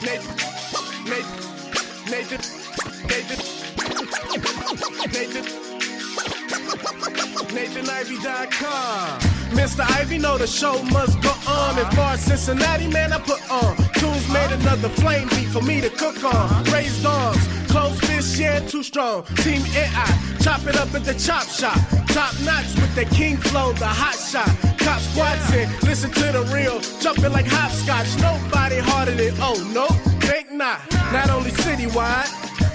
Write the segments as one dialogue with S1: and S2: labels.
S1: Nathan, Nathan, NathanIvy.com. Mr. Ivy know the show must go on. As far as Cincinnati, man, I put on. Tunes made another flame beat for me to cook on. Raised arms, closed fists, yeah, too strong. Team AI, chop it up at the chop shop. Top notch with the king flow, the hot shot. Cop squats in, listen to the real. Jumping like hopscotch, nobody harder than, oh, no, think not. Not only citywide,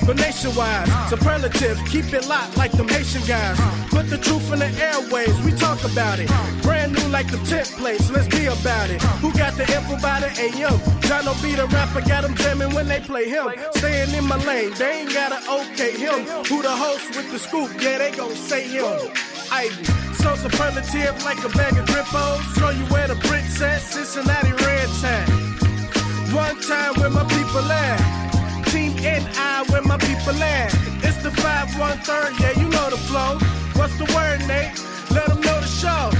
S1: but nationwide. Superlative, keep it locked like them Haitian guys. Put the truth in the airwaves, we talk about it. Brand new like the templates, let's be about it. Who got the info by the AM? John O. B. the rapper, got them jamming when they play him. Staying in my lane, they ain't gotta okay him. Who the host with the scoop? Yeah, they gon' say him. Ivy, so superlative like a bag of Grippos. Show you where the bricks at, Cincinnati red tag. One time where my people at. Team NI where my people at. It's the 513, yeah, you know the flow. What's the word, Nate? Let them know the show.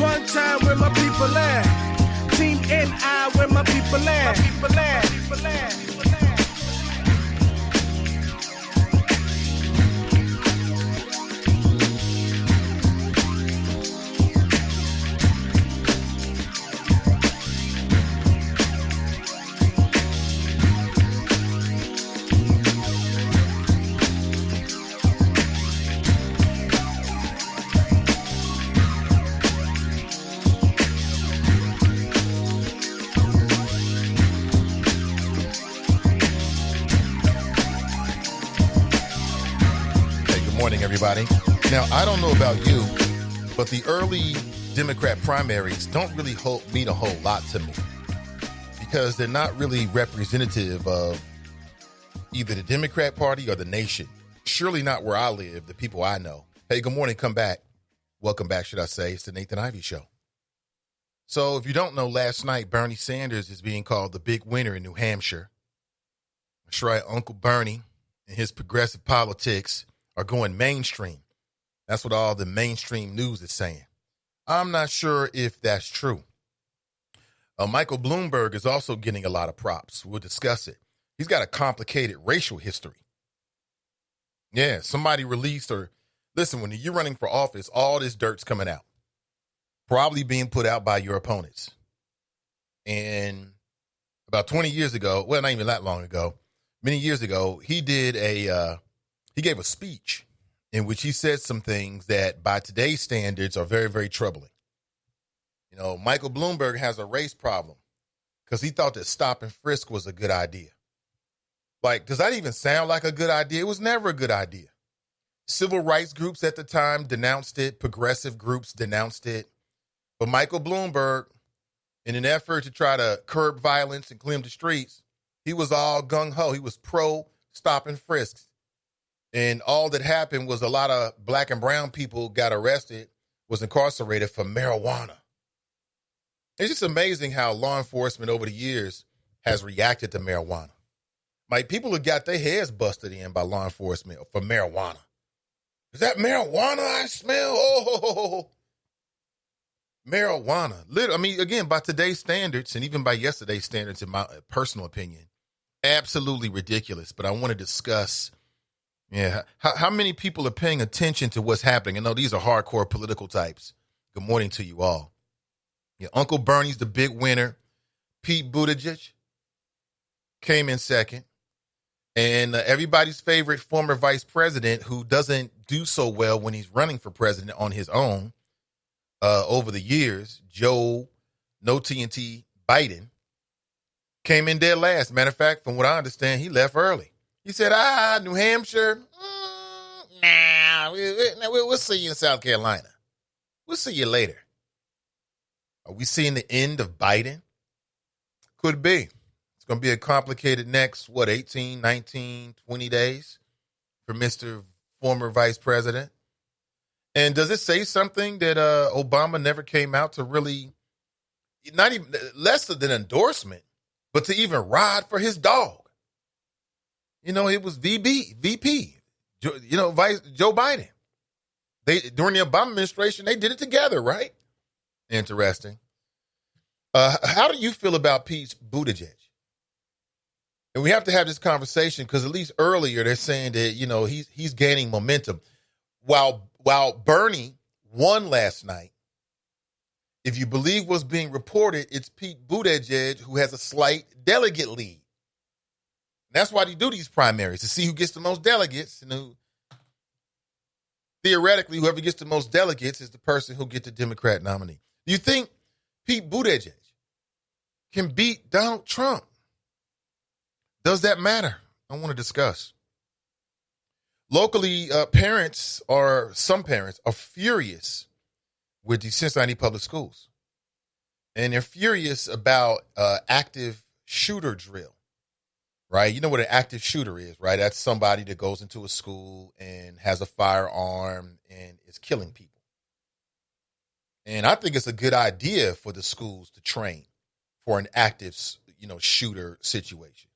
S1: One time where my people at. Team NI where my people at.
S2: Everybody. Now, I don't know about you, but the early Democrat primaries don't really mean a whole lot to me because they're not really representative of either the Democrat Party or the nation. Surely not where I live, the people I know. Hey, good morning. Come back. Welcome back, should I say. It's the Nathan Ivy Show. So if you don't know, last night, Bernie Sanders is being called the big winner in New Hampshire. That's right, Uncle Bernie and his progressive politics are going mainstream. That's what all the mainstream news is saying. I'm not sure if that's true. Michael Bloomberg is also getting a lot of props. We'll discuss it. He's got a complicated racial history. Yeah, somebody released or listen, when you're running for office, all this dirt's coming out. Probably being put out by your opponents. And about 20 years ago, well, not even that long ago, many years ago, he gave a speech in which he said some things that by today's standards are very, very troubling. You know, Michael Bloomberg has a race problem because he thought that stop and frisk was a good idea. Like, does that even sound like a good idea? It was never a good idea. Civil rights groups at the time denounced it. Progressive groups denounced it. But Michael Bloomberg, in an effort to try to curb violence and clean the streets, he was all gung-ho. He was pro stop and frisks. And all that happened was a lot of black and brown people got arrested, was incarcerated for marijuana. It's just amazing how law enforcement over the years has reacted to marijuana. Like, people have got their heads busted in by law enforcement for marijuana. Is that marijuana I smell? Oh, marijuana. I mean, again, by today's standards and even by yesterday's standards, in my personal opinion, absolutely ridiculous. But I want to discuss how many people are paying attention to what's happening. I know these are hardcore political types. Good morning to you all. Yeah, Uncle Bernie's the big winner. Pete Buttigieg came in second. And everybody's favorite former vice president who doesn't do so well when he's running for president on his own over the years, Joe No TNT Biden, came in dead last. Matter of fact, from what I understand, he left early. He said, New Hampshire, we'll see you in South Carolina. We'll see you later. Are we seeing the end of Biden? Could be. It's going to be a complicated next, 18, 19, 20 days for Mr. Former Vice President. And does it say something that Obama never came out to really, not even less than endorsement, but to even ride for his dog? You know, it was VP, Vice Joe Biden. During the Obama administration, they did it together, right? Interesting. How do you feel about Pete Buttigieg? And we have to have this conversation because at least earlier they're saying that, he's gaining momentum. While Bernie won last night, if you believe what's being reported, it's Pete Buttigieg who has a slight delegate lead. And that's why they do these primaries, to see who gets the most delegates. And theoretically, whoever gets the most delegates is the person who'll get the Democrat nominee. Do you think Pete Buttigieg can beat Donald Trump? Does that matter? I want to discuss. Locally, some parents are furious with the Cincinnati Public Schools. And they're furious about active shooter drill, right? You know what an active shooter is, right? That's somebody that goes into a school and has a firearm and is killing people. And I think it's a good idea for the schools to train for an active, shooter situation.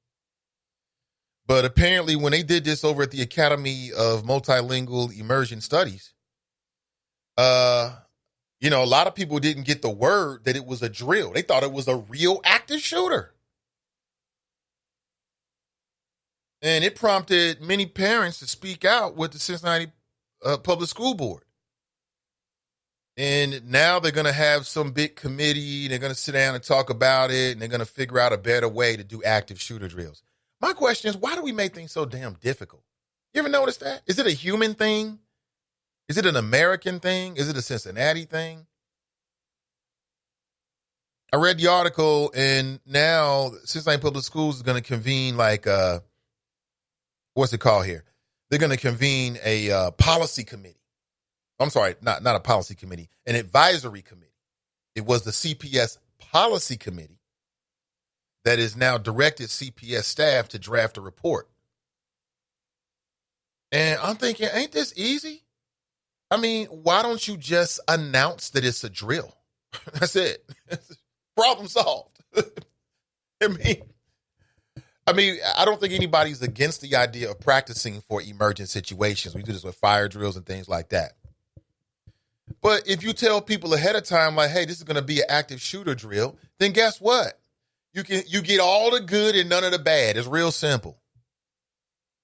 S2: But apparently when they did this over at the Academy of Multilingual Immersion Studies, a lot of people didn't get the word that it was a drill. They thought it was a real active shooter. And it prompted many parents to speak out with the Cincinnati Public School Board. And now they're going to have some big committee. They're going to sit down and talk about it, and they're going to figure out a better way to do active shooter drills. My question is, why do we make things so damn difficult? You ever notice that? Is it a human thing? Is it an American thing? Is it a Cincinnati thing? I read the article, and now Cincinnati Public Schools is going to convene what's it called here? They're going to convene a policy committee. I'm sorry, not a policy committee, an advisory committee. It was the CPS policy committee that has now directed CPS staff to draft a report. And I'm thinking, ain't this easy? I mean, why don't you just announce that it's a drill? That's it. Problem solved. I don't think anybody's against the idea of practicing for emergent situations. We do this with fire drills and things like that. But if you tell people ahead of time, like, hey, this is going to be an active shooter drill, then guess what? You get all the good and none of the bad. It's real simple.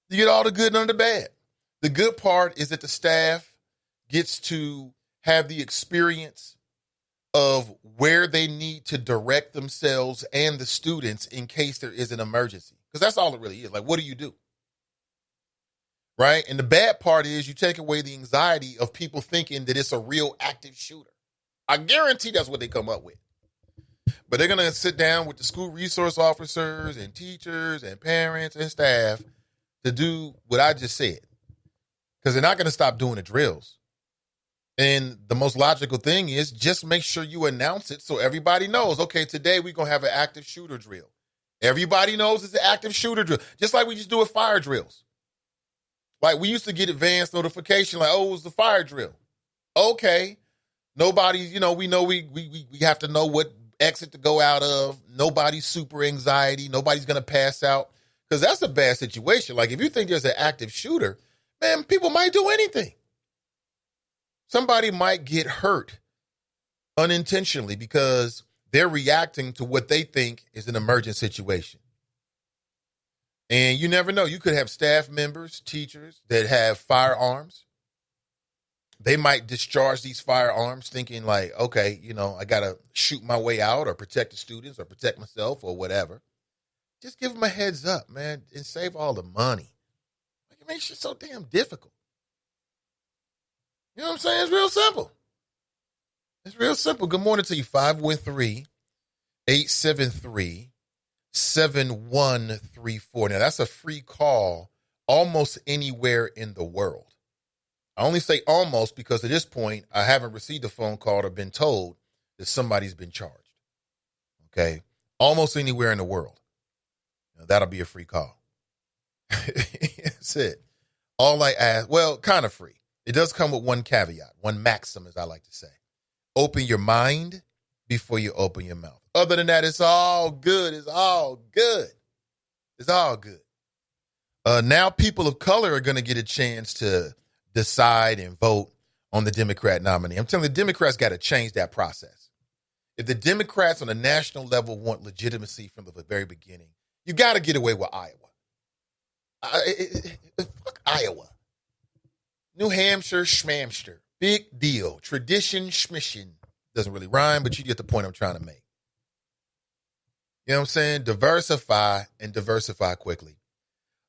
S2: You get all the good and none of the bad. The good part is that the staff gets to have the experience of where they need to direct themselves and the students in case there is an emergency. Because that's all it really is. Like, what do you do? Right? And the bad part is you take away the anxiety of people thinking that it's a real active shooter. I guarantee that's what they come up with. But they're going to sit down with the school resource officers and teachers and parents and staff to do what I just said. Because they're not going to stop doing the drills. And the most logical thing is just make sure you announce it so everybody knows, okay, today we're going to have an active shooter drill. Everybody knows it's an active shooter drill. Just like we just do with fire drills. Like we used to get advanced notification like, oh, it was the fire drill. Okay. Nobody's, we know we have to know what exit to go out of. Nobody's super anxiety. Nobody's going to pass out. Because that's a bad situation. Like if you think there's an active shooter, man, people might do anything. Somebody might get hurt unintentionally because they're reacting to what they think is an emergent situation. And you never know. You could have staff members, teachers that have firearms. They might discharge these firearms thinking like, okay, I got to shoot my way out or protect the students or protect myself or whatever. Just give them a heads up, man, and save all the money. Like, it makes it so damn difficult. You know what I'm saying? It's real simple. It's real simple. Good morning to you. 513-873-7134. Now, that's a free call almost anywhere in the world. I only say almost because at this point, I haven't received a phone call or been told that somebody's been charged. Okay? Almost anywhere in the world. Now, that'll be a free call. That's it. All I ask, well, kind of free. It does come with one caveat, one maxim, as I like to say. Open your mind before you open your mouth. Other than that, it's all good. It's all good. It's all good. Now people of color are going to get a chance to decide and vote on the Democrat nominee. I'm telling you, the Democrats got to change that process. If the Democrats on a national level want legitimacy from the very beginning, You got to get away with Iowa. Fuck Iowa. New Hampshire, Schmamster. Big deal. Tradition, schmission. Doesn't really rhyme, but you get the point I'm trying to make. You know what I'm saying? Diversify and diversify quickly.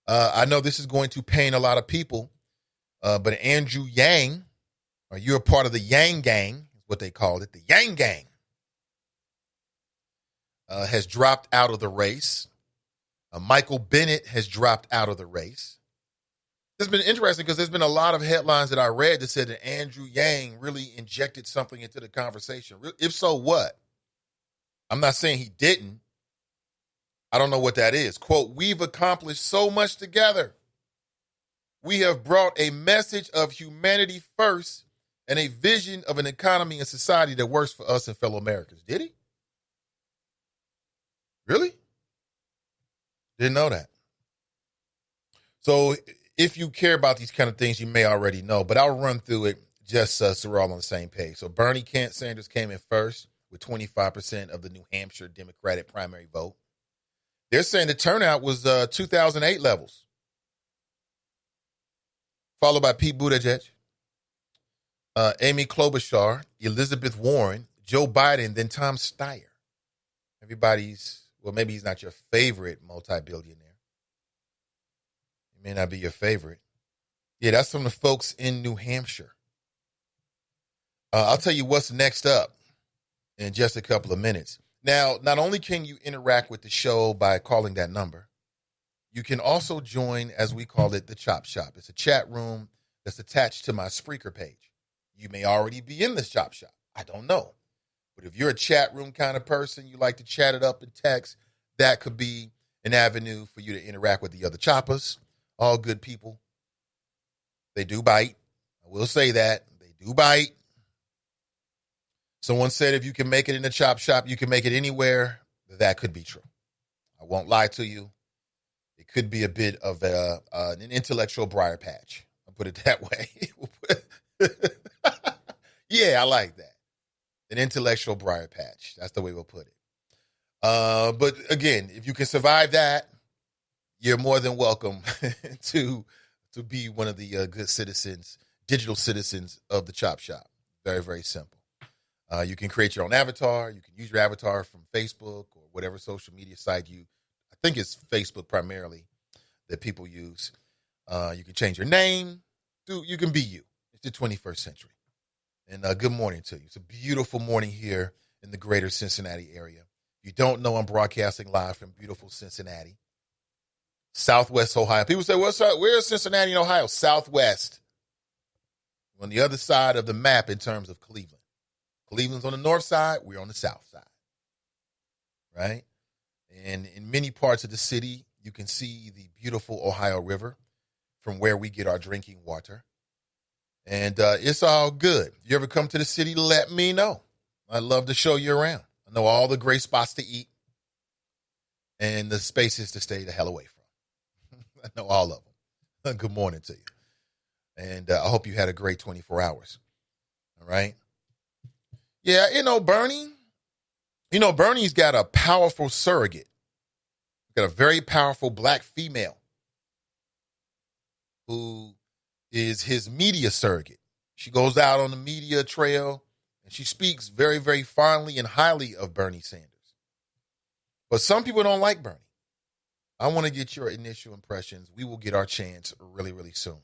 S2: I know this is going to pain a lot of people, but Andrew Yang, or you're a part of the Yang Gang, is what they called it, the Yang Gang, has dropped out of the race. Michael Bennett has dropped out of the race. It's been interesting because there's been a lot of headlines that I read that said that Andrew Yang really injected something into the conversation. If so, what? I'm not saying he didn't. I don't know what that is. Quote, we've accomplished so much together. We have brought a message of humanity first and a vision of an economy and society that works for us and fellow Americans. Did he? Really? Didn't know that. So if you care about these kind of things, you may already know, but I'll run through it just so we're all on the same page. So Bernie Sanders came in first with 25% of the New Hampshire Democratic primary vote. They're saying the turnout was 2008 levels. Followed by Pete Buttigieg, Amy Klobuchar, Elizabeth Warren, Joe Biden, then Tom Steyer. Well, maybe he's not your favorite multi-billionaire. He may not be your favorite. Yeah, that's from the folks in New Hampshire. I'll tell you what's next up in just a couple of minutes. Now, not only can you interact with the show by calling that number, you can also join, as we call it, the Chop Shop. It's a chat room that's attached to my Spreaker page. You may already be in this Chop Shop. I don't know. But if you're a chat room kind of person, you like to chat it up in text, that could be an avenue for you to interact with the other choppers. All good people. They do bite. I will say that. They do bite. Someone said if you can make it in the Chop Shop, you can make it anywhere. That could be true. I won't lie to you. It could be a bit of an intellectual briar patch. I'll put it that way. Yeah, I like that. An intellectual briar patch. That's the way we'll put it. But again, if you can survive that, you're more than welcome to be one of the good citizens, digital citizens of the Chop Shop. Very, very simple. You can create your own avatar. You can use your avatar from Facebook or whatever social media site I think it's Facebook primarily that people use. You can change your name. You can be you. It's the 21st century. And good morning to you. It's a beautiful morning here in the greater Cincinnati area. If you don't know, I'm broadcasting live from beautiful Cincinnati, Southwest Ohio. People say, where's Cincinnati in Ohio? Southwest. On the other side of the map in terms of Cleveland. Cleveland's on the north side. We're on the south side. Right? And in many parts of the city, you can see the beautiful Ohio River from where we get our drinking water. And it's all good. If you ever come to the city, let me know. I'd love to show you around. I know all the great spots to eat and the spaces to stay the hell away from. I know all of them. Good morning to you. And I hope you had a great 24 hours. All right? Yeah, Bernie's got a powerful surrogate. Got a very powerful black female who is his media surrogate. She goes out on the media trail and she speaks very, very fondly and highly of Bernie Sanders. But some people don't like Bernie. I want to get your initial impressions. We will get our chance really, really soon.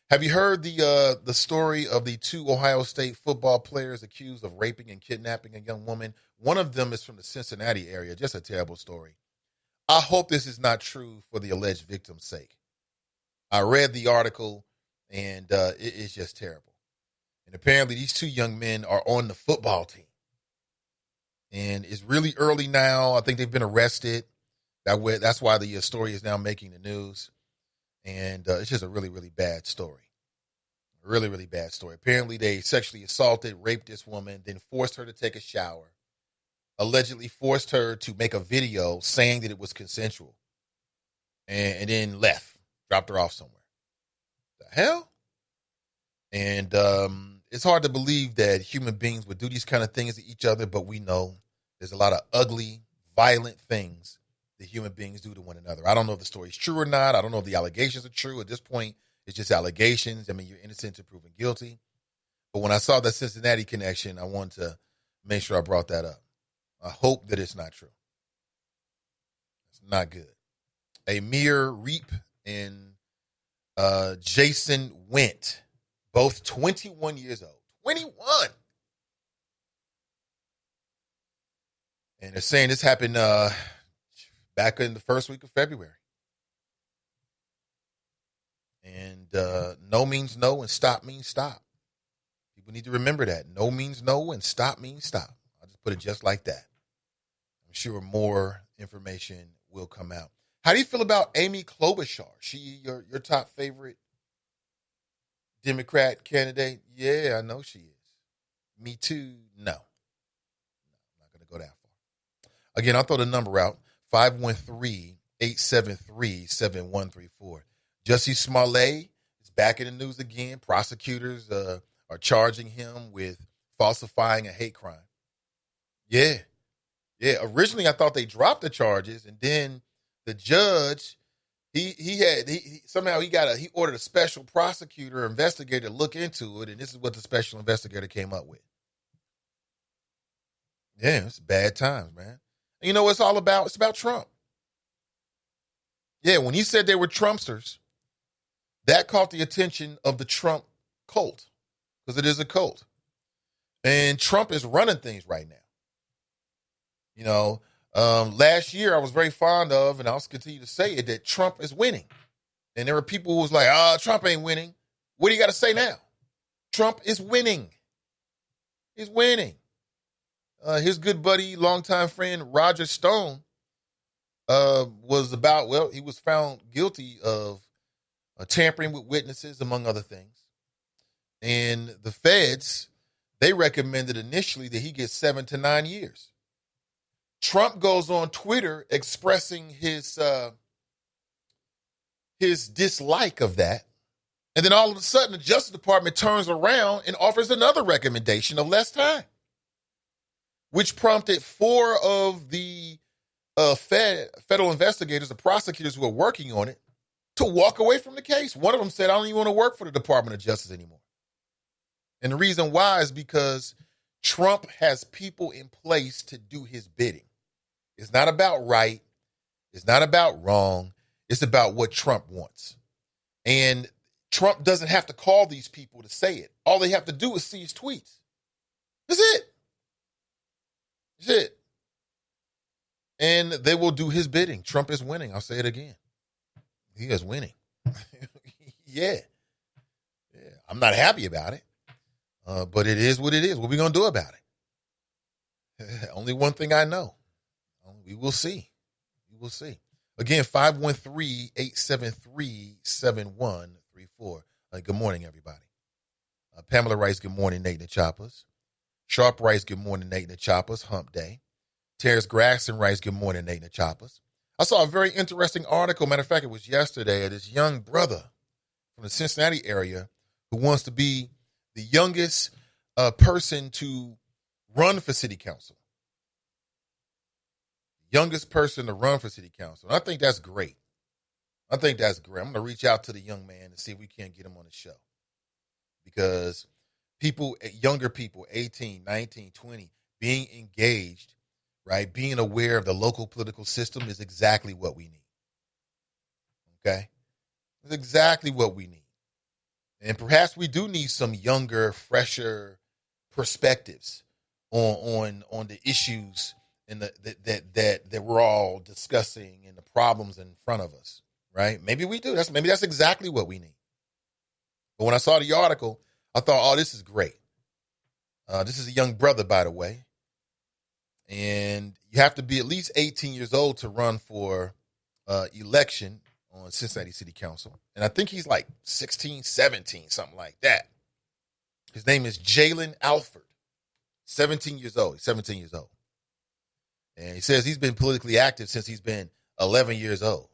S2: Have you heard the story of the two Ohio State football players accused of raping and kidnapping a young woman? One of them is from the Cincinnati area. Just a terrible story. I hope this is not true for the alleged victim's sake. I read the article, and it's just terrible. And apparently these two young men are on the football team. And it's really early now. I think they've been arrested. That's why the story is now making the news. And it's just a really, really bad story. A really, really bad story. Apparently they sexually assaulted, raped this woman, then forced her to take a shower, allegedly forced her to make a video saying that it was consensual, and then left, dropped her off somewhere. The hell? And it's hard to believe that human beings would do these kind of things to each other, but we know there's a lot of ugly, violent things that human beings do to one another. I don't know if the story's true or not. I don't know if the allegations are true. At this point, it's just allegations. I mean, you're innocent until proven guilty. But when I saw the Cincinnati connection, I wanted to make sure I brought that up. I hope that it's not true. It's not good. Amir Reap and Jason Went, both 21 years old. 21! And they're saying this happened back in the first week of February. And no means no and stop means stop. People need to remember that. No means no and stop means stop. I'll just put it just like that. I'm sure more information will come out. How do you feel about Amy Klobuchar? She your top favorite Democrat candidate? Yeah, I know she is. Me too? No. I'm not going to go that far. Again, I'll throw the number out, 513-873-7134. Jussie Smollett is back in the news again. Prosecutors are charging him with falsifying a hate crime. Yeah. Originally, I thought they dropped the charges, and then the judge, he ordered a special prosecutor or investigator to look into it, and this is what the special investigator came up with. Yeah, it's bad times, man. And you know what it's all about? It's about Trump. Yeah, when he said they were Trumpsters, that caught the attention of the Trump cult, because it is a cult. And Trump is running things right now. You know, last year I was very fond of, and I'll continue to say it, that Trump is winning. And there were people who was like, Trump ain't winning. What do you got to say now? Trump is winning. He's winning. His good buddy, longtime friend, Roger Stone, he was found guilty of tampering with witnesses, among other things. And the feds, they recommended initially that he get 7 to 9 years. Trump goes on Twitter expressing his dislike of that. And then all of a sudden, the Justice Department turns around and offers another recommendation of less time, which prompted 4 of the federal investigators, the prosecutors who are working on it, to walk away from the case. One of them said, I don't even want to work for the Department of Justice anymore. And the reason why is because Trump has people in place to do his bidding. It's not about right. It's not about wrong. It's about what Trump wants. And Trump doesn't have to call these people to say it. All they have to do is see his tweets. That's it. That's it. And they will do his bidding. Trump is winning. I'll say it again. He is winning. Yeah. I'm not happy about it. But it is what it is. What are we going to do about it? Only one thing I know. We will see. We will see. Again, 513-873-7134. Good morning, everybody. Pamela writes, good morning, Nate and the Choppers. Sharp writes, good morning, Nate and the Choppers. Hump day. Terrence Grasson writes, good morning, Nate and the Choppers. I saw a very interesting article. Matter of fact, it was yesterday, of this young brother from the Cincinnati area who wants to be the youngest person to run for city council. Youngest person to run for city council. And I think that's great. I'm going to reach out to the young man and see if we can't get him on the show. Because younger people, 18, 19, 20, being engaged, right, being aware of the local political system is exactly what we need. Okay? It's exactly what we need. And perhaps we do need some younger, fresher perspectives on the issues and that we're all discussing and the problems in front of us, right? Maybe we do. Maybe that's exactly what we need. But when I saw the article, I thought, this is great. This is a young brother, by the way. And you have to be at least 18 years old to run for election on Cincinnati City Council. And I think he's like 16, 17, something like that. His name is Jalen Alford, 17 years old. He's 17 years old. And he says he's been politically active since he's been 11 years old.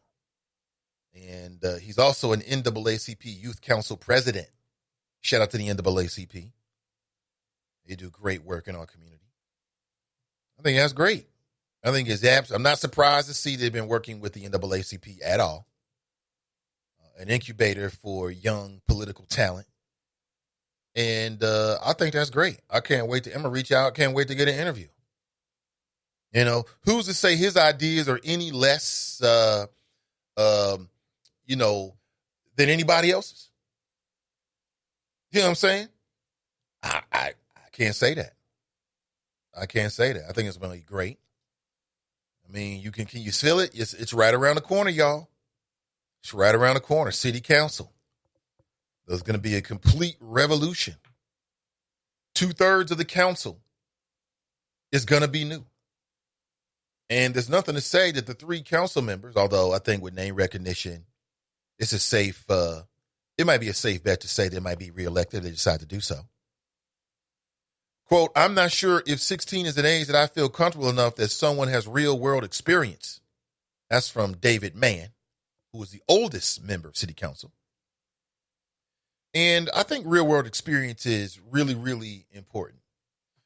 S2: And he's also an NAACP Youth Council president. Shout out to the NAACP. They do great work in our community. I think that's great. I think I'm not surprised to see they've been working with the NAACP at all. An incubator for young political talent. And I think that's great. I'm going to reach out. Can't wait to get an interview. You know, who's to say his ideas are any less, than anybody else's? You know what I'm saying? I can't say that. I can't say that. I think it's going to be great. I mean, can you feel it? It's right around the corner, y'all. It's right around the corner. City Council. There's going to be a complete revolution. 2/3 of the council is going to be new. And there's nothing to say that the 3 council members, although I think with name recognition, it's it might be a safe bet to say they might be reelected if they decide to do so. Quote, I'm not sure if 16 is an age that I feel comfortable enough that someone has real world experience. That's from David Mann, who is the oldest member of City Council. And I think real world experience is really, really important.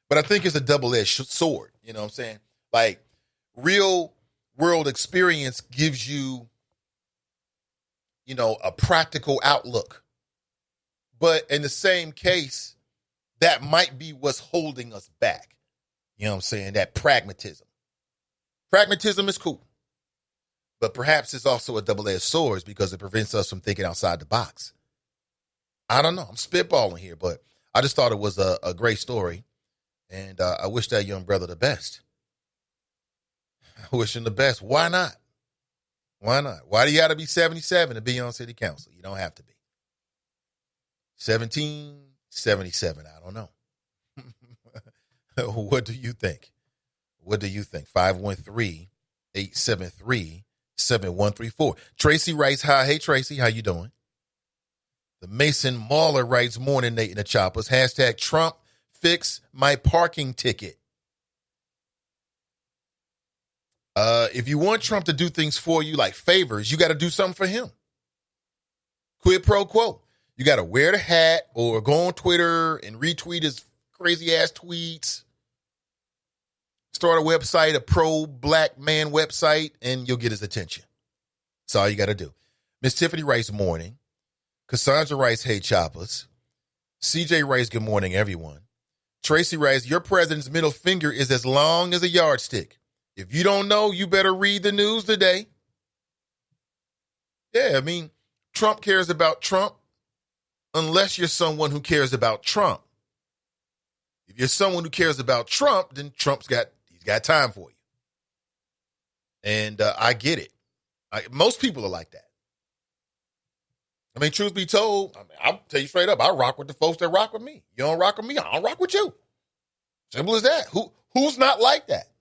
S2: But I think it's a double-edged sword. You know what I'm saying? Like, real world experience gives you, a practical outlook. But in the same case, that might be what's holding us back. You know what I'm saying? That pragmatism. Pragmatism is cool. But perhaps it's also a double-edged sword because it prevents us from thinking outside the box. I don't know. I'm spitballing here, but I just thought it was a great story. And I wish that young brother the best. I wish him the best. Why not? Why not? Why do you got to be 77 to be on city council? You don't have to be. 1777. I don't know. What do you think? What do you think? 513-873-7134. Tracy writes, hi. Hey, Tracy, how you doing? The Mason Mauler writes, morning, Nate and the Choppers. Hashtag Trump fix my parking ticket. If you want Trump to do things for you like favors, you got to do something for him. Quid pro quo. You got to wear the hat or go on Twitter and retweet his crazy ass tweets. Start a website, a pro-black man website, and you'll get his attention. That's all you got to do. Miss Tiffany writes, morning. Cassandra writes, hey, Choppers. CJ writes, good morning, everyone. Tracy writes, your president's middle finger is as long as a yardstick. If you don't know, you better read the news today. Yeah, I mean, Trump cares about Trump unless you're someone who cares about Trump. If you're someone who cares about Trump, then he's got time for you. And I get it. Most people are like that. I mean, truth be told, I'll tell you straight up, I rock with the folks that rock with me. You don't rock with me, I don't rock with you. Simple as that. Who's not like that?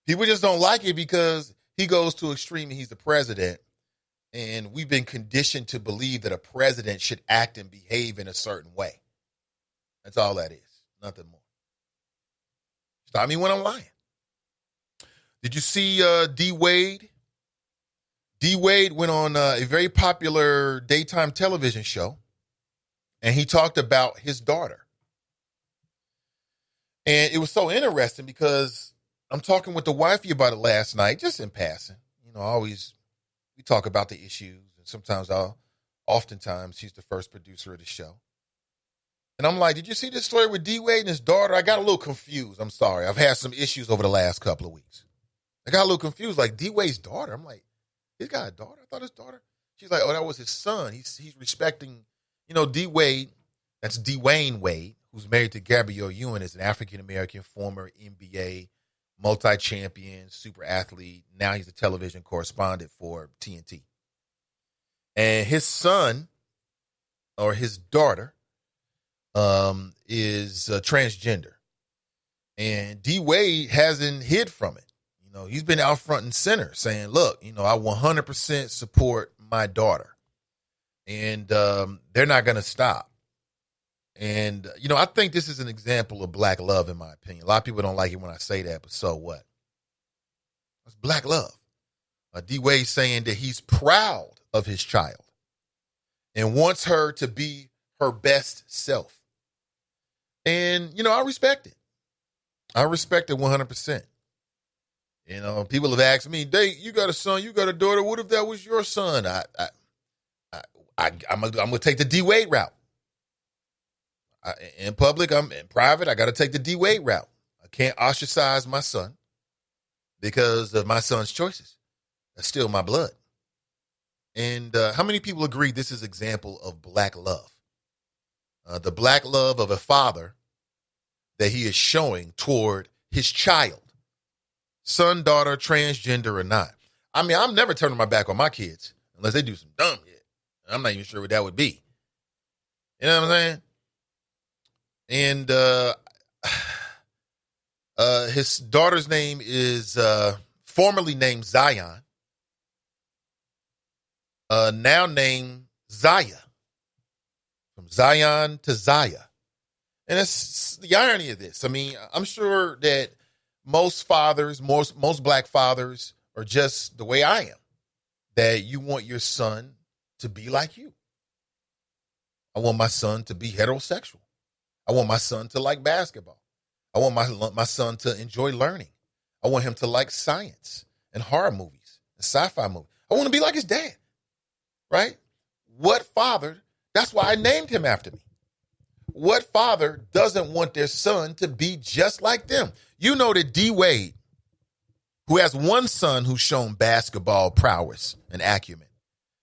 S2: People just don't like it because he goes to extreme and he's the president. And we've been conditioned to believe that a president should act and behave in a certain way. That's all that is. Nothing more. Stop me when I'm lying. Did you see D. Wade? D. Wade went on a very popular daytime television show, and he talked about his daughter. And it was so interesting because I'm talking with the wifey about it last night, just in passing. We talk about the issues, and oftentimes she's the first producer of the show. And I'm like, did you see this story with D. Wade and his daughter? I got a little confused. I'm sorry. I've had some issues over the last couple of weeks. I got a little confused, like D. Wade's daughter. I'm like, he's got a daughter? I thought his daughter. She's like, oh, that was his son. He's respecting, D. Wade. That's Dwayne Wade, who's married to Gabrielle Union, is an African-American former NBA multi-champion, super athlete. Now he's a television correspondent for TNT. And his son, or his daughter, is transgender. And D. Wade hasn't hid from it. He's been out front and center saying, look, I 100% support my daughter. And they're not going to stop. And, I think this is an example of black love, in my opinion. A lot of people don't like it when I say that, but so what? It's black love. D. Wade saying that he's proud of his child and wants her to be her best self. And, I respect it. I respect it 100%. You know, people have asked me, Dave, you got a son, you got a daughter. What if that was your son? I'm gonna take the D Wade route. In public, I'm in private. I got to take the D Wade route. I can't ostracize my son because of my son's choices. That's still my blood. And how many people agree this is an example of black love? The black love of a father that he is showing toward his child, son, daughter, transgender or not. I mean, I'm never turning my back on my kids unless they do some dumb shit. I'm not even sure what that would be. You know what I'm saying? And his daughter's name is formerly named Zion, now named Zaya. From Zion to Zaya. And that's the irony of this. I mean, I'm sure that most fathers, most black fathers are just the way I am, that you want your son to be like you. I want my son to be heterosexual. I want my son to like basketball. I want my son to enjoy learning. I want him to like science and horror movies and sci-fi movies. I want to be like his dad, right? What father, that's why I named him after me. What father doesn't want their son to be just like them? You know that D Wade, who has one son who's shown basketball prowess and acumen,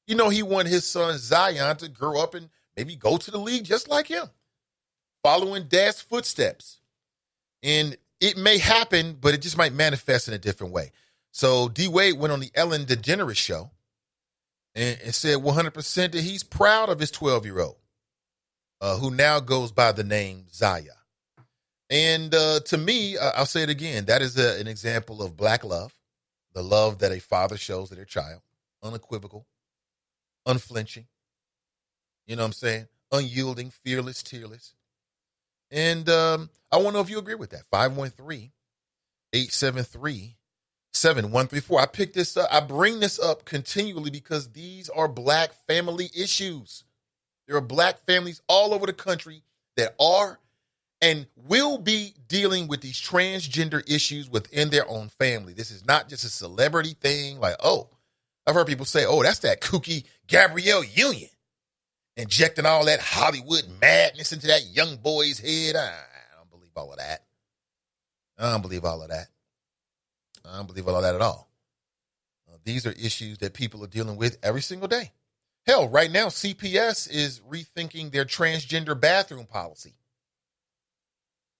S2: you know he wanted his son Zion to grow up and maybe go to the league just like him, following dad's footsteps. And it may happen, but it just might manifest in a different way. So D Wade went on the Ellen DeGeneres show and said 100% that he's proud of his 12-year-old, who now goes by the name Zaya. And to me, I'll say it again, that is an example of black love, the love that a father shows to their child, unequivocal, unflinching, you know what I'm saying, unyielding, fearless, tearless. And I want to know if you agree with that. 513-873-7134. I picked this up. I bring this up continually because these are black family issues. There are black families all over the country that are and will be dealing with these transgender issues within their own family. This is not just a celebrity thing like, oh, I've heard people say, oh, that's that kooky Gabrielle Union injecting all that Hollywood madness into that young boy's head. I don't believe all of that. I don't believe all of that. I don't believe all of that at all. These are issues that people are dealing with every single day. Hell, right now, CPS is rethinking their transgender bathroom policy.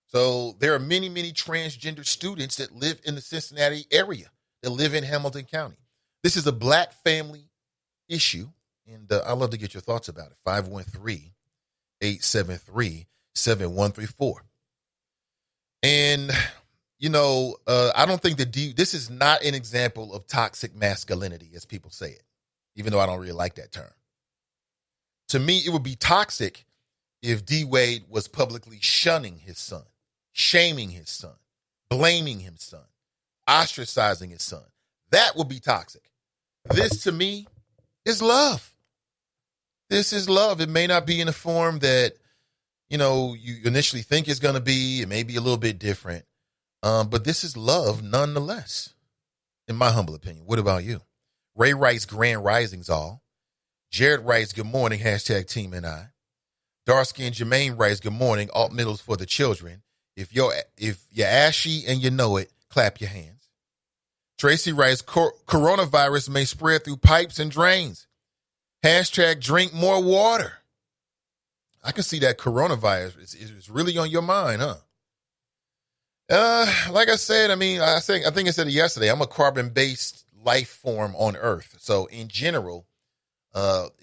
S2: So there are many, many transgender students that live in the Cincinnati area, that live in Hamilton County. This is a black family issue, and I'd love to get your thoughts about it. 513-873-7134. And, you know, I don't think that this is not an example of toxic masculinity, as people say it, even though I don't really like that term. To me, it would be toxic if D Wade was publicly shunning his son, shaming his son, blaming his son, ostracizing his son. That would be toxic. This, to me, is love. This is love. It may not be in the form that, you know, you initially think it's going to be. It may be a little bit different. But this is love nonetheless, in my humble opinion. What about you? Ray writes, Grand Risings all. Jared writes, good morning, hashtag Team and I. Darsky and Jermaine writes, good morning, alt middles for the children. If you're ashy and you know it, clap your hands. Tracy writes, coronavirus may spread through pipes and drains. Hashtag drink more water. I can see that coronavirus is really on your mind, huh? Like I said, I think I said it yesterday, I'm a carbon-based life form on Earth. So in general,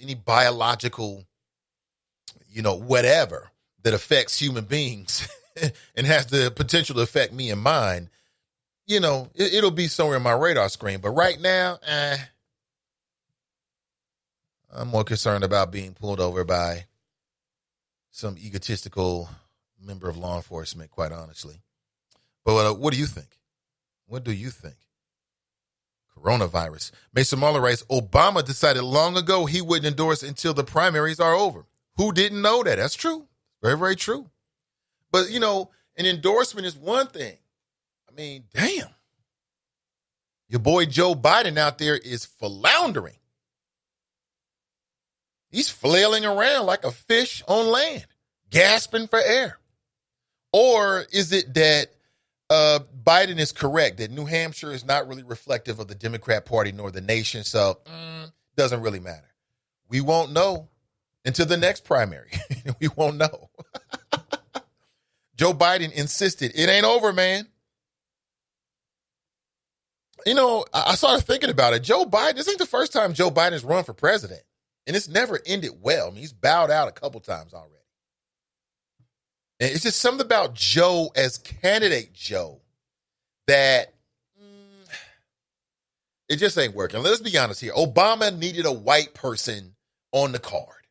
S2: any biological, whatever that affects human beings and has the potential to affect me and mine, it'll be somewhere in my radar screen. But right now, I'm more concerned about being pulled over by some egotistical member of law enforcement, quite honestly. But what do you think? What do you think? Coronavirus. Mason Marler writes, Obama decided long ago he wouldn't endorse until the primaries are over. Who didn't know that? That's true. Very, very true. But, an endorsement is one thing. I mean, damn. Your boy Joe Biden out there is floundering. He's flailing around like a fish on land, gasping for air. Or is it that Biden is correct, that New Hampshire is not really reflective of the Democrat Party nor the nation, so doesn't really matter. We won't know until the next primary. We won't know. Joe Biden insisted, it ain't over, man. You know, I started thinking about it. Joe Biden, this ain't the first time Joe Biden's run for president. And it's never ended well. I mean, he's bowed out a couple times already. And it's just something about Joe as candidate Joe that it just ain't working. Let's be honest here. Obama needed a white person on the card.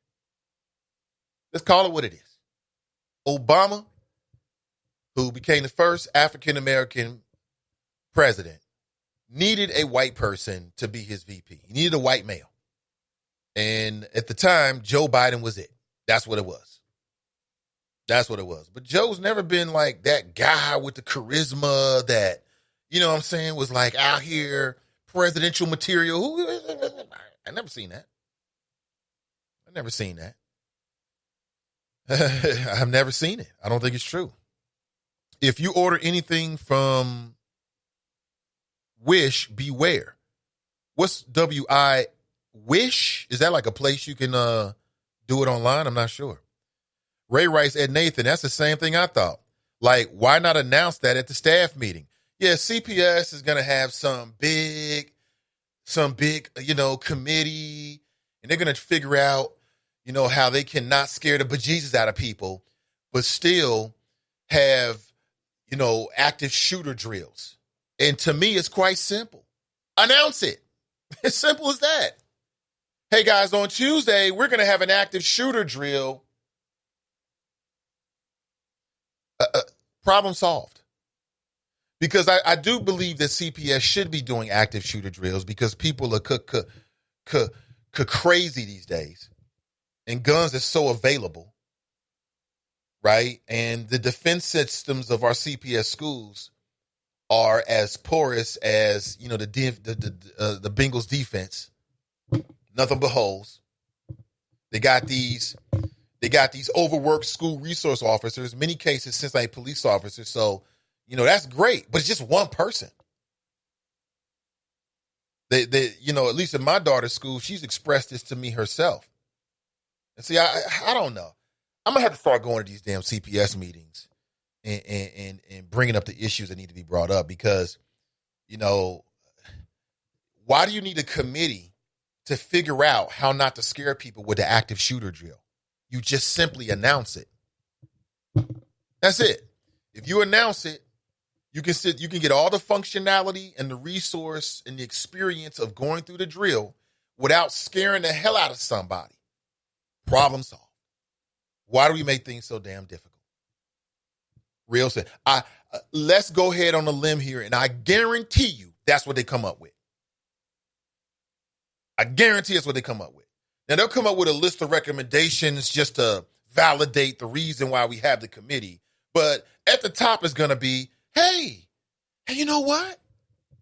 S2: Let's call it what it is. Obama, who became the first African-American president, needed a white person to be his VP. He needed a white male. And at the time, Joe Biden was it. That's what it was. That's what it was. But Joe's never been like that guy with the charisma that, you know what I'm saying, was like out here, presidential material. I never seen that. I've never seen that. I've never seen it. I don't think it's true. If you order anything from Wish, beware. What's W-I Wish? Is that like a place you can do it online? I'm not sure. Ray writes, Ed Nathan, that's the same thing I thought. Like, why not announce that at the staff meeting? Yeah, CPS is going to have some big, committee, and they're going to figure out, how they cannot scare the bejesus out of people, but still have, active shooter drills. And to me, it's quite simple. Announce it. As simple as that. Hey, guys, on Tuesday, we're going to have an active shooter drill. Problem solved. Because I do believe that CPS should be doing active shooter drills because people are crazy these days. And guns are so available, right? And the defense systems of our CPS schools are as porous as, the Bengals defense. Nothing but holes. They got these overworked school resource officers, in many cases Cincinnati police officers. So, that's great, but it's just one person. They at least in my daughter's school, she's expressed this to me herself. And see, I don't know. I'm gonna have to start going to these damn CPS meetings and bringing up the issues that need to be brought up because, why do you need a committee to figure out how not to scare people with the active shooter drill? You just simply announce it. That's it. If you announce it, you can get all the functionality and the resource and the experience of going through the drill without scaring the hell out of somebody. Problem solved. Why do we make things so damn difficult? Real simple. Let's go ahead on a limb here, and I guarantee you that's what they come up with. I guarantee that's what they come up with. Now, they'll come up with a list of recommendations just to validate the reason why we have the committee. But at the top is going to be, hey, you know what?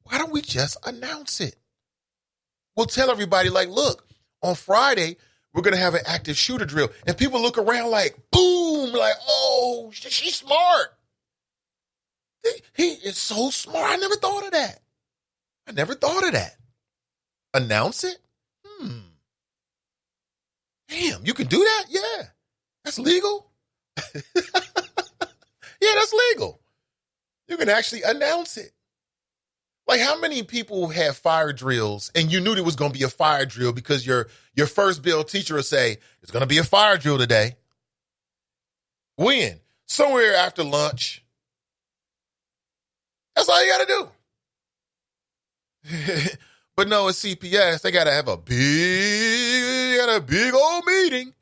S2: Why don't we just announce it? We'll tell everybody, like, look, on Friday, we're going to have an active shooter drill. And people look around like, boom, like, oh, she's smart. He is so smart. I never thought of that. Announce it? Damn, you can do that? Yeah. That's legal. Yeah, that's legal. You can actually announce it. Like, how many people have fire drills and you knew there was going to be a fire drill because your first bill teacher will say, it's going to be a fire drill today. When? Somewhere after lunch. That's all you got to do. But no, it's CPS. They got to have a big old meeting.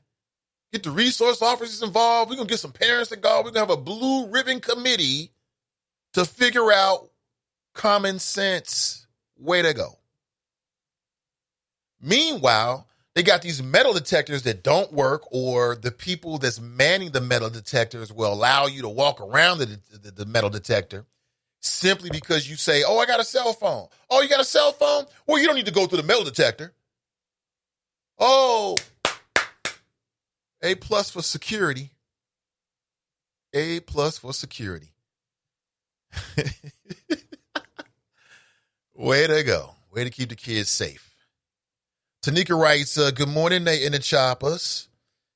S2: Get the resource officers involved. We're going to get some parents involved. We're going to have a blue ribbon committee to figure out common sense way to go. Meanwhile, they got these metal detectors that don't work, or the people that's manning the metal detectors will allow you to walk around the metal detector. simply because you say, oh, I got a cell phone. Oh, you got a cell phone? Well, you don't need to go through the metal detector. Oh, A+ for security. A+ for security. Way to go. Way to keep the kids safe. Tanika writes, good morning, Nate and the Choppers.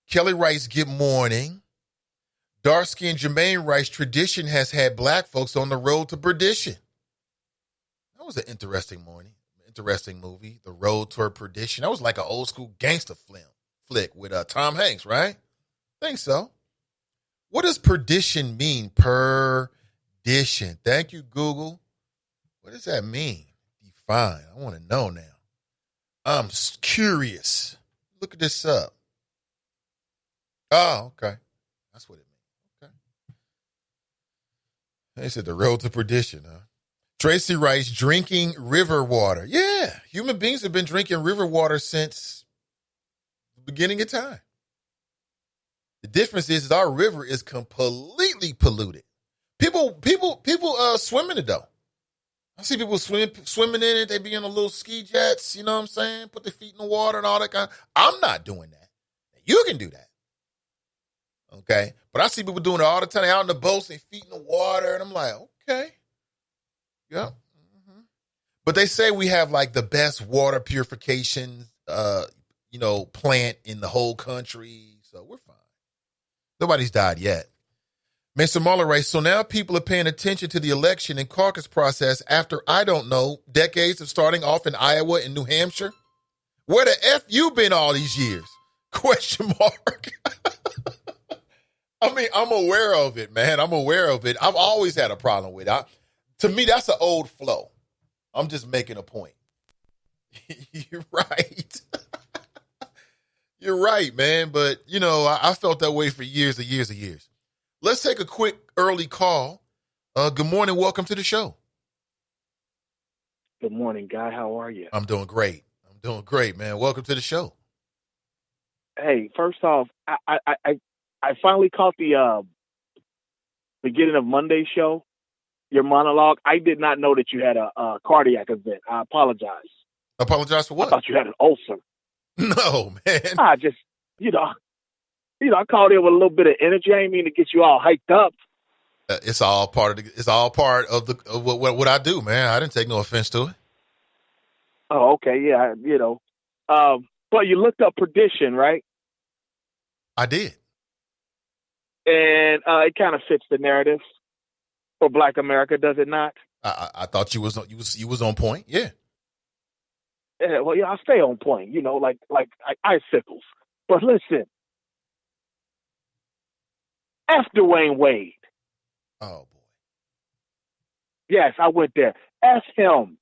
S2: Kelly writes, good morning. Dark-skinned Jermaine writes, tradition has had black folks on the road to perdition. That was an interesting morning. Interesting movie, The Road Toward Perdition. That was like an old school gangster flick with Tom Hanks, right? I think so. What does perdition mean? Perdition. Thank you, Google. What does that mean? Define. I want to know now. I'm curious. Look this up. Oh, okay. That's what it means. Okay. They said the road to perdition, huh? Tracy writes, drinking river water. Yeah, human beings have been drinking river water since the beginning of time. The difference is our river is completely polluted. People swim in it though. I see people swimming in it. They be in a little ski jets. You know what I'm saying? Put their feet in the water and all that kind. I'm not doing that. You can do that. Okay, but I see people doing it all the time. They out in the boats, their feet in the water, and I'm like, okay. Yeah. Mm-hmm. But they say we have like the best water purification, plant in the whole country. So we're fine. Nobody's died yet. Mr. Mueller writes, so now people are paying attention to the election and caucus process after, I don't know, decades of starting off in Iowa and New Hampshire. Where the F you been all these years? Question mark. I mean, I'm aware of it, man. I'm aware of it. I've always had a problem with it. To me, that's an old flow. I'm just making a point. You're right. You're right, man. But, I felt that way for years and years and years. Let's take a quick early call. Good morning. Welcome to the show.
S3: Good morning, Guy. How are you?
S2: I'm doing great. Man. Welcome to the show.
S3: Hey, first off, I finally caught the beginning of Monday's show. Your monologue. I did not know that you had a cardiac event. I apologize.
S2: Apologize for what?
S3: I thought you had an ulcer.
S2: No, man.
S3: I just, I called in with a little bit of energy. I didn't mean to get you all hyped up.
S2: It's all part of what I do, man. I didn't take no offense to it.
S3: Oh, okay, yeah, but you looked up perdition, right?
S2: I did,
S3: and it kind of fits the narrative for Black America, does it not?
S2: I thought you was on point. Yeah.
S3: Yeah, well, I stay on point. Like icicles. But listen, F Dwayne Wade.
S2: Oh boy.
S3: Yes, I went there. F him.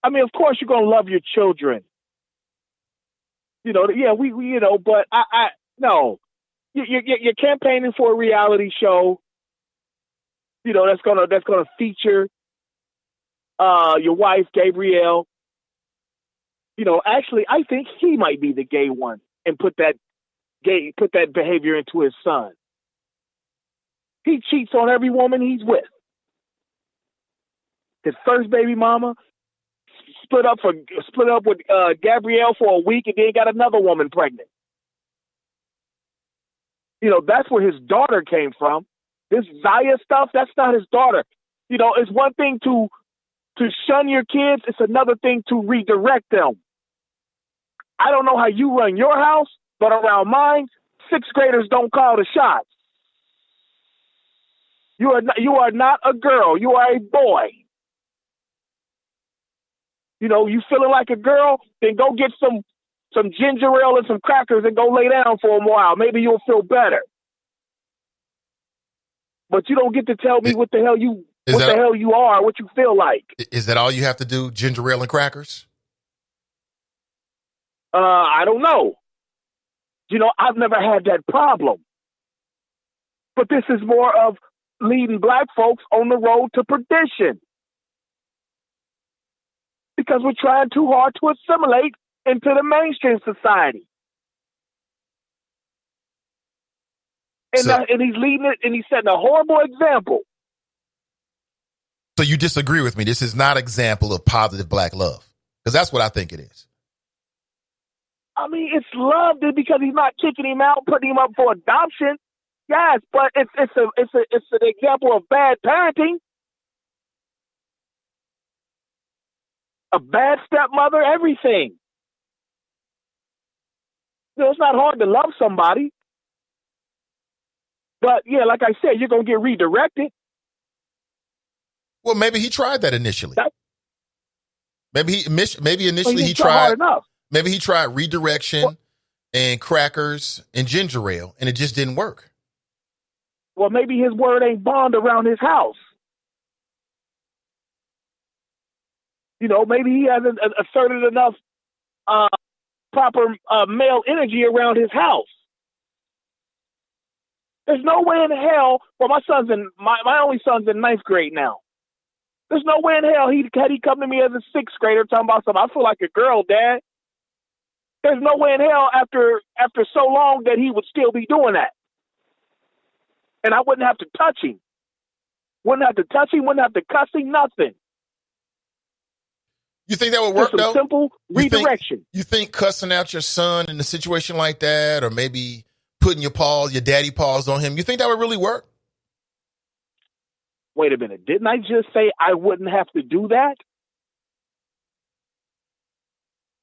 S3: I mean, of course you're gonna love your children. Yeah, we but I no. You're campaigning for a reality show. That's gonna feature your wife, Gabrielle. Actually, I think he might be the gay one and put that behavior into his son. He cheats on every woman he's with. His first baby mama split up with Gabrielle for a week and then got another woman pregnant. That's where his daughter came from. This Zaya stuff, that's not his daughter. It's one thing to shun your kids. It's another thing to redirect them. I don't know how you run your house, but around mine, 6th graders don't call the shots. You are not a girl. You are a boy. You feeling like a girl? Then go get some ginger ale and some crackers and go lay down for a while. Maybe you'll feel better. But you don't get to tell me what the hell you are, what you feel like.
S2: Is that all you have to do? Ginger ale and crackers?
S3: I don't know. I've never had that problem. But this is more of leading Black folks on the road to perdition. Because we're trying too hard to assimilate into the mainstream society. And he's leading it, and he's setting a horrible example.
S2: So you disagree with me? This is not an example of positive black love, because that's what I think it is.
S3: I mean, it's love because he's not kicking him out, putting him up for adoption. Yes, but it's an example of bad parenting. A bad stepmother, everything. You know, it's not hard to love somebody. But, yeah, like I said, you're going to get redirected.
S2: Well, maybe he tried that initially. Maybe initially he
S3: tried hard enough.
S2: Maybe he tried redirection and crackers and ginger ale, and it just didn't work.
S3: Well, maybe his word ain't bond around his house. You know, maybe he hasn't asserted enough proper male energy around his house. There's no way in hell. Well, my only son's in 9th grade now. There's no way in hell had he come to me as a 6th grader talking about something. I feel like a girl, Dad. There's no way in hell after so long that he would still be doing that. And I wouldn't have to touch him. Wouldn't have to touch him, wouldn't have to cuss him, nothing.
S2: You think that would work, though?
S3: Simple redirection.
S2: You think cussing out your son in a situation like that, or maybe putting your daddy paws on him, you think that would really work?
S3: Wait a minute. Didn't I just say I wouldn't have to do that?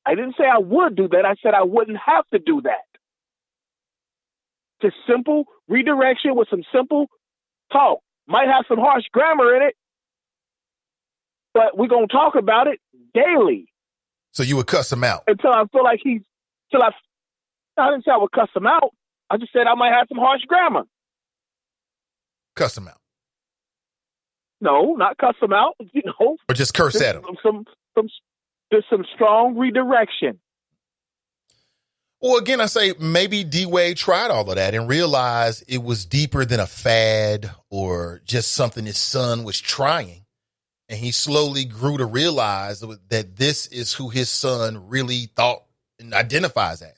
S3: I didn't say I would do that. I said I wouldn't have to do that. Just simple redirection with some simple talk. Might have some harsh grammar in it, but we're going to talk about it daily.
S2: So you would cuss him out?
S3: Until I feel like I didn't say I would cuss him out. I just said I might have some harsh grammar.
S2: Cuss him out?
S3: No, not cuss him out. You know,
S2: or just curse at him.
S3: Just some strong redirection.
S2: Well, again, I say maybe D-Wade tried all of that and realized it was deeper than a fad or just something his son was trying. And he slowly grew to realize that this is who his son really thought and identifies as.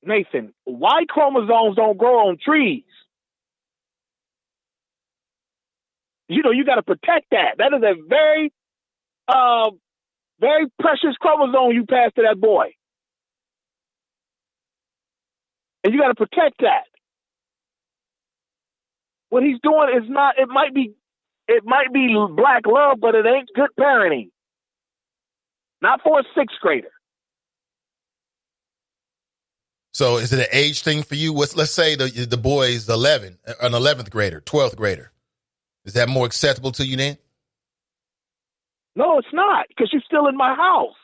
S3: Nathan, Y chromosomes don't grow on trees. You know, you got to protect that. That is a very, very precious chromosome you pass to that boy. And you got to protect that. What he's doing is not, it might be black love, but it ain't good parenting. Not for a 6th grader.
S2: So is it an age thing for you? Let's say the boy is 11, an 11th grader, 12th grader. Is that more acceptable to you then?
S3: No, it's not, because you're still in my house.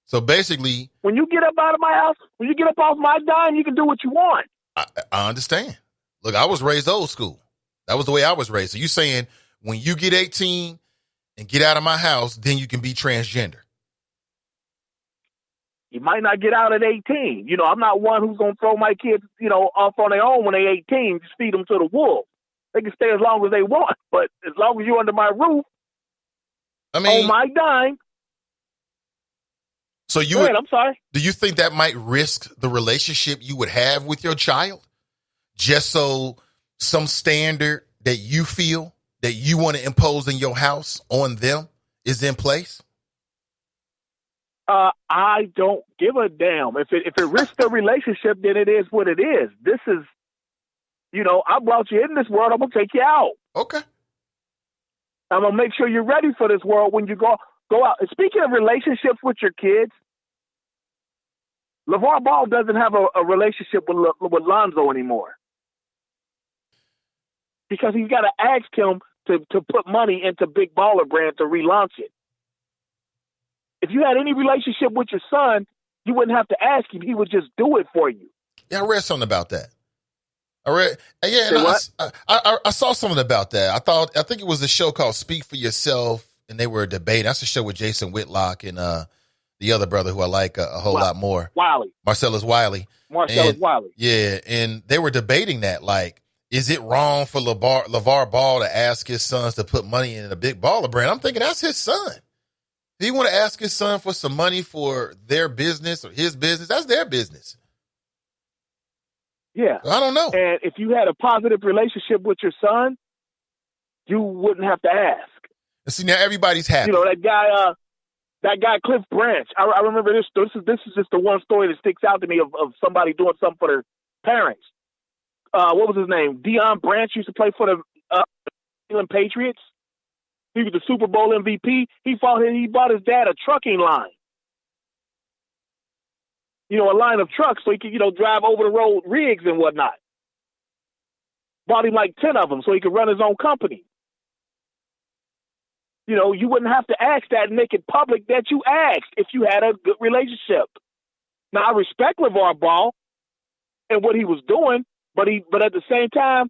S2: So basically,
S3: when you get up out of my house, when you get up off my dime, you can do what you want.
S2: I understand. Look, I was raised old school. That was the way I was raised. So you're saying when you get 18 and get out of my house, then you can be transgender.
S3: You might not get out at 18. You know, I'm not one who's going to throw my kids, you know, off on their own when they're 18, just feed them to the wolves. They can stay as long as they want, but as long as you're under my roof, on my dime.
S2: So
S3: I'm sorry.
S2: Do you think that might risk the relationship you would have with your child? Just so some standard that you feel that you want to impose in your house on them is in place?
S3: I don't give a damn. If it risks the relationship, then it is what it is. This is, you know, I brought you in this world. I'm going to take you out.
S2: Okay.
S3: I'm going to make sure you're ready for this world when you go out. And speaking of relationships with your kids, LeVar Ball doesn't have a relationship with Lonzo anymore. Because he's got to ask him to put money into Big Baller Brand to relaunch it. If you had any relationship with your son, you wouldn't have to ask him. He would just do it for you.
S2: Yeah, I read something about that. I saw something about that. I think it was a show called Speak for Yourself, and they were debating. That's a show with Jason Whitlock and the other brother who I like a whole lot more. Marcellus Wiley. Yeah, and they were debating that, like, is it wrong for LeVar Ball to ask his sons to put money in a Big Baller Brand? I'm thinking that's his son. If he want to ask his son for some money for their business or his business, that's their business.
S3: Yeah.
S2: I don't know.
S3: And if you had a positive relationship with your son, you wouldn't have to ask.
S2: And see, now everybody's happy.
S3: You know, that guy Cliff Branch. I remember this. This is just the one story that sticks out to me of somebody doing something for their parents. What was his name? Deion Branch used to play for the England Patriots. He was the Super Bowl MVP. He bought his dad a trucking line. You know, a line of trucks so he could, drive over the road rigs and whatnot. Bought him like 10 of them so he could run his own company. You know, you wouldn't have to ask that and make it public that you asked if you had a good relationship. Now, I respect LeVar Ball and what he was doing, but at the same time,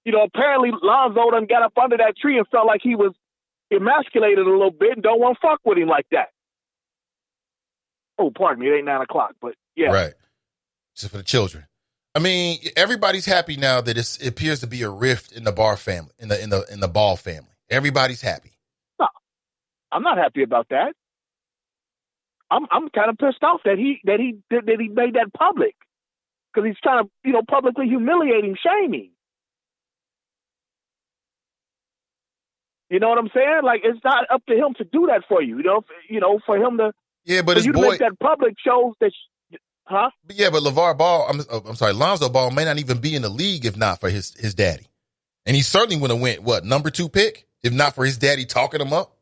S3: apparently Lonzo done got up under that tree and felt like he was emasculated a little bit and don't want to fuck with him like that. Oh, pardon me, it ain't 9 o'clock, but yeah.
S2: Right. Just for the children. I mean, everybody's happy now that it appears to be a rift in the Barr family, in the Ball family. Everybody's happy.
S3: No, I'm not happy about that. I'm kind of pissed off that he made that public because he's trying to publicly humiliate him, shame him. You know what I'm saying? Like, it's not up to him to do that for you. For him to
S2: but his boy
S3: make that public shows that. Huh?
S2: Yeah, but LeVar Ball, I'm sorry, Lonzo Ball may not even be in the league if not for his daddy. And he certainly would have went, number 2 pick, if not for his daddy talking him up?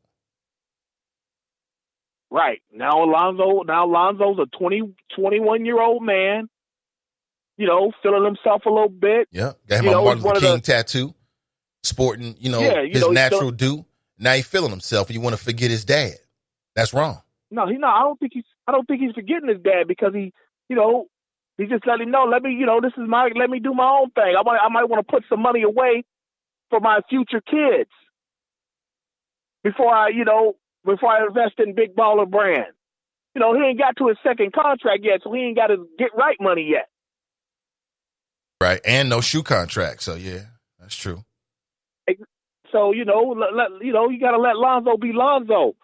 S3: Right. Now Lonzo's a 21-year-old man, feeling himself a little bit.
S2: Yeah, got him a Martin Luther King tattoo, sporting, his natural due. Now he's feeling himself, and you want to forget his dad. That's wrong.
S3: No, I don't think he's forgetting his dad because he just let him know, let me do my own thing. I might want to put some money away for my future kids before I invest in Big Baller Brand. He ain't got to his second contract yet, so he ain't got his get right money yet.
S2: Right, and no shoe contract. So yeah, that's true.
S3: So you got to let Lonzo be Lonzo.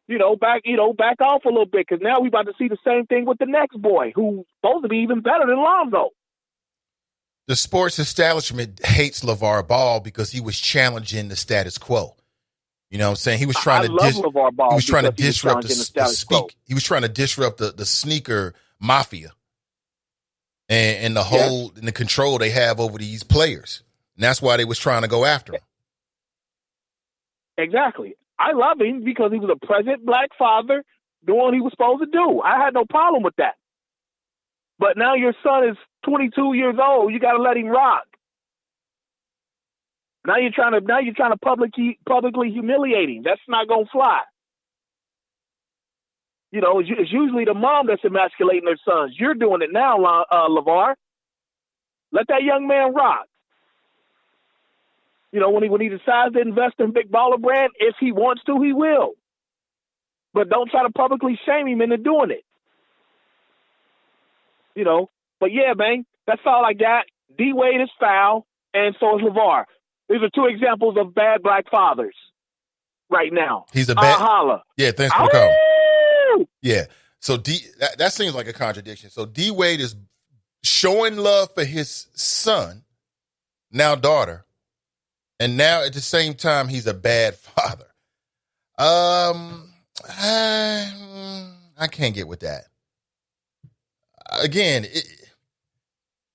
S3: Back off a little bit because now we about to see the same thing with the next boy who's supposed to be even better than Lonzo.
S2: The sports establishment hates LeVar Ball because he was challenging the status quo. You know what I'm saying? He was trying
S3: LeVar Ball.
S2: He was trying to disrupt
S3: He
S2: was trying to disrupt the sneaker mafia and the whole and the control they have over these players. And that's why they was trying to go after him.
S3: Exactly. I love him because he was a present black father doing what he was supposed to do. I had no problem with that. But now your son is 22 years old. You got to let him rock. Now you're trying to publicly humiliate him. That's not gonna fly. It's usually the mom that's emasculating their sons. You're doing it now, LeVar. Let that young man rock. When he decides to invest in Big Baller Brand, if he wants to, he will. But don't try to publicly shame him into doing it. But yeah, man, that's all I got. D-Wade is foul, and so is LeVar. These are 2 examples of bad black fathers right now.
S2: He's a bad.
S3: Holla.
S2: Yeah, thanks for calling. Yeah. So that seems like a contradiction. So D-Wade is showing love for his son, now daughter, and now at the same time he's a bad father. I can't get with that. Again,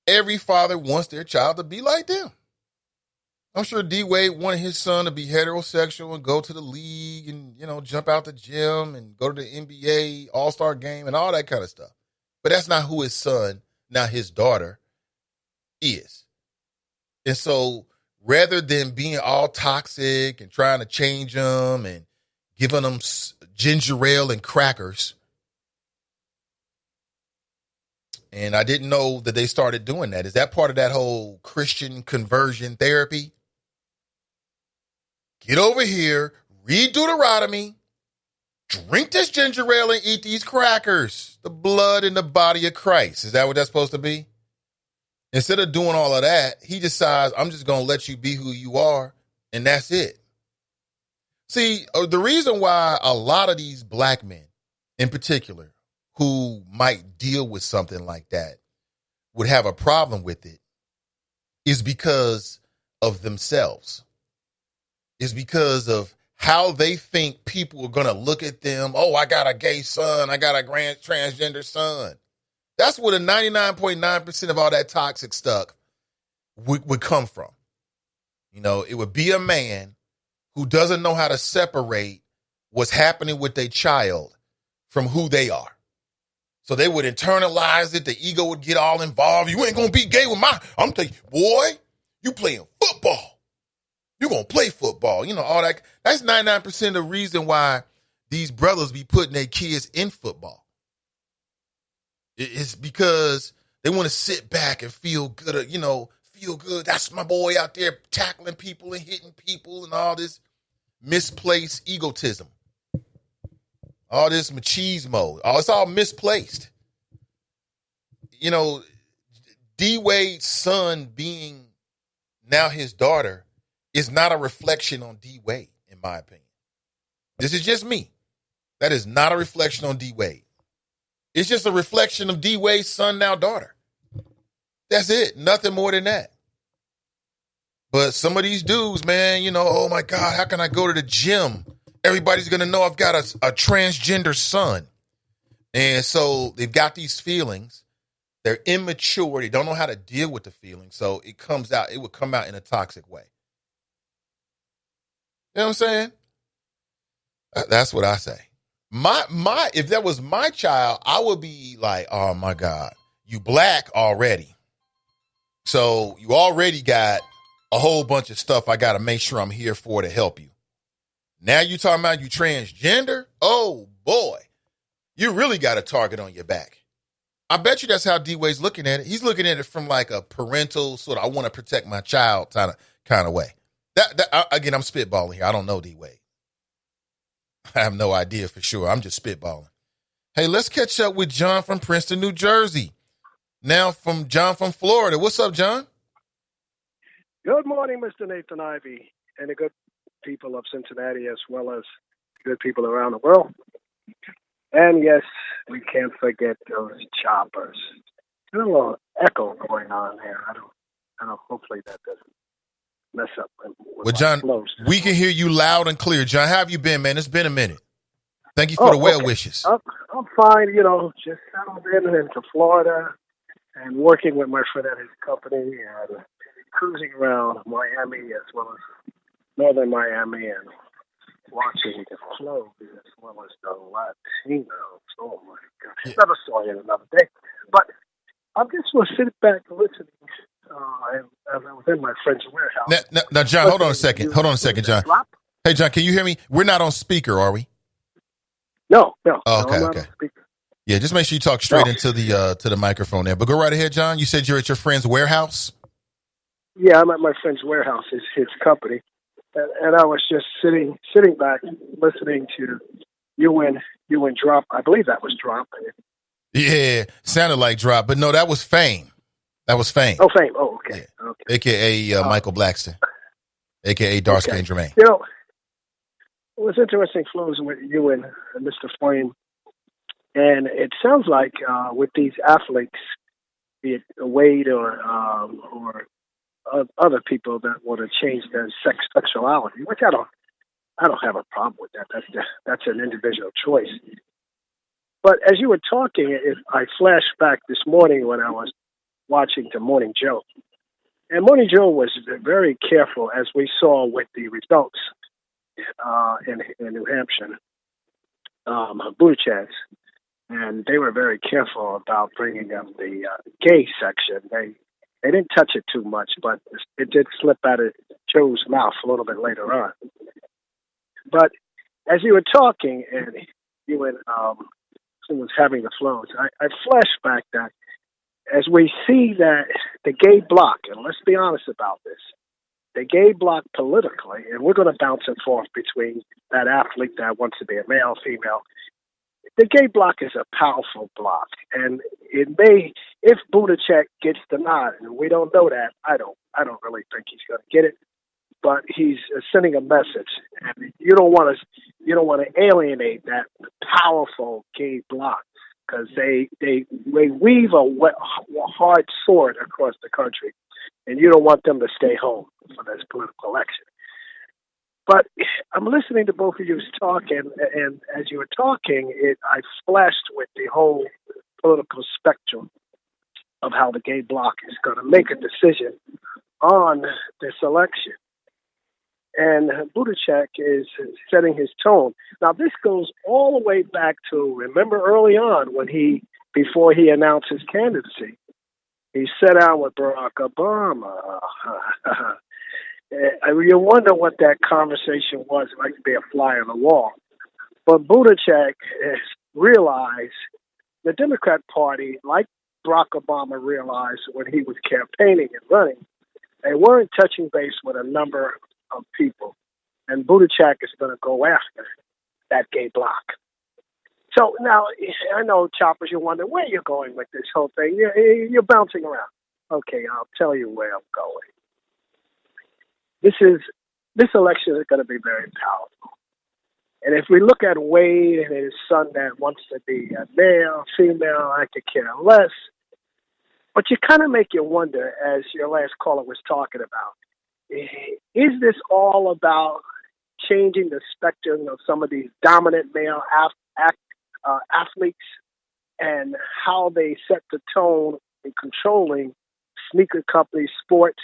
S2: every father wants their child to be like them. I'm sure D-Wade wanted his son to be heterosexual and go to the league and, jump out the gym and go to the NBA All-Star game and all that kind of stuff. But that's not who his son, now his daughter, is. And so rather than being all toxic and trying to change them and giving them ginger ale and crackers, and I didn't know that they started doing that. Is that part of that whole Christian conversion therapy? Get over here, read Deuteronomy, drink this ginger ale and eat these crackers. The blood and the body of Christ. Is that what that's supposed to be? Instead of doing all of that, he decides, I'm just going to let you be who you are, and that's it. See, the reason why a lot of these black men in particular who might deal with something like that would have a problem with it is because of themselves. is because of how they think people are going to look at them. Oh, I got a gay son. I got a transgender son. That's where the 99.9% of all that toxic stuff would come from. You know, it would be a man who doesn't know how to separate what's happening with their child from who they are. So they would internalize it. The ego would get all involved. You ain't going to be gay with I'm telling you, boy, you playing football. You're going to play football. You know, all that. That's 99% of the reason why these brothers be putting their kids in football. It's because they want to sit back and feel good, feel good. That's my boy out there tackling people and hitting people and all this misplaced egotism. All this machismo. It's all misplaced. You know, D Wade's son being now his daughter is not a reflection on D Wade, in my opinion. This is just me. That is not a reflection on D Wade. It's just a reflection of D Wade's son, now daughter. That's it. Nothing more than that. But some of these dudes, man, oh my God, how can I go to the gym? Everybody's going to know I've got a transgender son. And so they've got these feelings. They're immature. They don't know how to deal with the feelings. So it would come out in a toxic way. You know what I'm saying? That's what I say. If that was my child, I would be like, oh my God, you black already. So you already got a whole bunch of stuff I got to make sure I'm here for to help you. Now you talking about you transgender? Oh boy, you really got a target on your back. I bet you that's how D-Wade's looking at it. He's looking at it from like a parental sort of, I want to protect my child kind of way. Again, I'm spitballing here. I don't know D-Wade. I have no idea for sure. I'm just spitballing. Hey, let's catch up with John from Princeton, New Jersey. Now from John from Florida. What's up, John?
S4: Good morning, Mr. Nathan Ivey, and the good people of Cincinnati, as well as good people around the world. And yes, we can't forget those choppers. There's a little echo going on there. I don't. Hopefully that doesn't mess up.
S2: Well, John, we can hear you loud and clear. John, how have you been, man? It's been a minute. Thank you for the well wishes.
S4: I'm fine. Just settled into Florida and working with my friend at his company and cruising around Miami as well as northern Miami and watching the flow as well as the Latinos. Oh my gosh. Another story in another day. But I just was sitting back listening as I was in my friend's warehouse.
S2: Now, John, hold on a second. Hold on a second, John. Hey, John, can you hear me? We're not on speaker, are we?
S4: No.
S2: Oh, okay, okay. Yeah, just make sure you talk straight into the microphone there. But go right ahead, John. You said you're at your friend's warehouse?
S4: Yeah, I'm at my friend's warehouse, his company. And I was just sitting back listening to you and Drop. I believe that was Drop.
S2: Yeah, sounded like Drop, but no, that was Fame. That was Fame.
S4: Oh, Fame. Oh, okay.
S2: Yeah.
S4: Okay.
S2: AKA Michael Blackston, AKA Darsky and Jermaine.
S4: It was interesting flows with you and Mr. Flame. And it sounds like with these athletes, be it Wade or other people that want to change their sexuality, which I don't have a problem with that. That's an individual choice. But as you were talking, I flashed back this morning when I was watching the Morning Joe. And Morning Joe was very careful, as we saw with the results in New Hampshire, Buttigieg. And they were very careful about bringing up the gay section. They didn't touch it too much, but it did slip out of Joe's mouth a little bit later on. But as you were talking and you and was having the flows, I flashed back that as we see that the gay bloc, and let's be honest about this, the gay bloc politically, and we're going to bounce and forth between that athlete that wants to be a male, female. The gay bloc is a powerful bloc, and it may, if Buttigieg gets the nod, and we don't know that, I don't really think he's going to get it, but he's sending a message, and you don't want to alienate that powerful gay bloc because they weave a hard sword across the country, and you don't want them to stay home for this political election. But I'm listening to both of you talking, and as you were talking, I flashed with the whole political spectrum of how the gay bloc is going to make a decision on this election. And Buttigieg is setting his tone. Now, this goes all the way back to, remember early on when before he announced his candidacy, he sat down with Barack Obama. You wonder what that conversation was, like to be a fly on the wall. But Buttigieg has realized the Democrat Party, like Barack Obama realized when he was campaigning and running, they weren't touching base with a number of people. And Buttigieg is going to go after that gay bloc. So now, I know, Choppers, you wonder where you're going with this whole thing. You're bouncing around. Okay, I'll tell you where I'm going. This election is going to be very powerful. And if we look at Wade and his son that wants to be a male, female, I could care less. But you kind of make you wonder, as your last caller was talking about, is this all about changing the spectrum of some of these dominant male athletes and how they set the tone in controlling sneaker companies, sports,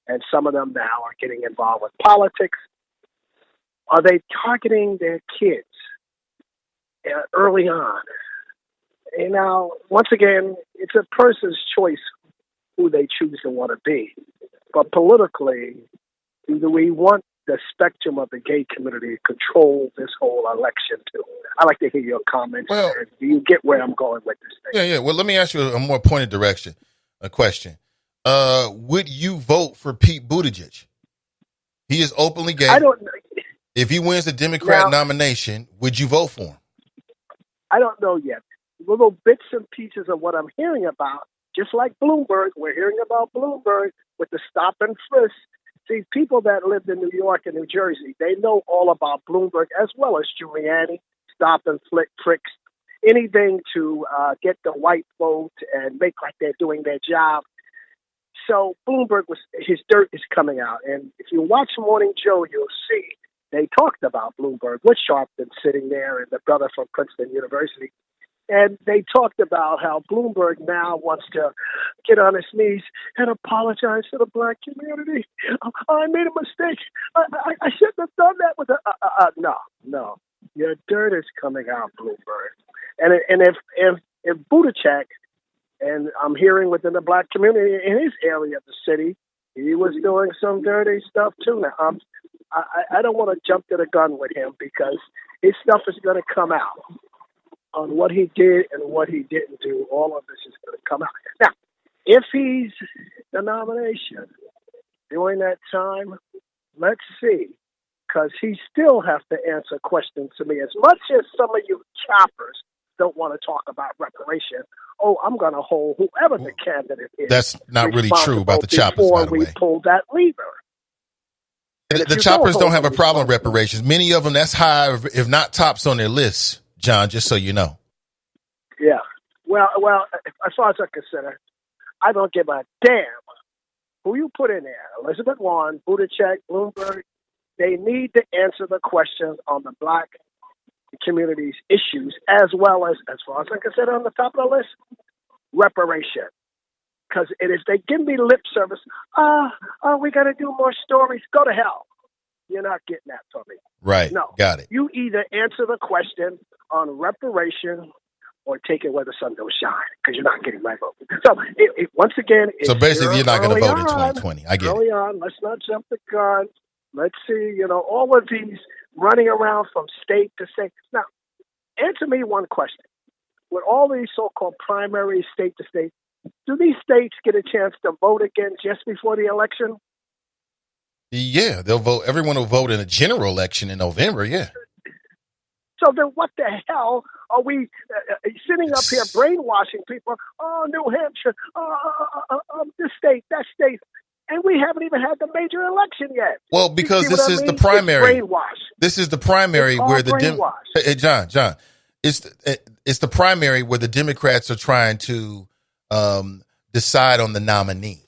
S4: and some of them now are getting involved with politics? Are they targeting their kids early on? And now, once again, it's a person's choice who they choose to want to be. But politically, do we want the spectrum of the gay community to control this whole election too? I'd like to hear your comments.
S2: Well,
S4: do you get where I'm going with this thing?
S2: Yeah. Well, let me ask you a more pointed question. Would you vote for Pete Buttigieg? He is openly gay.
S4: I don't know.
S2: If he wins the Democrat nomination, would you vote for him?
S4: I don't know yet. Little bits and pieces of what I'm hearing about, just like Bloomberg, we're hearing about Bloomberg with the stop and frisk. See, people that lived in New York and New Jersey, they know all about Bloomberg as well as Giuliani, stop and fricks, anything to get the white vote and make like they're doing their job. So Bloomberg, his dirt is coming out. And if you watch Morning Joe, you'll see they talked about Bloomberg with Sharpton sitting there and the brother from Princeton University. And they talked about how Bloomberg now wants to get on his knees and apologize to the black community. I made a mistake. I shouldn't have done that with no. Your dirt is coming out, Bloomberg. And if Buttigieg, and I'm hearing within the black community in his area of the city, he was doing some dirty stuff too. Now, I don't want to jump to the gun with him because his stuff is going to come out on what he did and what he didn't do. All of this is going to come out. Now, if he's the nomination during that time, let's see, because he still has to answer questions to me. As much as some of you choppers don't want to talk about reparation, I'm going to hold whoever the candidate is.
S2: That's not really true about the choppers, by the way.
S4: Before we pull that lever.
S2: The choppers don't have a problem with reparations. Many of them, that's high, if not tops on their list, John, just so you know.
S4: Yeah. Well, as far as I'm concerned, I don't give a damn who you put in there. Elizabeth Warren, Buttigieg, Bloomberg, they need to answer the questions on the black community's issues, as well as far as I'm concerned, on the top of the list, reparation. Because if they give me lip service, we got to do more stories, go to hell. You're not getting that from me.
S2: Right.
S4: No.
S2: Got it.
S4: You either answer the question on reparation or take it where the sun don't shine, because you're not getting my vote. So, once again...
S2: So basically, you're not going to vote in 2020. I get it.
S4: Early on, let's not jump the gun. Let's see, all of these running around from state to state. Now, answer me one question. With all these so-called primaries, state to state, do these states get a chance to vote again just before the election?
S2: Yeah, they'll vote. Everyone will vote in a general election in November, yeah.
S4: So then what the hell are we sitting up here brainwashing people? Oh, New Hampshire, this state, that state. And we haven't even had the major election yet.
S2: Well, because this is the primary. This is the primary where the John, it's the primary where the Democrats are trying to decide on the nominee,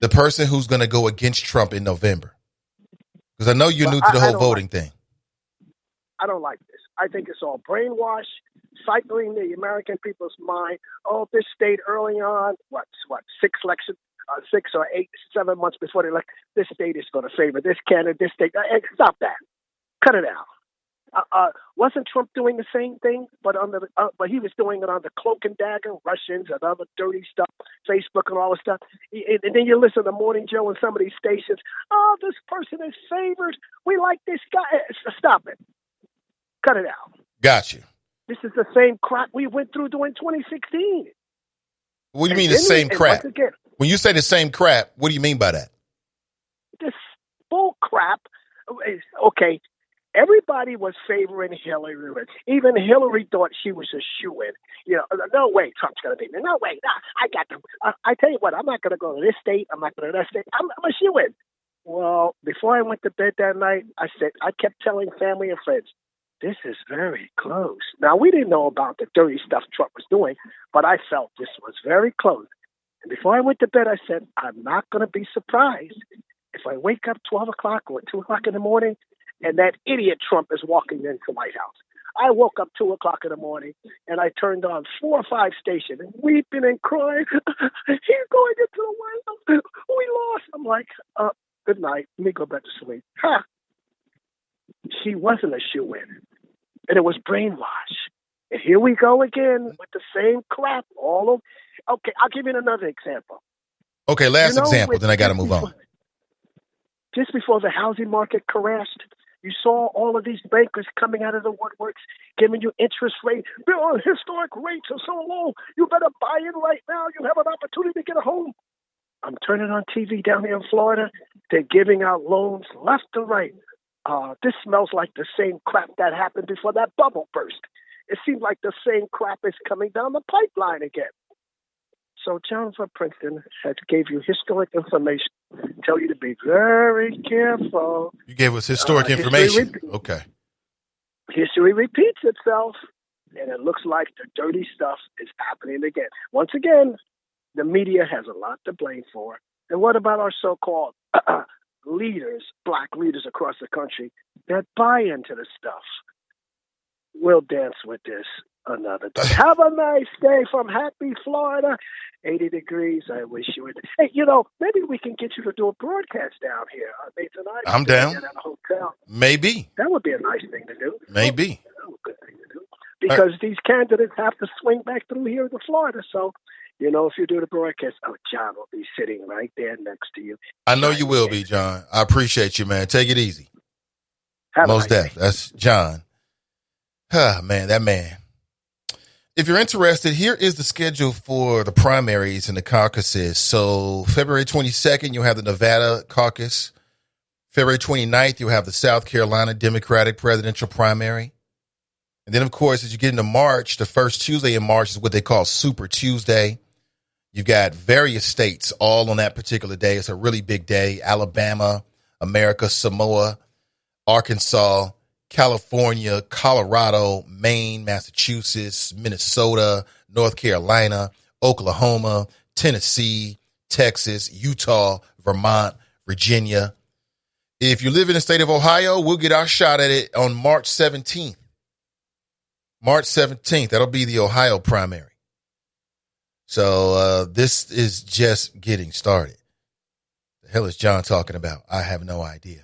S2: the person who's going to go against Trump in November. Because I know you're new to the whole voting thing.
S4: I don't like this. I think it's all brainwash, cycling the American people's mind. Oh, this state early on, six elections, 6 or 8, 7 months before the election, this state is going to favor this candidate, this state. Stop that. Cut it out. Wasn't Trump doing the same thing, but but he was doing it on the cloak and dagger, Russians and other dirty stuff, Facebook and all this stuff. And then you listen to Morning Joe and some of these stations. Oh, this person is favored. We like this guy. Stop it. Cut it out.
S2: Got you.
S4: This is the same crap we went through during 2016.
S2: What do you mean the same crap? Again, when you say the same crap, what do you mean by that?
S4: This bull crap. Okay. Everybody was favoring Hillary. Even Hillary thought she was a shoo-in. No way Trump's going to beat me. No way. Nah, I got them. I tell you what, I'm not going to go to this state. I'm not going to that state. I'm a shoo-in. Well, before I went to bed that night, I kept telling family and friends, this is very close. Now, we didn't know about the dirty stuff Trump was doing, but I felt this was very close. And before I went to bed, I said, I'm not going to be surprised if I wake up 12 o'clock or 2 o'clock in the morning and that idiot Trump is walking into the White House. I woke up 2 o'clock in the morning and I turned on 4 or 5 stations and weeping and crying. He's going into the White House. We lost. I'm like, good night. Let me go back to sleep. Ha! She wasn't a shoo-in. And it was brainwash. And here we go again with the same crap all over. Okay, I'll give you another example.
S2: Okay, last example, then I got to move on.
S4: Just before the housing market crashed, you saw all of these bankers coming out of the woodworks, giving you interest rate. Historic rates are so low. You better buy in right now. You have an opportunity to get a home. I'm turning on TV down here in Florida. They're giving out loans left and right. This smells like the same crap that happened before that bubble burst. It seems like the same crap is coming down the pipeline again. So John from Princeton had gave you historic information, tell you to be very careful.
S2: You gave us historic information. Okay.
S4: History repeats itself, and it looks like the dirty stuff is happening again. Once again, the media has a lot to blame for. And what about our so-called leaders, black leaders across the country that buy into the stuff? We'll dance with this another day. Have a nice day from happy Florida. 80 degrees. I wish you would. Hey, maybe we can get you to do a broadcast down here. Nathan,
S2: I'm down.
S4: At a hotel.
S2: Maybe.
S4: That would be a nice thing to do.
S2: Maybe.
S4: That would be a good thing to do. Because these candidates have to swing back through here to Florida. So, if you do the broadcast, John will be sitting right there next to you.
S2: I know you will be, John. I appreciate you, man. Take it easy.
S4: Most definitely.
S2: That's John. Man, that man. If you're interested, here is the schedule for the primaries and the caucuses. So February 22nd, you'll have the Nevada caucus. February 29th, you'll have the South Carolina Democratic presidential primary. And then, of course, as you get into March, the first Tuesday in March is what they call Super Tuesday. You've got various states all on that particular day. It's a really big day. Alabama, America, Samoa, Arkansas, California, Colorado, Maine, Massachusetts, Minnesota, North Carolina, Oklahoma, Tennessee, Texas, Utah, Vermont, Virginia. If you live in the state of Ohio, we'll get our shot at it on March 17th. March 17th, that'll be the Ohio primary. So this is just getting started. The hell is John talking about? I have no idea.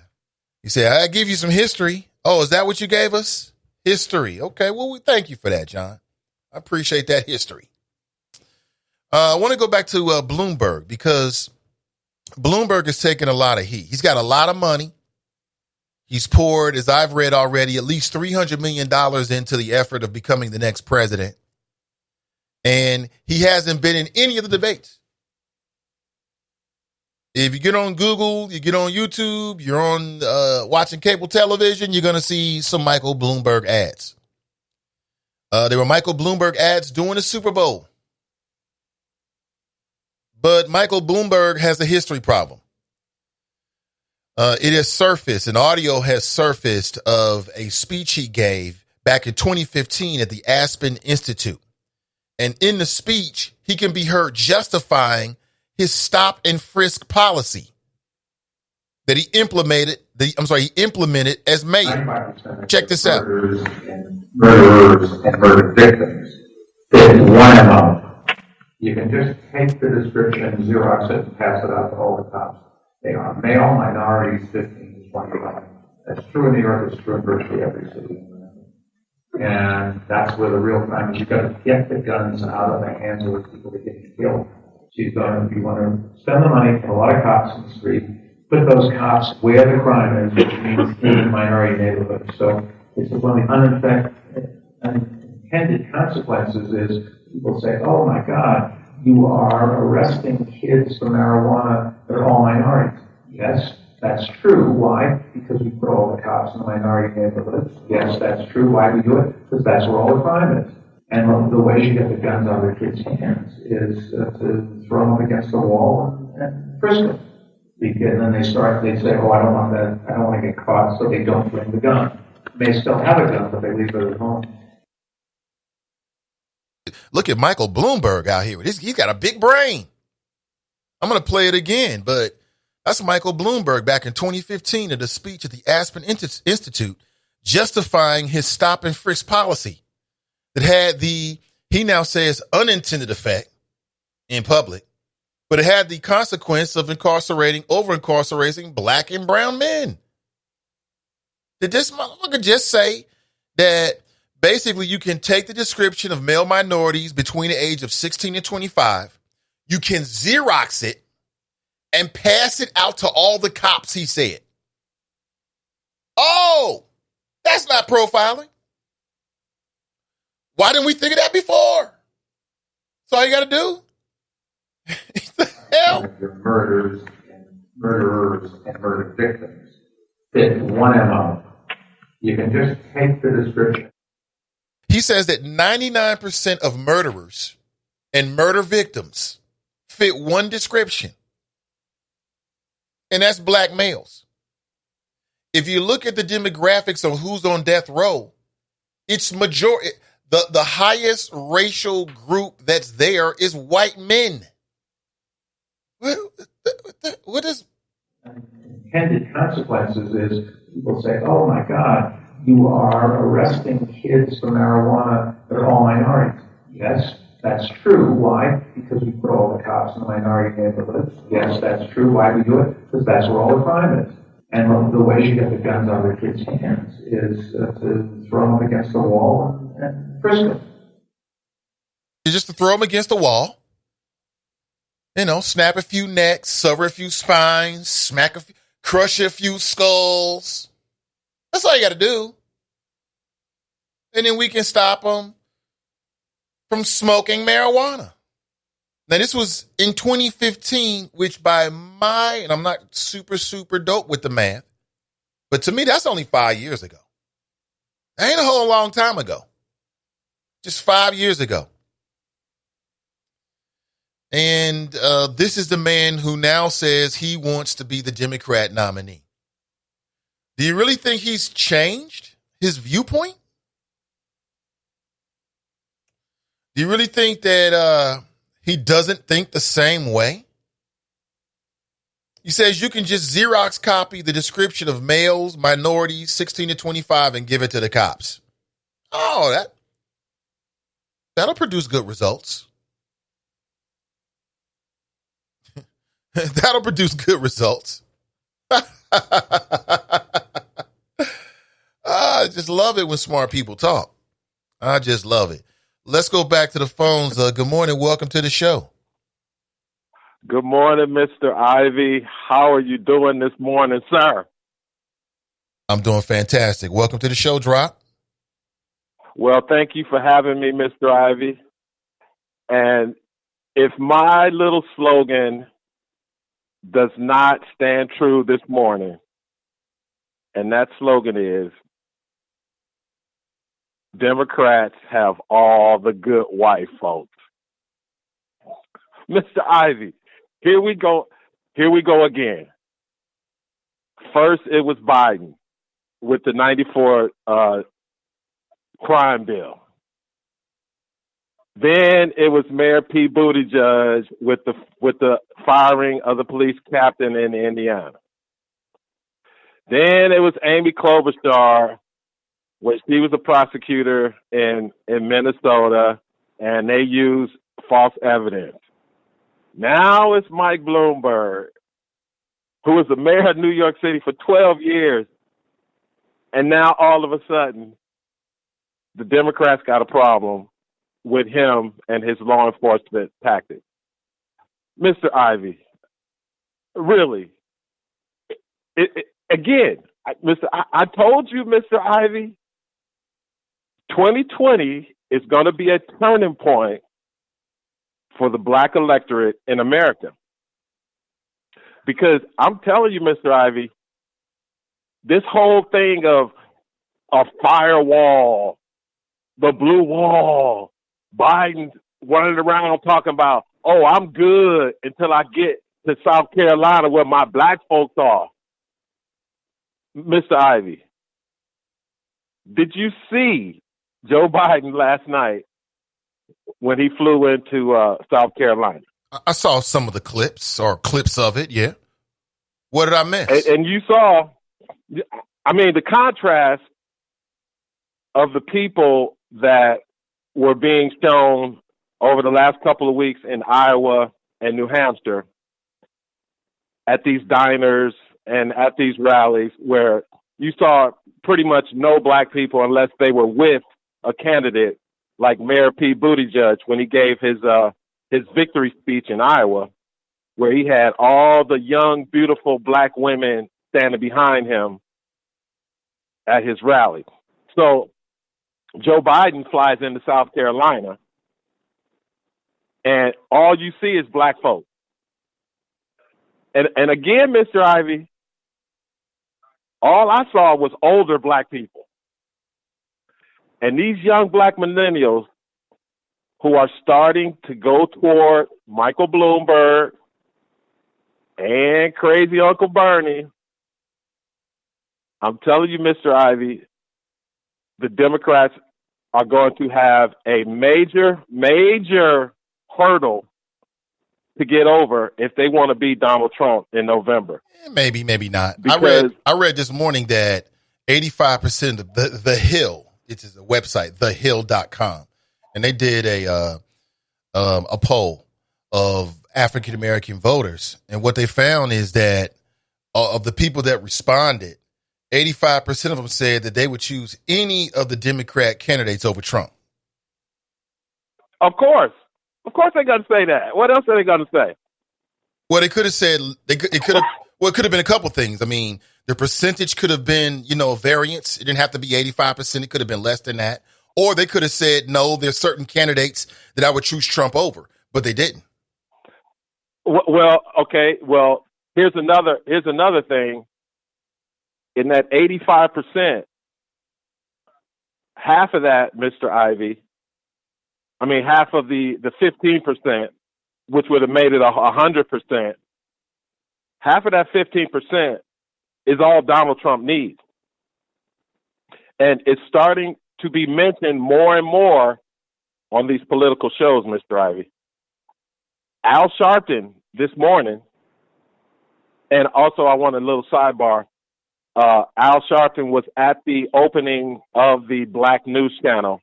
S2: You say, I give you some history. Oh, is that what you gave us? History. Okay, well, we thank you for that, John. I appreciate that history. I want to go back to Bloomberg because Bloomberg is taking a lot of heat. He's got a lot of money. He's poured, as I've read already, at least $300 million into the effort of becoming the next president. And he hasn't been in any of the debates. If you get on Google, you get on YouTube, you're on watching cable television, you're going to see some Michael Bloomberg ads. There were Michael Bloomberg ads during the Super Bowl. But Michael Bloomberg has a history problem. It has surfaced, an audio has surfaced of a speech he gave back in 2015 at the Aspen Institute. And in the speech, he can be heard justifying his stop and frisk policy that he implemented he implemented as mayor.
S5: 95%
S2: Check this out.
S5: Murderers and murder victims fit one MO. You can just take the description, Xerox it, and pass it out to all the cops. They are male, minorities, 15 to 25. That's true in New York. It's true in virtually every city. And that's where the real crime is. You've got to get the guns out of the hands of the people that get killed. If you want to spend the money, put a lot of cops in the street, put those cops where the crime is, which means in minority neighborhoods. So it's one of the unintended consequences is people say, oh my God, you are arresting kids for marijuana. They're all minorities. Yes, that's true. Why? Because we put all the cops in the minority neighborhoods. Yes, that's true. Why do we do it? Because that's where all the crime is. And the way you get the guns out of the kids' hands is to throw them against the wall and frisk them. And then they say, oh, I don't want that. I don't want to get caught, so they don't bring the gun. They may still have a gun, but they leave it at home.
S2: Look at Michael Bloomberg out here. He's got a big brain. I'm going to play it again, but that's Michael Bloomberg back in 2015 at a speech at the Aspen Institute justifying his stop and frisk policy that had he now says, unintended effect in public, but it had the consequence of over-incarcerating black and brown men. Did this motherfucker just say that basically you can take the description of male minorities between the age of 16 and 25, you can Xerox it, and pass it out to all the cops, he said. Oh, that's not profiling. Why didn't we think of that before? That's all you got to do. The hell?
S5: Your murderers and murder victims fit one MO. You can just take the description.
S2: He says that 99% of murderers and murder victims fit one description. And that's black males. If you look at the demographics of who's on death row, it's majority. The highest racial group that's there is white men. What is
S5: intended consequences is people say, oh my God, you are arresting kids for marijuana. They're all minorities. Yes, that's true. Why? Because we put all the cops in the minority neighborhoods. Yes, that's true. Why do we do it? Because that's where all the crime is. And the way you get the guns out of the kids' hands is to throw them against the wall and frisk them.
S2: Just to throw them against the wall, snap a few necks, sever a few spines, crush a few skulls. That's all you got to do. And then we can stop them from smoking marijuana. Now, this was in 2015, which and I'm not super dope with the math, but to me, that's only 5 years ago. That ain't a whole long time ago. Just 5 years ago. And this is the man who now says he wants to be the Democrat nominee. Do you really think he's changed his viewpoint? Do you really think that he doesn't think the same way? He says you can just Xerox copy the description of males, minorities, 16 to 25 and give it to the cops. Oh, that'll produce good results. That'll produce good results. I just love it when smart people talk. I just love it. Let's go back to the phones. Good morning. Welcome to the show.
S6: Good morning, Mr. Ivy. How are you doing this morning, sir?
S2: I'm doing fantastic. Welcome to the show, Drop.
S6: Well, thank you for having me, Mr. Ivy. And if my little slogan does not stand true this morning, and that slogan is, Democrats have all the good white folks. Mr. Ivy, here we go again. First, it was Biden with the 94 crime bill. Then it was Mayor Pete Buttigieg with the firing of the police captain in Indiana. Then it was Amy Klobuchar, when she was a prosecutor in Minnesota, and they used false evidence. Now it's Mike Bloomberg, who was the mayor of New York City for 12 years. And now all of a sudden, the Democrats got a problem with him and his law enforcement tactics. Mr. Ivey, really, I told you, Mr. Ivey, 2020 is going to be a turning point for the black electorate in America. Because I'm telling you, Mr. Ivey, this whole thing of a firewall, the blue wall, Biden running around talking about, oh, I'm good until I get to South Carolina where my black folks are. Mr. Ivey, did you see Joe Biden last night when he flew into South Carolina?
S2: I saw some of the clips of it, yeah. What did I miss?
S6: And you saw, I mean, the contrast of the people that were being shown over the last couple of weeks in Iowa and New Hampshire at these diners and at these rallies where you saw pretty much no black people unless they were with a candidate like Mayor Pete Buttigieg when he gave his victory speech in Iowa, where he had all the young, beautiful black women standing behind him at his rally. So Joe Biden flies into South Carolina, and all you see is black folks. And again, Mr. Ivey, all I saw was older black people. And these young black millennials who are starting to go toward Michael Bloomberg and crazy Uncle Bernie, I'm telling you, Mr. Ivey, the Democrats are going to have a major, major hurdle to get over if they want to beat Donald Trump in November.
S2: Maybe, maybe not.
S6: Because
S2: I read this morning that 85% of the Hill, it is a website, thehill.com, and they did a poll of African American voters, and what they found is that of the people that responded, 85% of them said that they would choose any of the Democrat candidates over Trump.
S6: Of course they're going to say that. What else are they going to say?
S2: Well, they could have said it could have been a couple things. I mean, the percentage could have been, a variance. It didn't have to be 85%. It could have been less than that. Or they could have said, no, there's certain candidates that I would choose Trump over, but they didn't.
S6: Well, okay. Well, here's another thing. In that 85%, half of that, Mr. Ivey, half of the 15%, which would have made it 100%, half of that 15% is all Donald Trump needs. And it's starting to be mentioned more and more on these political shows, Mr. Ivey. Al Sharpton this morning, and also I want a little sidebar. Al Sharpton was at the opening of the Black News Channel.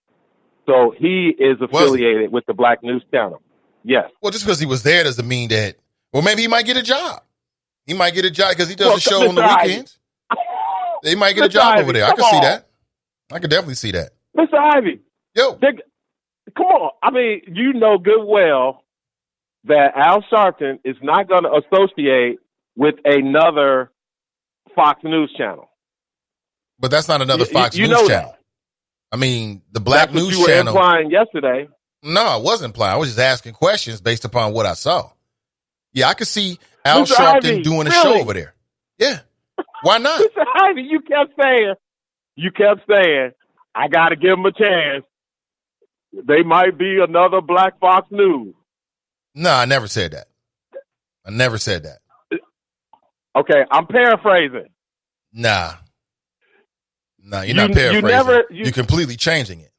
S6: So he is affiliated with the Black News Channel. Yes.
S2: Well, just because he was there doesn't mean that, maybe he might get a job. He might get a job because he does a show on the weekends. They might get a job over there. I can see that. I can definitely see that.
S6: Mr. Ivey.
S2: Yo.
S6: Come on. You know good well that Al Sharpton is not going to associate with another Fox News channel.
S2: But that's not another Fox News channel. That. The Black News
S6: Channel. You were implying yesterday.
S2: No, I wasn't implying. I was just asking questions based upon what I saw. Yeah, I could see Al Sharpton doing a show over there. Yeah. Why not?
S6: Mr. Ivey, you kept saying, I got to give them a chance. They might be another Black Fox News.
S2: No, I never said that. I never said that.
S6: Okay, I'm paraphrasing.
S2: Nah, you're not paraphrasing. You're completely changing it.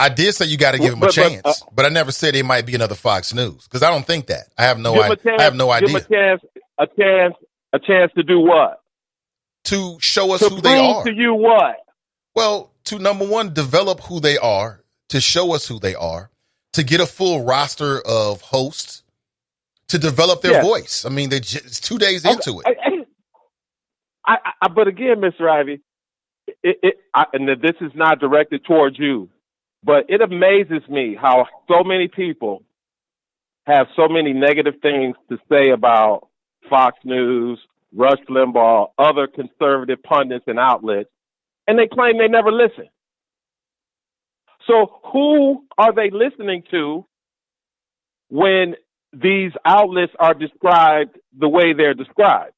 S2: I did say you got to give him a chance, but I never said it might be another Fox News because I don't think that. I have no idea.
S6: Give him a chance to do what?
S2: to show us
S6: To
S2: who they
S6: prove
S2: are.
S6: to you what?
S2: Well, to number one, develop who they are, to show us who they are, to get a full roster of hosts, to develop their
S6: Yes.
S2: voice. I mean, it's 2 days into it.
S6: But again, Mr. Ivy, and this is not directed towards you, but it amazes me how so many people have so many negative things to say about Fox News, Rush Limbaugh, other conservative pundits and outlets, and they claim they never listen. So who are they listening to when these outlets are described the way they're described?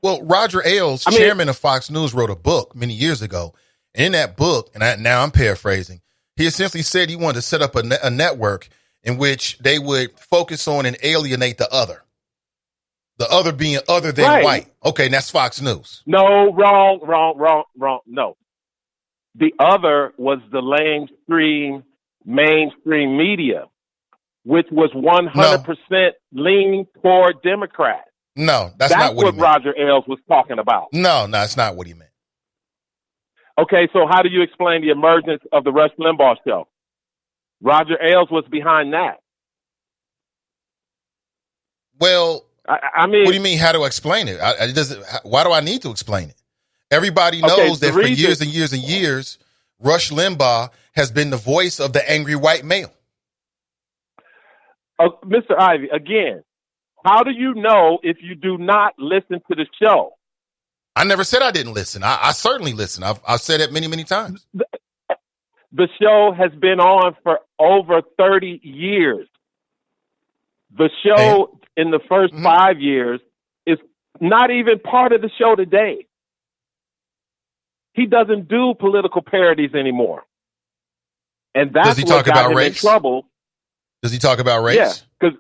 S2: Well, Roger Ailes, chairman of Fox News, wrote a book many years ago. And in that book, and now I'm paraphrasing, he essentially said he wanted to set up a network in which they would focus on and alienate the other being other than white. Okay, and that's Fox News.
S6: No, wrong. No. The other was the mainstream media, which was 100% leaning toward Democrat.
S2: No, that's not what he meant.
S6: Roger Ailes was talking about.
S2: No, that's not what he meant.
S6: Okay, so how do you explain the emergence of the Rush Limbaugh show? Roger Ailes was behind that.
S2: Well,
S6: I mean,
S2: what do you mean? How to explain it? Why do I need to explain it? Everybody knows that for years and years and years, Rush Limbaugh has been the voice of the angry white male.
S6: Mr. Ivy, again, how do you know if you do not listen to the show?
S2: I never said I didn't listen. I certainly listen. I've said it many, many times.
S6: The show has been on for over 30 years. The show in the first 5 years is not even part of the show today. He doesn't do political parodies anymore. And that's what got him in trouble.
S2: Does he talk about race?
S6: Yeah, because,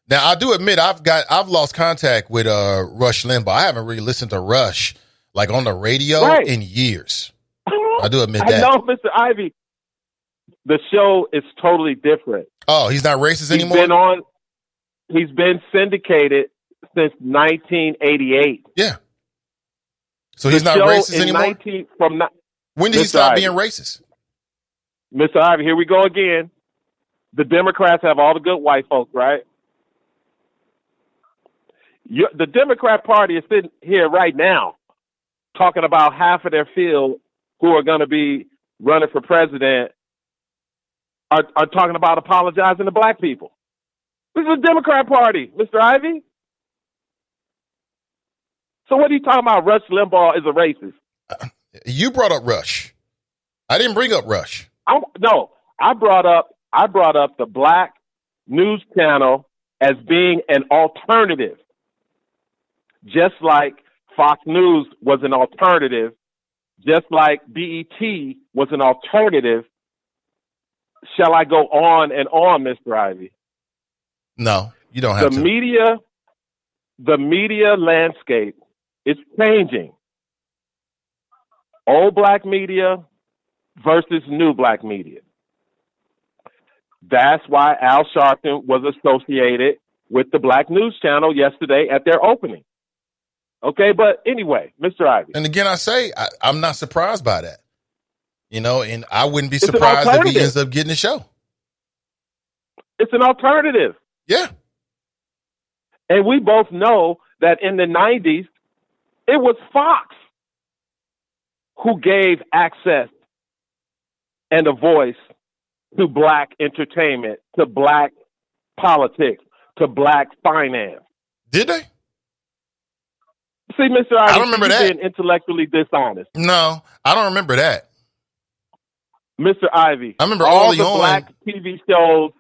S2: Now, I do admit I've lost contact with Rush Limbaugh. I haven't really listened to Rush like on the radio in years. I do admit that.
S6: I know, Mr. Ivy. The show is totally different.
S2: Oh, he's not racist anymore?
S6: He's been syndicated since 1988.
S2: Yeah. So he's not racist anymore? When did he stop being racist?
S6: Mr. Ivy, here we go again. The Democrats have all the good white folks, right? The Democrat Party is sitting here right now talking about half of their field who are going to be running for president are talking about apologizing to black people. This is the Democrat Party, Mr. Ivy. So what are you talking about? Rush Limbaugh is a racist.
S2: You brought up Rush. I didn't bring up Rush.
S6: I brought up the Black News Channel as being an alternative, just like Fox News was an alternative, just like BET was an alternative. Shall I go on and on, Mr. Ivy?
S2: No, you don't have to.
S6: The media landscape is changing. Old black media versus new black media. That's why Al Sharpton was associated with the Black News Channel yesterday at their opening. Okay, but anyway, Mr. Ivy.
S2: And again, I say I'm not surprised by that. You know, and I wouldn't be surprised if he ends up getting the show.
S6: It's an alternative.
S2: Yeah.
S6: And we both know that in the 90s, it was Fox who gave access and a voice to black entertainment, to black politics, to black finance.
S2: Did they?
S6: See, Mr. Ivy,
S2: I don't remember that.
S6: Being intellectually dishonest.
S2: No, I don't remember that.
S6: Mr. Ivy,
S2: I remember
S6: all
S2: early
S6: the
S2: on.
S6: black TV shows,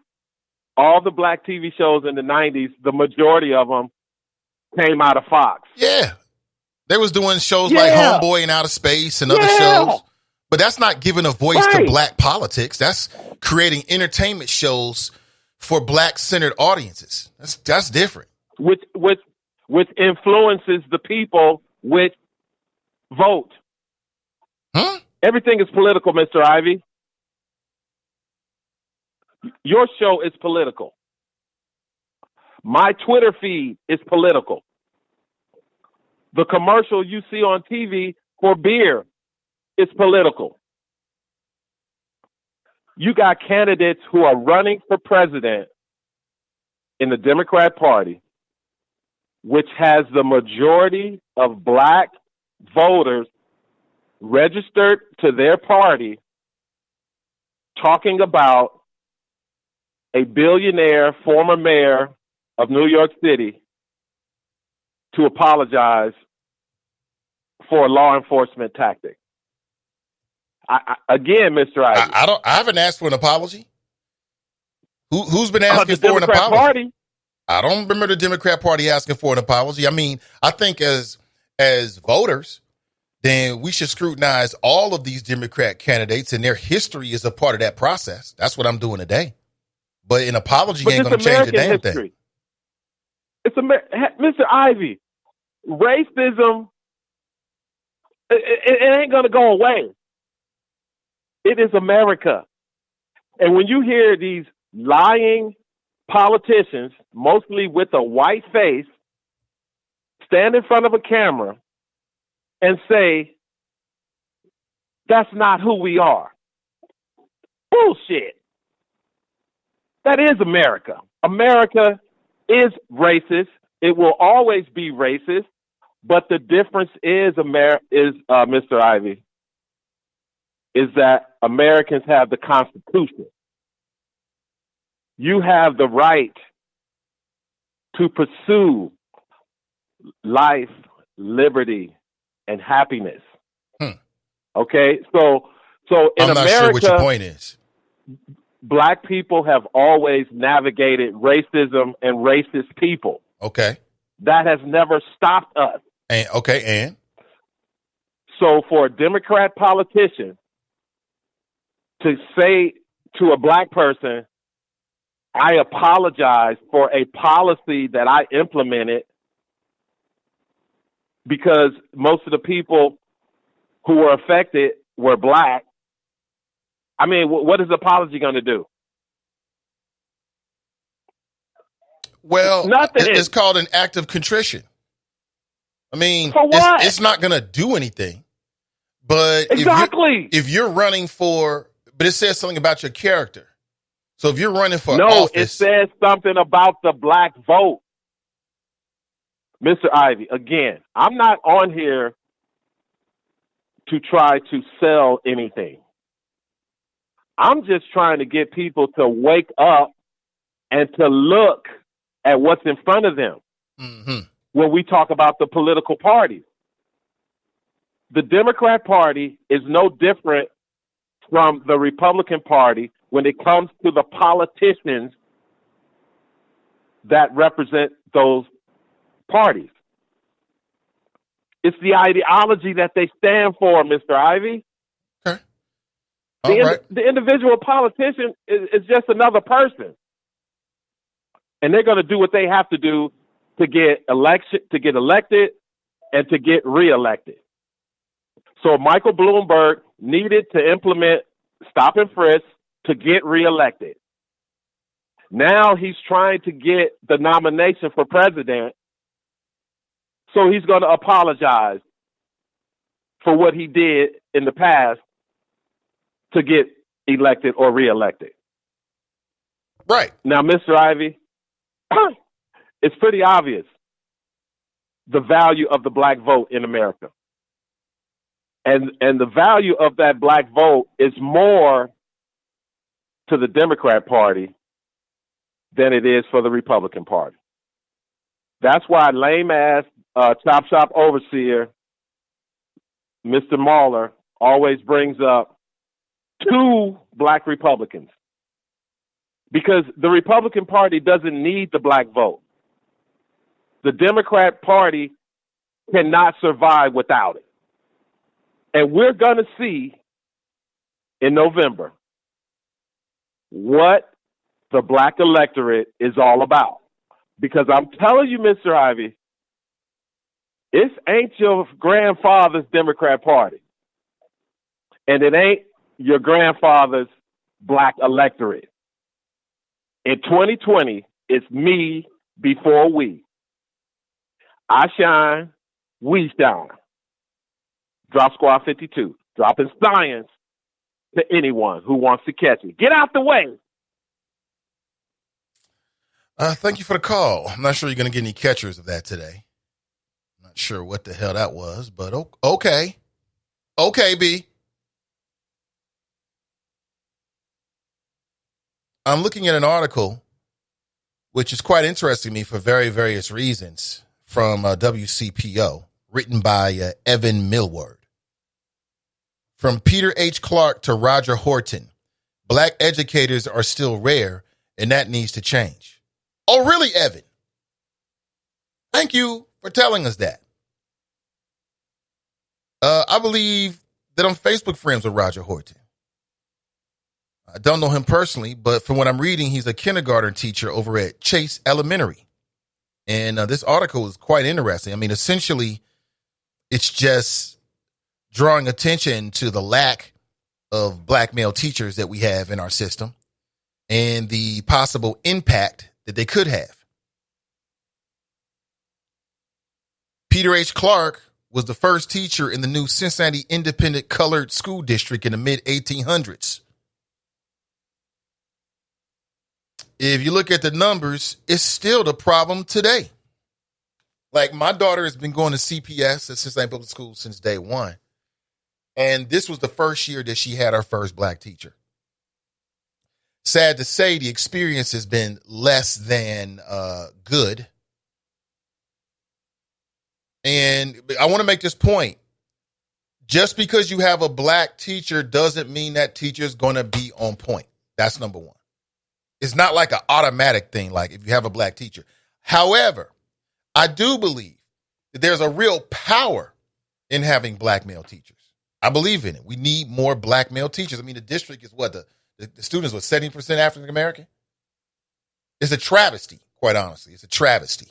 S6: all the black TV shows in the 90s, the majority of them came out of Fox.
S2: Yeah. They was doing shows like Homeboy and Outer Space and other shows. But that's not giving a voice to black politics. That's creating entertainment shows for black-centered audiences. That's different.
S6: Which influences the people which vote.
S2: Huh?
S6: Everything is political, Mr. Ivy. Your show is political. My Twitter feed is political. The commercial you see on TV for beer is political. You got candidates who are running for president in the Democrat Party, which has the majority of black voters registered to their party, talking about a billionaire former mayor of New York City to apologize for a law enforcement tactic. Again, Mr. Ivey,
S2: I haven't asked for an apology. Who's been asking for an
S6: Democrat
S2: apology?
S6: Party?
S2: I don't remember the Democrat Party asking for an apology. I mean, I think as voters, then we should scrutinize all of these Democrat candidates, and their history is a part of that process. That's what I'm doing today. But an apology ain't going to change a damn thing.
S6: It's Mr. Ivey, racism, it ain't going to go away. It is America. And when you hear these lying politicians, mostly with a white face, stand in front of a camera and say, that's not who we are. Bullshit. That is America. America is racist. It will always be racist. But the difference is, Mr. Ivey, is that Americans have the Constitution. You have the right to pursue life, liberty, and happiness. Okay? So in
S2: I'm not
S6: America,
S2: sure what your point is.
S6: Black people have always navigated racism and racist people.
S2: Okay.
S6: That has never stopped us.
S2: And
S6: so for a Democrat politician to say to a black person, I apologize for a policy that I implemented because most of the people who were affected were black. I mean, what is the apology going to do?
S2: Well,
S6: nothing.
S2: It's called an act of contrition. I mean,
S6: for what?
S2: It's not going to do anything. But
S6: exactly,
S2: if you're running for, but it says something about your character. So if you're running for
S6: no,
S2: office,
S6: it says something about the black vote. Mr. Ivey, again, I'm not on here to try to sell anything. I'm just trying to get people to wake up and to look at what's in front of them when we talk about the political parties. The Democrat Party is no different from the Republican Party when it comes to the politicians that represent those parties. It's the ideology that they stand for, Mr. Ivey.
S2: Okay.
S6: The individual politician is just another person. And they're going to do what they have to do to get elected, and to get reelected. So Michael Bloomberg needed to implement stop and frisk to get reelected. Now he's trying to get the nomination for president, so he's going to apologize for what he did in the past to get elected or reelected.
S2: Right.
S6: Now, Mr. Ivey, it's pretty obvious the value of the black vote in America. And the value of that black vote is more to the Democrat Party than it is for the Republican Party. That's why lame-ass chop shop overseer, Mr. Mahler, always brings up 2 black Republicans. Because the Republican Party doesn't need the black vote. The Democrat Party cannot survive without it. And we're going to see in November what the black electorate is all about. Because I'm telling you, Mr. Ivey, it ain't your grandfather's Democrat Party. And it ain't your grandfather's black electorate. In 2020, it's me before we. I shine, we shine. Drop Squad 52, dropping science to anyone who wants to catch it. Get out the way.
S2: Thank you for the call. I'm not sure you're going to get any catchers of that today. I'm not sure what the hell that was, but okay. Okay, B. I'm looking at an article, which is quite interesting to me for very various reasons, from WCPO, written by Evan Millward. From Peter H. Clark to Roger Horton, black educators are still rare, and that needs to change. Oh, really, Evan? Thank you for telling us that. I believe that I'm Facebook friends with Roger Horton. I don't know him personally, but from what I'm reading, he's a kindergarten teacher over at Chase Elementary. And this article is quite interesting. I mean, essentially, it's just drawing attention to the lack of black male teachers that we have in our system and the possible impact that they could have. Peter H. Clark was the first teacher in the new Cincinnati Independent Colored School District in the mid-1800s. If you look at the numbers, it's still the problem today. Like, my daughter has been going to CPS at Cincinnati Public Schools since day one. And this was the first year that she had her first black teacher. Sad to say, the experience has been less than good. And I want to make this point. Just because you have a black teacher doesn't mean that teacher is going to be on point. That's number one. It's not like an automatic thing, like if you have a black teacher. However, I do believe that there's a real power in having black male teachers. I believe in it. We need more black male teachers. I mean, the district is what, the students were 70% African American? It's a travesty, quite honestly. It's a travesty.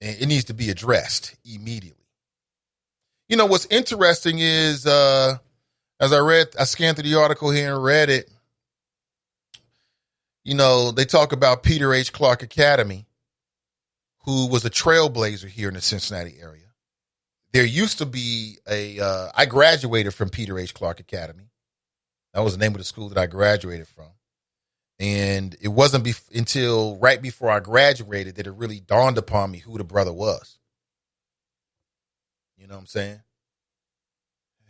S2: And it needs to be addressed immediately. You know, what's interesting is, as I scanned through the article here and read it, you know, they talk about Peter H. Clark Academy, who was a trailblazer here in the Cincinnati area. There used to be I graduated from Peter H. Clark Academy. That was the name of the school that I graduated from. And it wasn't until right before I graduated that it really dawned upon me who the brother was. You know what I'm saying?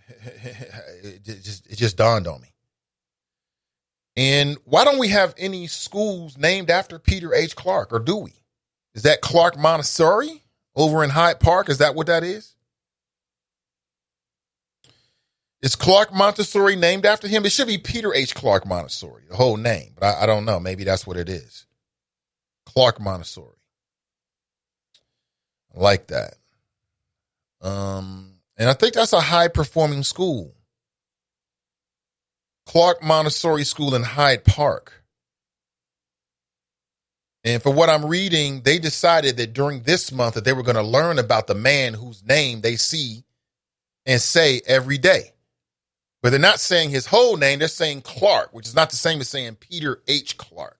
S2: It just dawned on me. And why don't we have any schools named after Peter H. Clark, or do we? Is that Clark Montessori over in Hyde Park? Is that what that is? Is Clark Montessori named after him? It should be Peter H. Clark Montessori, the whole name. But I don't know. Maybe that's what it is. Clark Montessori. I like that. And I think that's a high-performing school. Clark Montessori School in Hyde Park. And for what I'm reading, they decided that during this month that they were going to learn about the man whose name they see and say every day. But they're not saying his whole name. They're saying Clark, which is not the same as saying Peter H. Clark.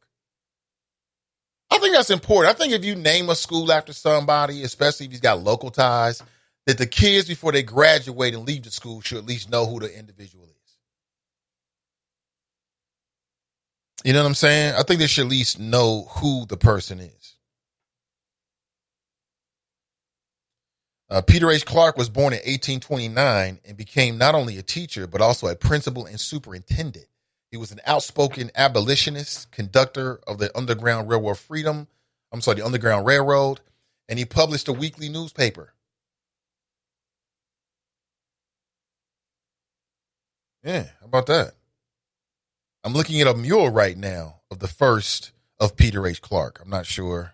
S2: I think that's important. I think if you name a school after somebody, especially if he's got local ties, that the kids before they graduate and leave the school should at least know who the individual is. You know what I'm saying? I think they should at least know who the person is. Peter H. Clark was born in 1829 and became not only a teacher, but also a principal and superintendent. He was an outspoken abolitionist, conductor of the Underground Railroad, and he published a weekly newspaper. Yeah, how about that? I'm looking at a mural right now of the first of Peter H. Clark. I'm not sure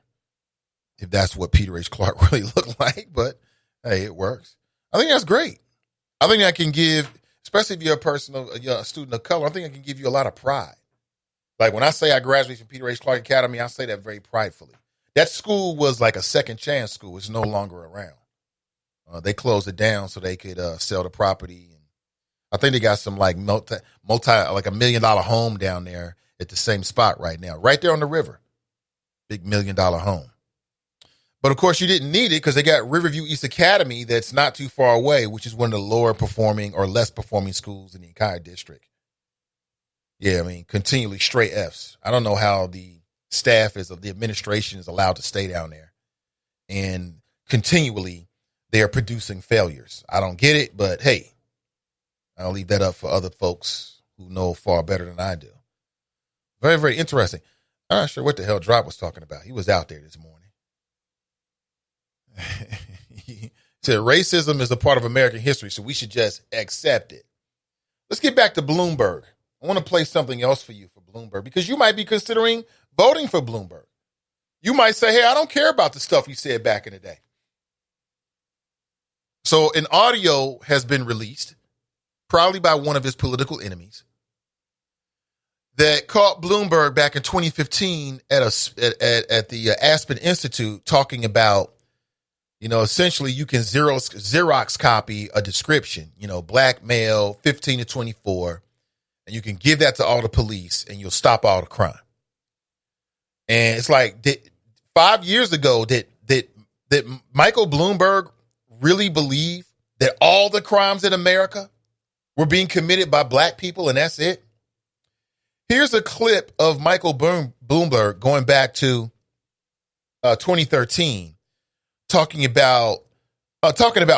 S2: if that's what Peter H. Clark really looked like, but hey, it works. I think that's great. I think I can give, especially if you're a student of color, I think I can give you a lot of pride. Like when I say I graduated from Peter H. Clark Academy, I say that very pridefully. That school was like a second chance school. It's no longer around. They closed it down so they could sell the property. And I think they got some like like $1 million home down there at the same spot right now, right there on the river. Big $1 million home. But of course, you didn't need it because they got Riverview East Academy that's not too far away, which is one of the lower performing or less performing schools in the entire district. Yeah, I mean, continually straight Fs. I don't know how the the administration is allowed to stay down there. And continually, they're producing failures. I don't get it, but hey, I'll leave that up for other folks who know far better than I do. Very, very interesting. I'm not sure what the hell Drop was talking about. He was out there this morning. He said racism is a part of American history, so we should just accept it. Let's get back to Bloomberg. I want to play something else for you for Bloomberg because you might be considering voting for Bloomberg. You might say, hey, I don't care about the stuff you said back in the day. So an audio has been released, probably by one of his political enemies, that caught Bloomberg back in 2015 at the Aspen Institute talking about, essentially you can Xerox copy a description, black male, 15 to 24, and you can give that to all the police and you'll stop all the crime. And it's like 5 years ago that Michael Bloomberg really believe that all the crimes in America were being committed by black people and that's it. Here's a clip of Michael Bloomberg going back to 2013 talking about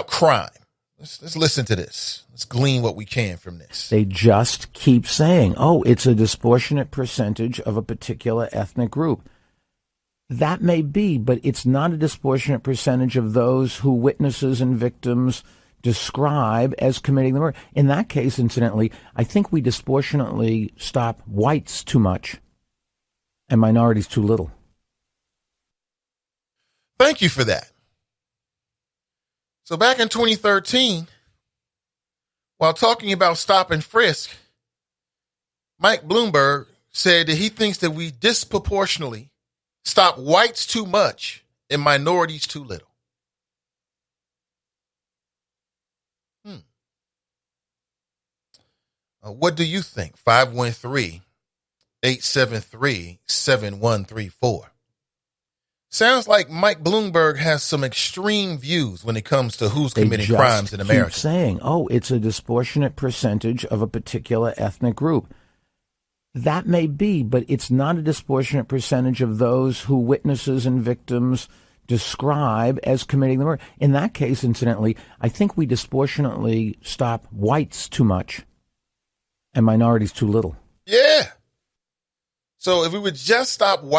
S2: crime. Let's listen to this. Let's glean what we can from this.
S7: They just keep saying, it's a disproportionate percentage of a particular ethnic group. That may be, but it's not a disproportionate percentage of those who witnesses and victims describe as committing the murder. In that case, incidentally, I think we disproportionately stop whites too much and minorities too little.
S2: Thank you for that. So back in 2013, while talking about stop and frisk, Mike Bloomberg said that he thinks that we disproportionately stop whites too much and minorities too little. What do you think? 513-873-7134. Sounds like Mike Bloomberg has some extreme views when it comes to who's committing crimes in America.
S7: Keep saying, it's a disproportionate percentage of a particular ethnic group. That may be, but it's not a disproportionate percentage of those who witnesses and victims describe as committing the murder. In that case, incidentally, I think we disproportionately stop whites too much and minorities too little.
S2: Yeah. So if we would just stopping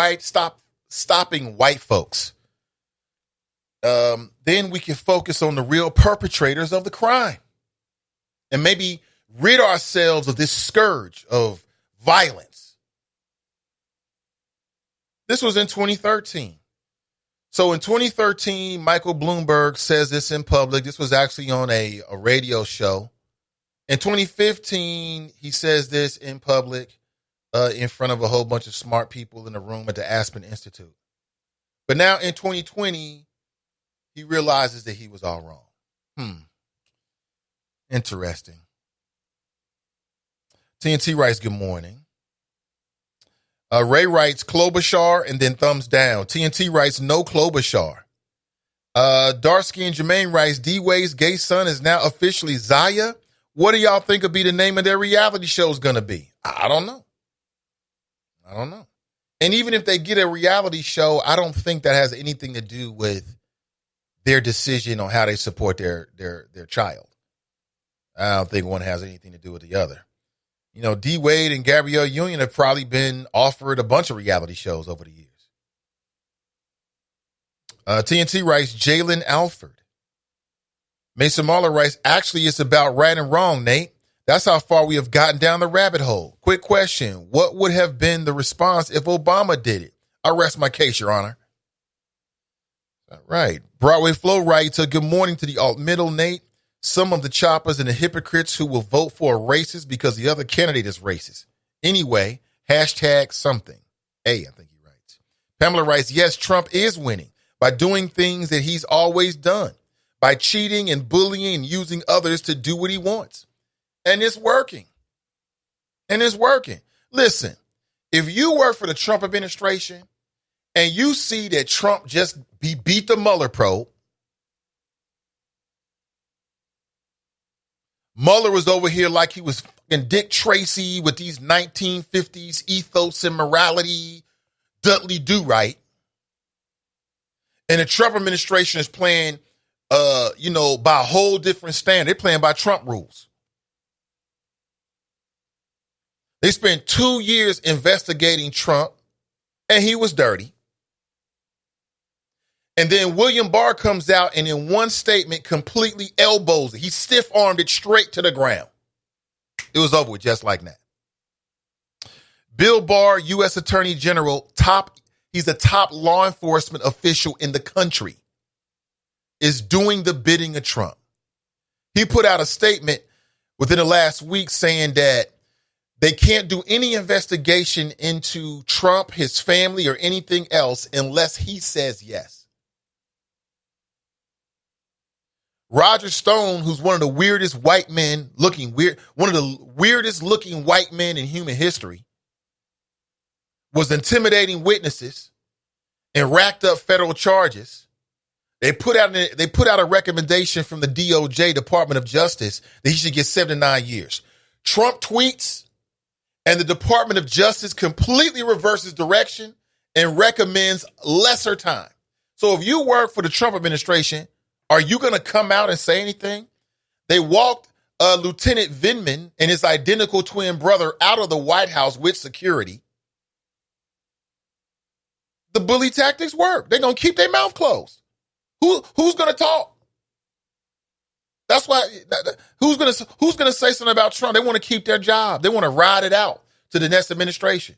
S2: white folks, then we can focus on the real perpetrators of the crime and maybe rid ourselves of this scourge of violence. This was in 2013. So in 2013, Michael Bloomberg says this in public. This was actually on a radio show. In 2015, he says this in public in front of a whole bunch of smart people in a room at the Aspen Institute. But now in 2020, he realizes that he was all wrong. Interesting. TNT writes, good morning. Ray writes Klobuchar and then thumbs down. TNT writes no Klobuchar. Darsky and Jermaine writes D-Wade's gay son is now officially Zaya. What do y'all think will be the name of their reality show is going to be? I don't know. And even if they get a reality show, I don't think that has anything to do with their decision on how they support their child. I don't think one has anything to do with the other. D-Wade and Gabrielle Union have probably been offered a bunch of reality shows over the years. TNT writes Jalen Alford. Mason Marler writes, actually, it's about right and wrong, Nate. That's how far we have gotten down the rabbit hole. Quick question. What would have been the response if Obama did it? I rest my case, Your Honor. All right. Broadway Flow writes, good morning to the alt-middle, Nate. Some of the choppers and the hypocrites who will vote for a racist because the other candidate is racist. Anyway, hashtag something. I think he writes. Pamela writes, yes, Trump is winning by doing things that he's always done, by cheating and bullying and using others to do what he wants. And it's working. Listen, if you work for the Trump administration and you see that Trump just beat the Mueller probe. Mueller was over here like he was fucking Dick Tracy with these 1950s ethos and morality, Dudley Do-Right. And the Trump administration is playing, by a whole different standard. They're playing by Trump rules. They spent 2 years investigating Trump, and he was dirty. And then William Barr comes out and in one statement completely elbows it. He stiff-armed it straight to the ground. It was over with just like that. Bill Barr, U.S. Attorney General, he's a top law enforcement official in the country, is doing the bidding of Trump. He put out a statement within the last week saying that they can't do any investigation into Trump, his family, or anything else unless he says yes. Roger Stone, who's one of the weirdest white men one of the weirdest looking white men in human history, was intimidating witnesses and racked up federal charges. They put out a recommendation from the DOJ, Department of Justice, that he should get 79 years. Trump tweets, and the Department of Justice completely reverses direction and recommends lesser time. So if you work for the Trump administration, are you going to come out and say anything? They walked Lieutenant Vindman and his identical twin brother out of the White House with security. The bully tactics work. They're going to keep their mouth closed. Who's going to talk? That's why who's going to say something about Trump? They want to keep their job. They want to ride it out to the next administration.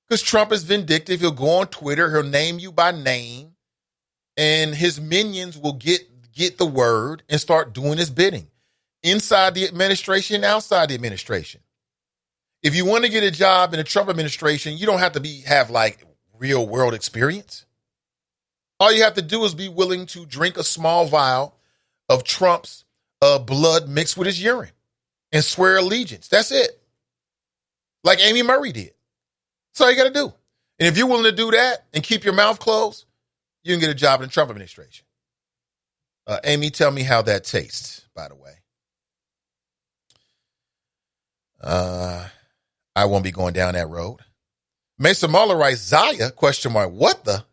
S2: Because Trump is vindictive. He'll go on Twitter. He'll name you by name. And his minions will get the word and start doing his bidding inside the administration, outside the administration. If you want to get a job in the Trump administration, you don't have to have like real world experience. All you have to do is be willing to drink a small vial of Trump's blood mixed with his urine and swear allegiance. That's it. Like Amy Murray did. That's all you got to do. And if you're willing to do that and keep your mouth closed, you can get a job in the Trump administration. Amy, tell me how that tastes, by the way. I won't be going down that road. Mesa Muller writes, Zaya, ? What the? ?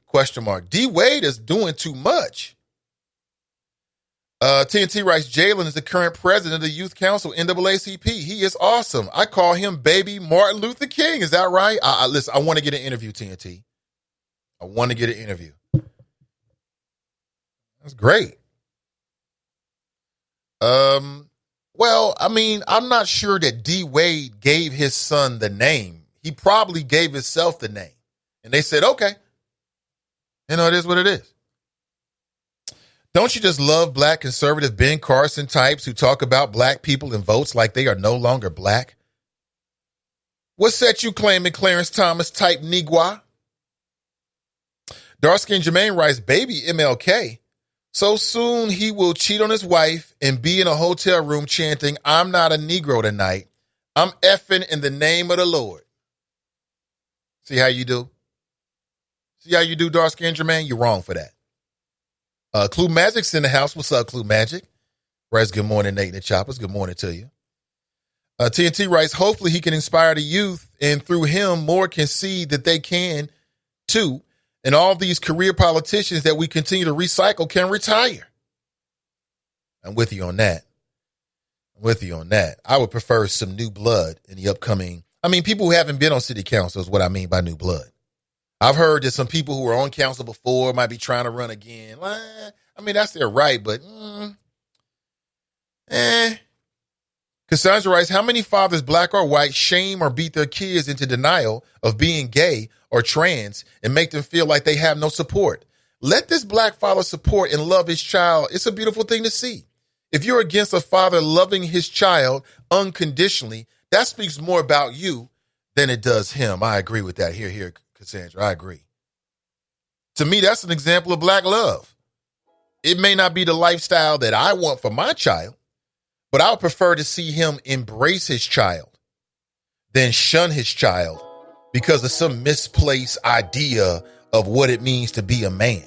S2: D. Wade is doing too much. TNT writes, Jalen is the current president of the Youth Council, NAACP. He is awesome. I call him baby Martin Luther King. Is that right? Listen, I want to get an interview, TNT. I want to get an interview. That's great. Well, I mean, I'm not sure that D. Wade gave his son the name. He probably gave himself the name. And they said, okay. It is what it is. Don't you just love black conservative Ben Carson types who talk about black people and votes like they are no longer black? What set you claiming Clarence Thomas type Negua? Darkskin Jermaine writes, baby MLK. So soon he will cheat on his wife and be in a hotel room chanting, I'm not a Negro tonight. I'm effing in the name of the Lord. See how you do? See how you do, Darkskin Jermaine? You're wrong for that. Clue Magic's in the house. What's up, Clue Magic? Writes, good morning, Nate and the Choppers. Good morning to you. TNT writes, hopefully he can inspire the youth, and through him, more can see that they can, too. And all these career politicians that we continue to recycle can retire. I'm with you on that. I would prefer some new blood in the upcoming. I mean, people who haven't been on city council is what I mean by new blood. I've heard that some people who were on council before might be trying to run again. I mean, that's their right, but Cassandra writes, how many fathers, black or white, shame or beat their kids into denial of being gay or trans and make them feel like they have no support? Let this black father support and love his child. It's a beautiful thing to see. If you're against a father loving his child unconditionally, that speaks more about you than it does him. I agree with that. Here, Cassandra, I agree. To me, that's an example of black love. It may not be the lifestyle that I want for my child, but I would prefer to see him embrace his child than shun his child because of some misplaced idea of what it means to be a man.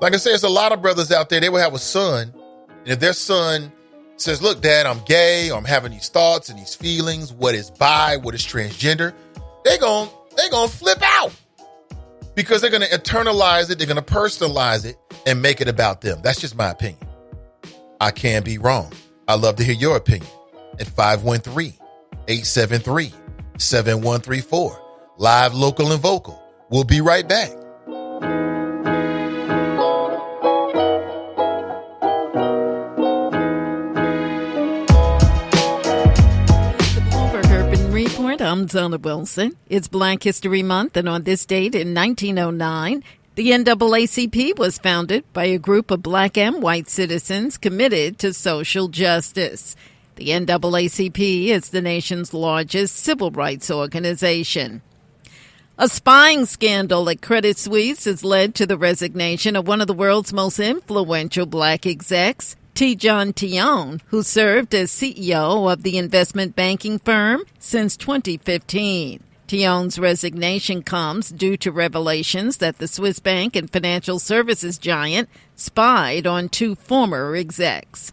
S2: Like I said, there's a lot of brothers out there, they will have a son, and if their son says, look, Dad, I'm gay, or I'm having these thoughts and these feelings, what is bi, what is transgender, they're gonna flip out because they're going to internalize it, they're going to personalize it and make it about them. That's just my opinion. I can be wrong. I'd love to hear your opinion at 513-873-7134. Live, local, and vocal. We'll be right back.
S8: I'm Donna Wilson. It's Black History Month, and on this date in 1909, the NAACP was founded by a group of black and white citizens committed to social justice. The NAACP is the nation's largest civil rights organization. A spying scandal at Credit Suisse has led to the resignation of one of the world's most influential black execs, Tidjane Thione, who served as CEO of the investment banking firm since 2015. Thione's resignation comes due to revelations that the Swiss bank and financial services giant spied on two former execs.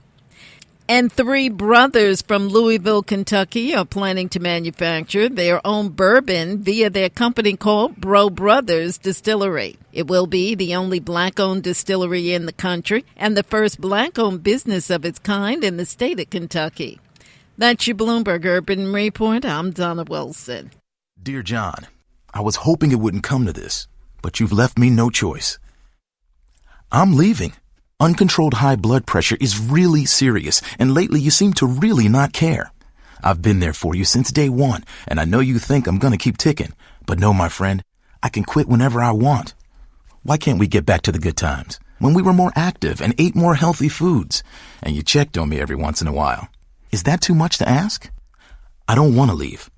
S8: And three brothers from Louisville, Kentucky are planning to manufacture their own bourbon via their company called Bro Brothers Distillery. It will be the only black-owned distillery in the country and the first black-owned business of its kind in the state of Kentucky. That's your Bloomberg Urban Report. I'm Donna Wilson.
S9: Dear John, I was hoping it wouldn't come to this, but you've left me no choice. I'm leaving. Uncontrolled high blood pressure is really serious, and lately you seem to really not care. I've been there for you since day one, and I know you think I'm gonna keep ticking, but no, my friend, I can quit whenever I want. Why can't we get back to the good times, when we were more active and ate more healthy foods, and you checked on me every once in a while? Is that too much to ask? I don't want to leave,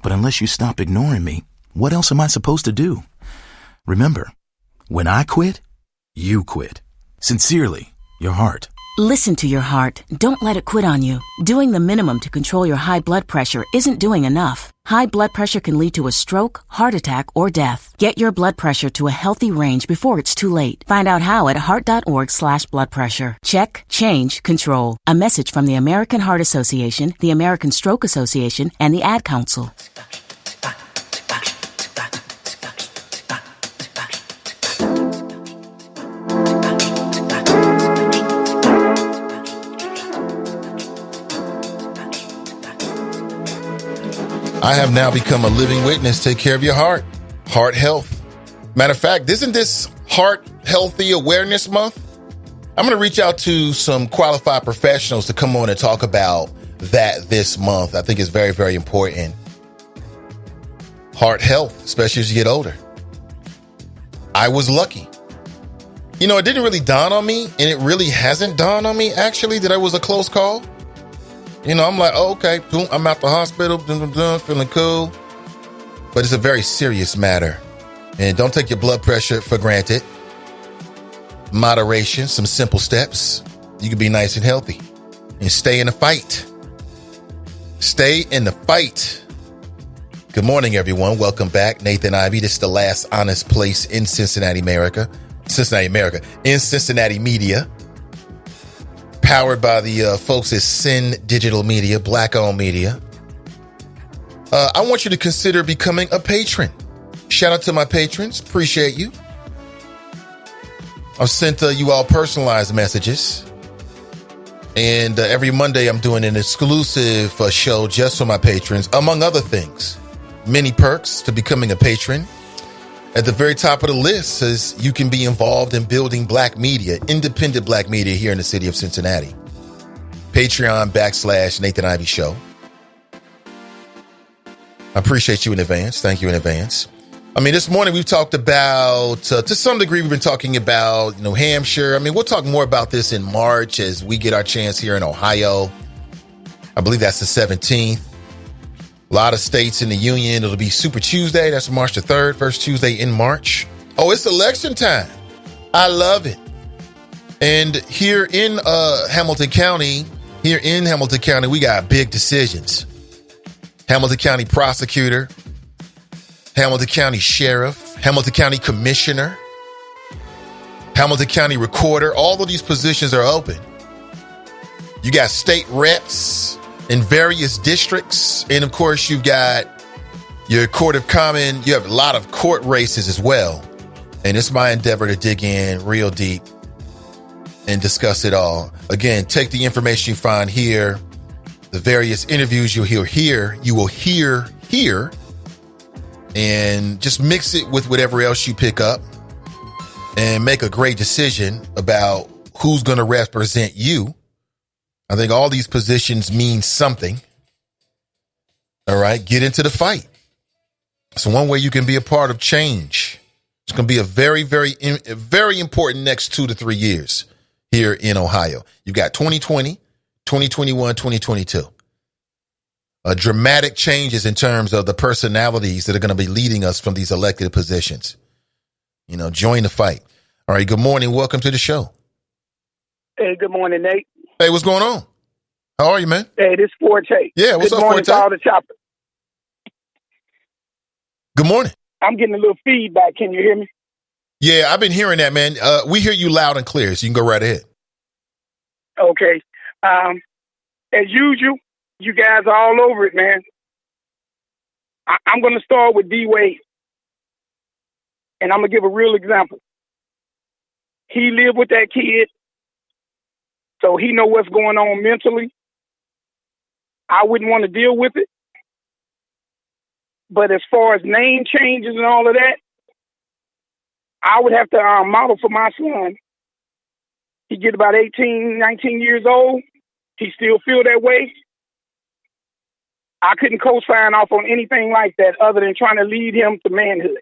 S9: but unless you stop ignoring me, what else am I supposed to do? Remember, when I quit, you quit. Sincerely, your heart.
S10: Listen to your heart. Don't let it quit on you. Doing the minimum to control your high blood pressure isn't doing enough. High blood pressure can lead to a stroke, heart attack, or death. Get your blood pressure to a healthy range before it's too late. Find out how at heart.org/blood pressure. Check, change, control. A message from the American Heart Association, the American Stroke Association, and the Ad Council.
S2: I have now become a living witness. Take care of your heart. Heart health. Matter of fact, isn't this Heart Healthy Awareness Month? I'm going to reach out to some qualified professionals to come on and talk about that this month. I think it's very, very important. Heart health, especially as you get older. I was lucky. You know, it didn't really dawn on me, and it really hasn't dawned on me, actually, that it was a close call. You know, I'm like, oh, okay, boom, I'm out the hospital, feeling cool. But it's a very serious matter. And don't take your blood pressure for granted. Moderation, some simple steps. You can be nice and healthy. And stay in the fight. Stay in the fight. Good morning, everyone. Welcome back. Nathan Ivey. This is the last honest place in Cincinnati, America. In Cincinnati media. Powered by the folks at Sin Digital Media, black-owned media. I want you to consider becoming a patron. Shout out to my patrons. Appreciate you. I've sent you all personalized messages. And every Monday I'm doing an exclusive show just for my patrons, among other things. Many perks to becoming a patron. At the very top of the list says you can be involved in building black media, independent black media here in the city of Cincinnati. Patreon.com/Nathan Ivey Show. I appreciate you in advance. Thank you in advance. I mean, this morning we've talked about, to some degree, we've been talking about New Hampshire. I mean, we'll talk more about this in March as we get our chance here in Ohio. I believe that's the 17th. A lot of states in the union. It'll be Super Tuesday. That's March the 3rd, first Tuesday in March. Oh, it's election time. I love it. And here in Hamilton County, we got big decisions. Hamilton County prosecutor Hamilton County Sheriff, Hamilton County Commissioner, Hamilton County Recorder. All of these positions are open. You got state reps in various districts. And of course, you've got your Court of Common. You have a lot of court races as well. And it's my endeavor to dig in real deep and discuss it all. Again, take the information you find here, the various interviews you will hear here, and just mix it with whatever else you pick up and make a great decision about who's going to represent you. I think all these positions mean something. All right, get into the fight. It's one way you can be a part of change. It's going to be a very, very, very important next 2 to 3 years here in Ohio. You've got 2020, 2021, 2022. Dramatic changes in terms of the personalities that are going to be leading us from these elected positions. You know, join the fight. All right, good morning. Welcome to the show.
S11: Hey, good morning, Nate.
S2: Hey, what's going on? How are you, man?
S11: Hey, this is Forte.
S2: Yeah, what's
S11: good
S2: up,
S11: morning
S2: Forte?
S11: to all the choppers.
S2: Good morning.
S11: I'm getting a little feedback. Can you hear me?
S2: Yeah, I've been hearing that, man. We hear you loud and clear, so you can go right ahead.
S11: Okay. As usual, you guys are all over it, man. I'm going to start with D-Wade. And I'm going to give a real example. He lived with that kid, so he know what's going on mentally. I wouldn't want to deal with it. But as far as name changes and all of that, I would have to model for my son. He get about 18, 19 years old. He still feel that way. I couldn't co-sign off on anything like that other than trying to lead him to manhood.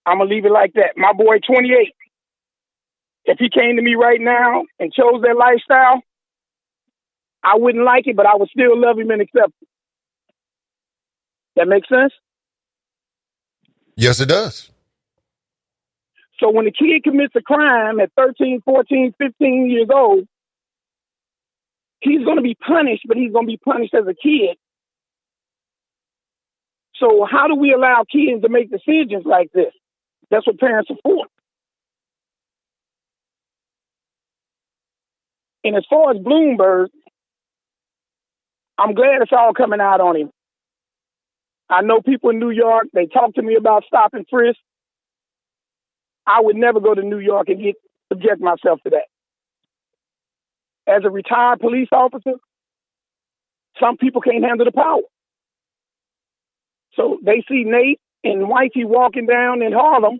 S11: I'm going to leave it like that. My boy, 28. If he came to me right now and chose that lifestyle, I wouldn't like it, but I would still love him and accept it. That makes sense?
S2: Yes, it does.
S11: So when the kid commits a crime at 13, 14, 15 years old, he's going to be punished, but he's going to be punished as a kid. So how do we allow kids to make decisions like this? That's what parents are for. And as far as Bloomberg, I'm glad it's all coming out on him. I know people in New York, they talk to me about stop and frisk. I would never go to New York and subject myself to that. As a retired police officer, some people can't handle the power. So they see Nate and wifey walking down in Harlem,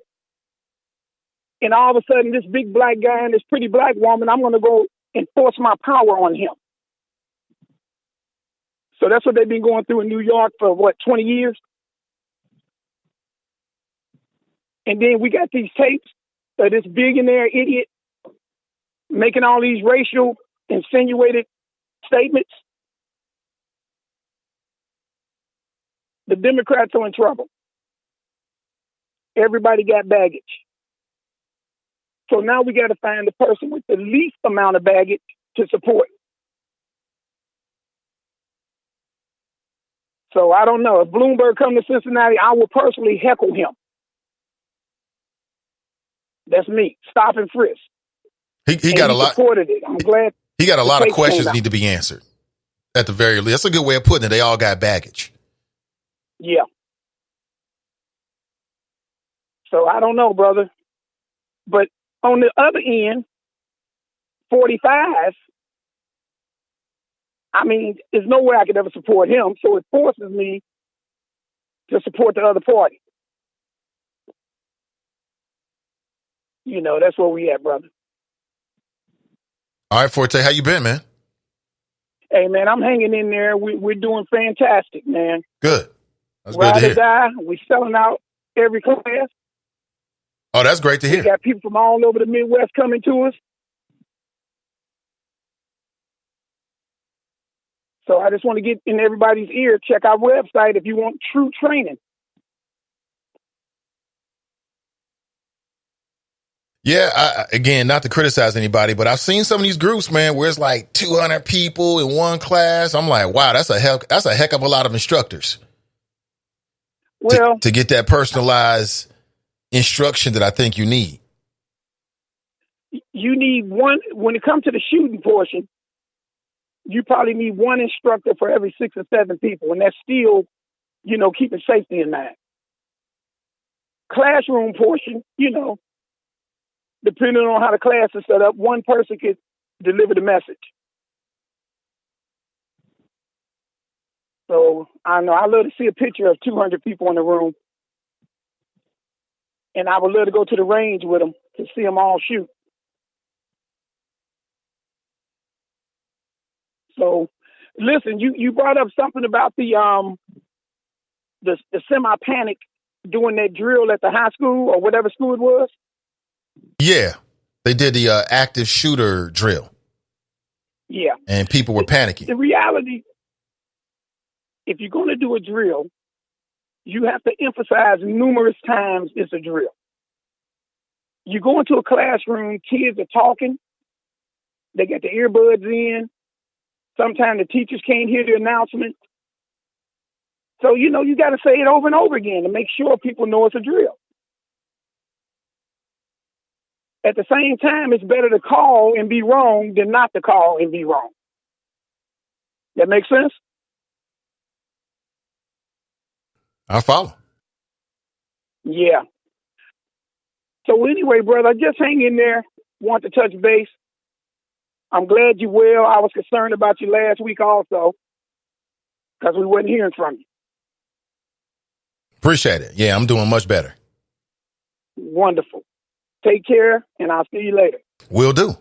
S11: and all of a sudden this big black guy and this pretty black woman, I'm going to go enforce my power on him. So that's what they've been going through in New York for, 20 years? And then we got these tapes of this billionaire idiot making all these racial insinuated statements. The Democrats are in trouble. Everybody got baggage. So now we got to find the person with the least amount of baggage to support. So I don't know. If Bloomberg come to Cincinnati, I will personally heckle him. That's me. Stop and frisk.
S2: He got a lot.
S11: Supported it. I'm glad.
S2: He got a lot of questions that need to be answered. At the very least, that's a good way of putting it. They all got baggage.
S11: Yeah. So I don't know, brother. But on the other end, 45. I mean, there's no way I could ever support him, so it forces me to support the other party. You know, that's where we at, brother.
S2: All right, Forte, how you been, man?
S11: Hey, man, I'm hanging in there. We're doing fantastic, man.
S2: Good. That's
S11: Ride
S2: good to
S11: or
S2: hear.
S11: die. We're selling out every class.
S2: Oh, that's great to hear.
S11: We got people from all over the Midwest coming to us. So I just want to get in everybody's ear. Check our website if you want true training.
S2: Yeah, again, not to criticize anybody, but I've seen some of these groups, man, where it's like 200 people in one class. I'm like, wow, that's a heck of a lot of instructors.
S11: Well,
S2: to get that personalized instruction that I think you need.
S11: You need one, when it comes to the shooting portion, you probably need one instructor for every 6 or 7 people, and that's still, keeping safety in mind. Classroom portion, depending on how the class is set up, one person could deliver the message. So I know I love to see a picture of 200 people in the room, and I would love to go to the range with them to see them all shoot. So, listen, you brought up something about the semi-panic doing that drill at the high school or whatever school it was.
S2: Yeah, they did the active shooter drill.
S11: Yeah,
S2: and people were panicking.
S11: The reality, if you're going to do a drill, you have to emphasize numerous times it's a drill. You go into a classroom, kids are talking, they got the earbuds in. Sometimes the teachers can't hear the announcement. So, you got to say it over and over again to make sure people know it's a drill. At the same time, it's better to call and be wrong than not to call and be wrong. That makes sense?
S2: I follow.
S11: Yeah. So anyway, brother, just hang in there. Want to touch base. I'm glad you're well. I was concerned about you last week also because we wasn't hearing from you.
S2: Appreciate it. Yeah, I'm doing much better.
S11: Wonderful. Take care, and I'll see you later.
S2: Will do.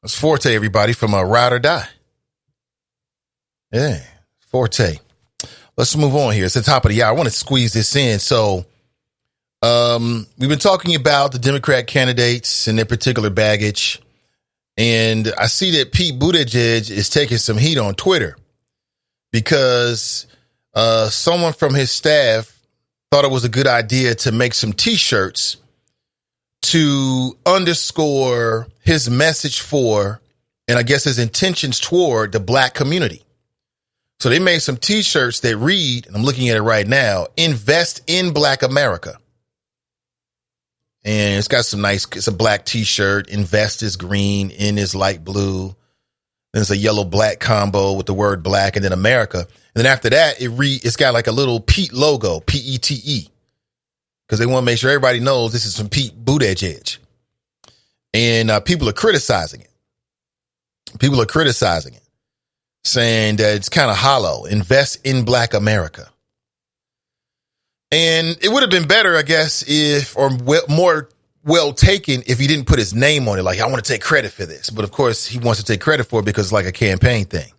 S2: That's Forte, everybody, from Ride or Die. Yeah, Forte. Let's move on here. It's the top of the hour. I want to squeeze this in. So we've been talking about the Democrat candidates and their particular baggage. And I see that Pete Buttigieg is taking some heat on Twitter because someone from his staff thought it was a good idea to make some T-shirts to underscore his message for, and I guess his intentions toward, the black community. So they made some T-shirts that read, and I'm looking at it right now, "Invest in Black America." And it's got it's a black T-shirt. Invest is green, in is light blue. Then it's a yellow-black combo with the word black and then America. And then after that, it's got like a little Pete logo, P-E-T-E. Because they want to make sure everybody knows this is from Pete Buttigieg. And people are criticizing it. People are criticizing it, saying that it's kind of hollow. Invest in Black America. And it would have been better, I guess, more well taken if he didn't put his name on it. Like, I want to take credit for this. But of course, he wants to take credit for it because it's like a campaign thing.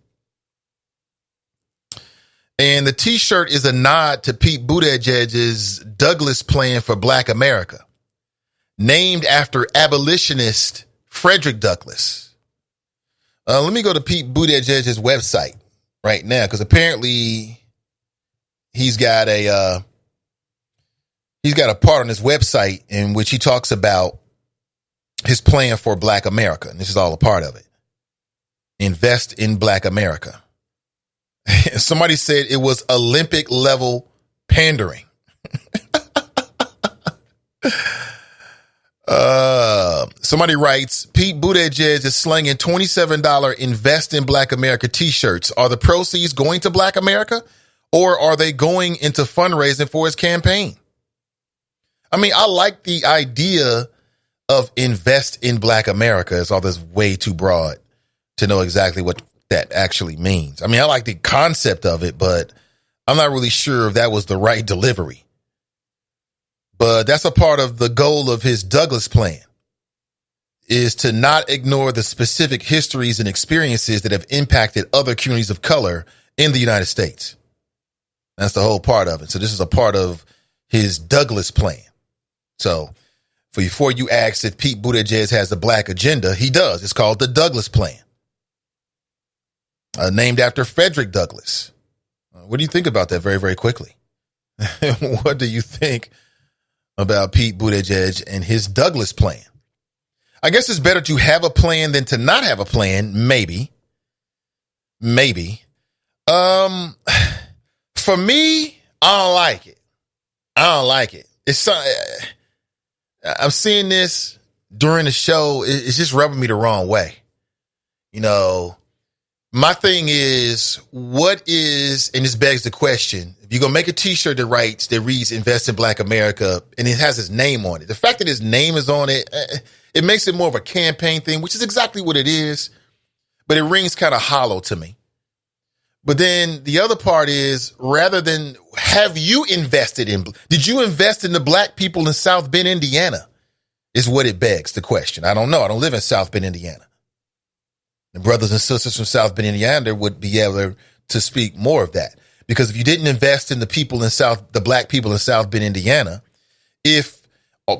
S2: And the T-shirt is a nod to Pete Buttigieg's Douglas Plan for Black America, named after abolitionist Frederick Douglass. Let me go to Pete Buttigieg's website right now, because apparently he's got a part on his website in which he talks about his plan for Black America. And this is all a part of it. Invest in Black America. Somebody said it was Olympic level pandering. Somebody writes, Pete Buttigieg is slinging $27 Invest in Black America T-shirts. Are the proceeds going to Black America, or are they going into fundraising for his campaign? I mean, I like the idea of Invest in Black America. It's all this way too broad to know exactly what that actually means. I mean, I like the concept of it, but I'm not really sure if that was the right delivery. But that's a part of the goal of his Douglas Plan, is to not ignore the specific histories and experiences that have impacted other communities of color in the United States. That's the whole part of it. So this is a part of his Douglas Plan. So before you ask if Pete Buttigieg has a black agenda, he does. It's called the Douglas Plan, named after Frederick Douglass. What do you think about that very, very quickly? What do you think about Pete Buttigieg and his Douglas Plan? I guess it's better to have a plan than to not have a plan. Maybe. For me, I don't like it. I don't like it. I'm seeing this during the show. It's just rubbing me the wrong way. You know, my thing is, what is, and this begs the question, if you're going to make a t-shirt that reads Invest in Black America, and it has his name on it, the fact that his name is on it, it makes it more of a campaign thing, which is exactly what it is, but it rings kind of hollow to me. But then the other part is, rather than have you invested in, did you invest in the black people in South Bend, Indiana, is what it begs the question. I don't know. I don't live in South Bend, Indiana. The brothers and sisters from South Bend, Indiana would be able to speak more of that. Because if you didn't invest in the black people in South Bend, Indiana, if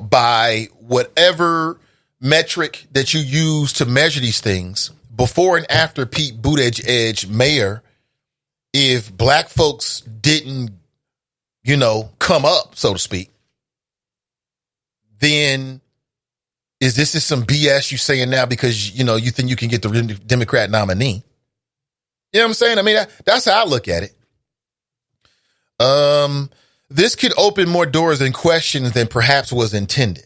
S2: by whatever metric that you use to measure these things, before and after Pete Buttigieg mayor, if black folks didn't, come up, so to speak, then is this just some BS you saying now because, you think you can get the Democrat nominee? You know what I'm saying? I mean, that's how I look at it. This could open more doors and questions than perhaps was intended.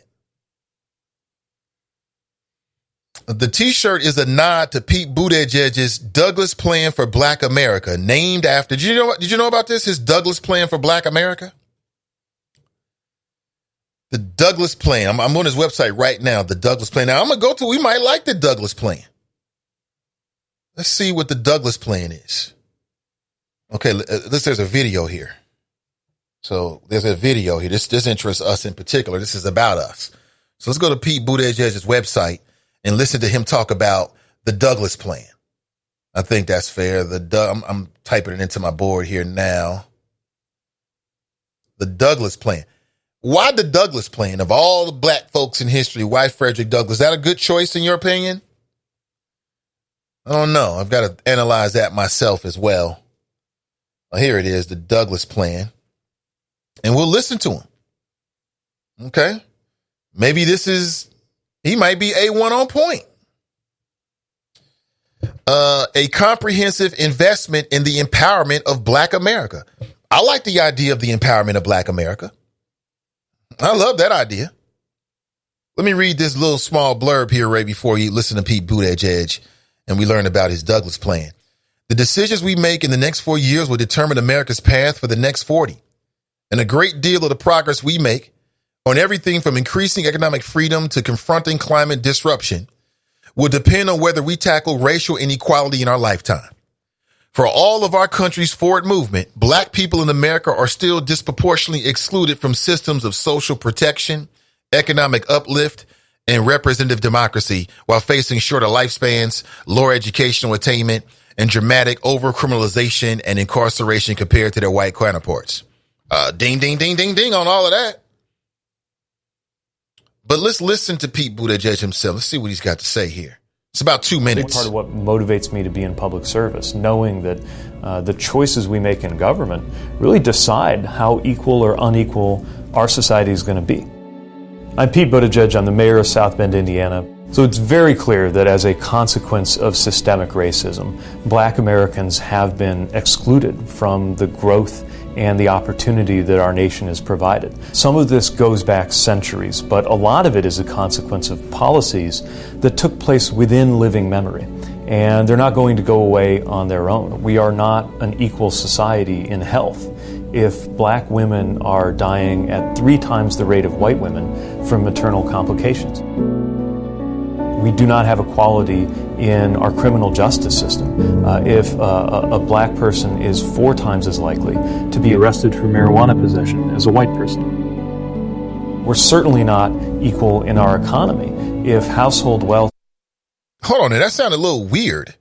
S2: The t-shirt is a nod to Pete Buttigieg's Douglas Plan for Black America, named after, did you know about this? His Douglas Plan for Black America? The Douglas Plan. I'm on his website right now, the Douglas Plan. Now, we might like the Douglas Plan. Let's see what the Douglas Plan is. Okay, there's a video here. So there's a video here. This interests us in particular. This is about us. So let's go to Pete Buttigieg's website and listen to him talk about the Douglas Plan. I think that's fair. I'm typing it into my board here now. The Douglas Plan. Why the Douglas Plan? Of all the black folks in history, why Frederick Douglass? Is that a good choice in your opinion? I don't know. I've got to analyze that myself as well. Here it is, the Douglas Plan. And we'll listen to him. Okay? Maybe he might be A1 on point. A comprehensive investment in the empowerment of Black America. I like the idea of the empowerment of Black America. I love that idea. Let me read this little small blurb here right before you listen to Pete Buttigieg and we learn about his Douglas Plan. The decisions we make in the next 4 years will determine America's path for the next 40. And a great deal of the progress we make on everything from increasing economic freedom to confronting climate disruption will depend on whether we tackle racial inequality in our lifetime. For all of our country's forward movement, black people in America are still disproportionately excluded from systems of social protection, economic uplift, and representative democracy while facing shorter lifespans, lower educational attainment, and dramatic over-criminalization and incarceration compared to their white counterparts. Ding, ding, ding, ding, ding on all of that. But let's listen to Pete Buttigieg himself. Let's see what he's got to say here. It's about 2 minutes.
S12: Part of what motivates me to be in public service, knowing that the choices we make in government really decide how equal or unequal our society is going to be. I'm Pete Buttigieg. I'm the mayor of South Bend, Indiana. So it's very clear that as a consequence of systemic racism, black Americans have been excluded from the growth and the opportunity that our nation has provided. Some of this goes back centuries, but a lot of it is a consequence of policies that took place within living memory. And they're not going to go away on their own. We are not an equal society in health if black women are dying at 3 times the rate of white women from maternal complications. We do not have equality in our criminal justice system. If a black person is 4 times as likely to be arrested for marijuana possession as a white person. We're certainly not equal in our economy if household wealth...
S2: Hold on, that sounded a little weird.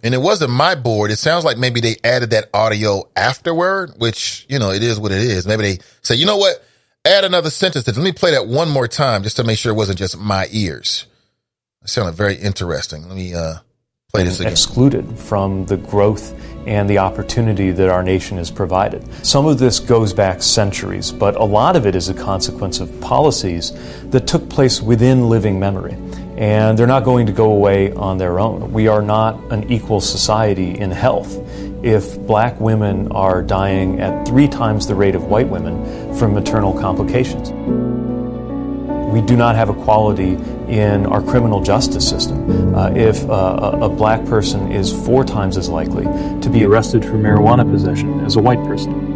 S2: And it wasn't my board. It sounds like maybe they added that audio afterward, which, it is what it is. Maybe they say, you know what? Add another sentence. Let me play that one more time just to make sure it wasn't just my ears. It sounded very interesting. Let me play this again.
S12: Excluded from the growth and the opportunity that our nation has provided. Some of this goes back centuries, but a lot of it is a consequence of policies that took place within living memory. And they're not going to go away on their own. We are not an equal society in health if black women are dying at 3 times the rate of white women from maternal complications. We do not have equality in our criminal justice system. If a black person is 4 times as likely to be arrested for marijuana possession as a white person.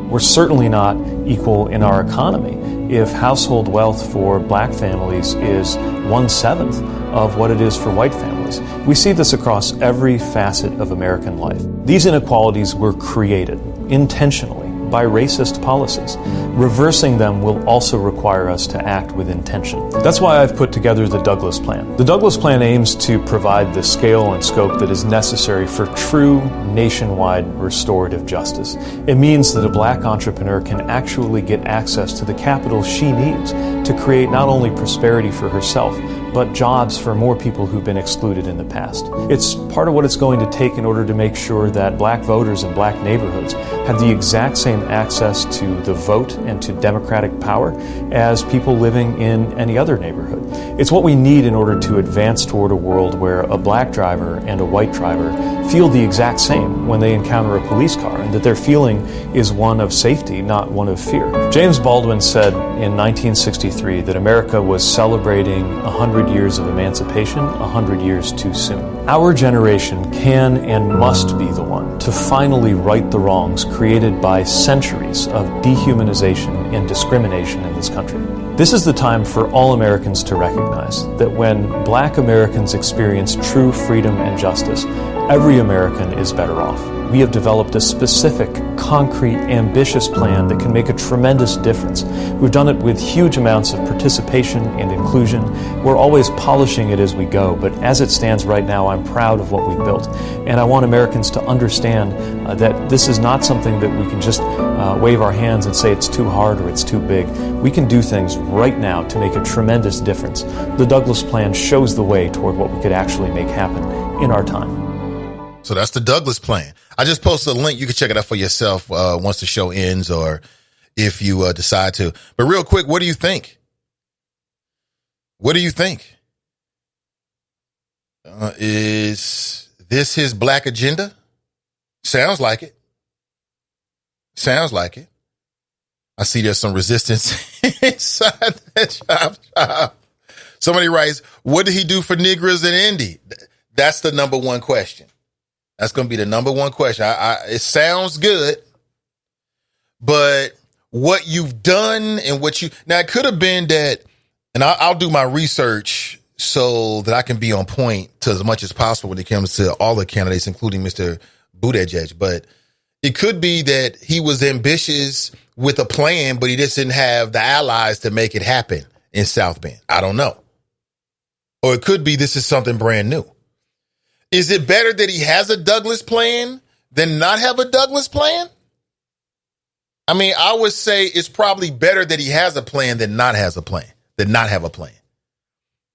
S12: We're certainly not equal in our economy if household wealth for black families is 1/7 of what it is for white families. We see this across every facet of American life. These inequalities were created intentionally by racist policies. Reversing them will also require us to act with intention. That's why I've put together the Douglas Plan. The Douglas Plan aims to provide the scale and scope that is necessary for true nationwide restorative justice. It means that a black entrepreneur can actually get access to the capital she needs to create not only prosperity for herself, but jobs for more people who've been excluded in the past. It's part of what it's going to take in order to make sure that black voters in black neighborhoods have the exact same access to the vote and to democratic power as people living in any other neighborhood. It's what we need in order to advance toward a world where a black driver and a white driver feel the exact same when they encounter a police car, and that their feeling is one of safety, not one of fear. James Baldwin said in 1963 that America was celebrating 100 years of emancipation 100 years too soon. Our generation can and must be the one to finally right the wrongs created by centuries of dehumanization and discrimination in this country. This is the time for all Americans to recognize that when black Americans experience true freedom and justice, every American is better off. We have developed a specific, concrete, ambitious plan that can make a tremendous difference. We've done it with huge amounts of participation and inclusion. We're always polishing it as we go, but as it stands right now, I'm proud of what we've built. And I want Americans to understand that this is not something that we can just wave our hands and say it's too hard or it's too big. We can do things right now to make a tremendous difference. The Douglas Plan shows the way toward what we could actually make happen in our time.
S2: So that's the Douglas Plan. I just posted a link. You can check it out for yourself once the show ends or if you decide to. But real quick, what do you think? What do you think? Is this his black agenda? Sounds like it. Sounds like it. I see there's some resistance inside that shop. Somebody writes, what did he do for Negroes in Indy? That's the number one question. That's going to be the number one question. It sounds good, but what you've done and now it could have been that, and I'll do my research so that I can be on point to as much as possible when it comes to all the candidates, including Mr. Buttigieg. But it could be that he was ambitious with a plan, but he just didn't have the allies to make it happen in South Bend. I don't know. Or it could be this is something brand new. Is it better that he has a Douglas plan than not have a Douglas plan? I mean, I would say it's probably better that he has a plan than not have a plan.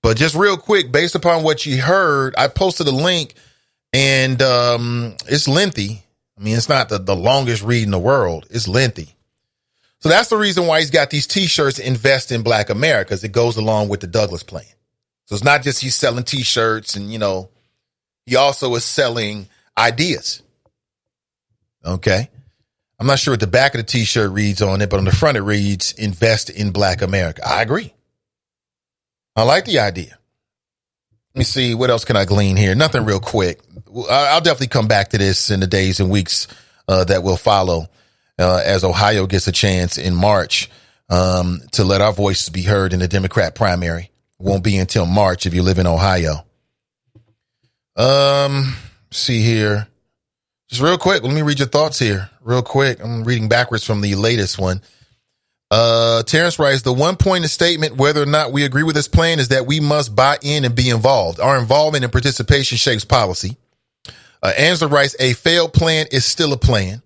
S2: But just real quick, based upon what you heard, I posted a link and it's lengthy. I mean, it's not the longest read in the world. It's lengthy. So that's the reason why he's got these T-shirts, Invest in Black America, because it goes along with the Douglas plan. So it's not just he's selling T-shirts and, he also is selling ideas. Okay. I'm not sure what the back of the T-shirt reads on it, but on the front it reads, Invest in Black America. I agree. I like the idea. Let me see. What else can I glean here? Nothing real quick. I'll definitely come back to this in the days and weeks that will follow as Ohio gets a chance in March to let our voices be heard in the Democrat primary. It won't be until March if you live in Ohio. See here. Just real quick. Let me read your thoughts here real quick. I'm reading backwards from the latest one. Terrence writes, the one point of statement, whether or not we agree with this plan, is that we must buy in and be involved. Our involvement and participation shapes policy. Angela writes, a failed plan is still a plan.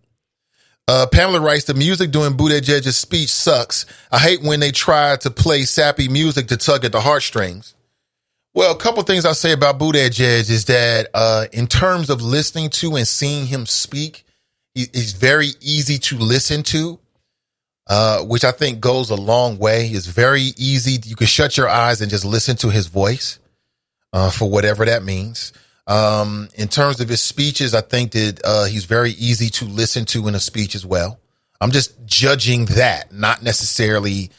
S2: Pamela writes, the music during Buttigieg's speech sucks. I hate when they try to play sappy music to tug at the heartstrings. Well, a couple of things I'll say about Buttigieg is that in terms of listening to and seeing him speak, he's very easy to listen to, which I think goes a long way. It's very easy. You can shut your eyes and just listen to his voice for whatever that means. In terms of his speeches, I think that he's very easy to listen to in a speech as well. I'm just judging that, not necessarily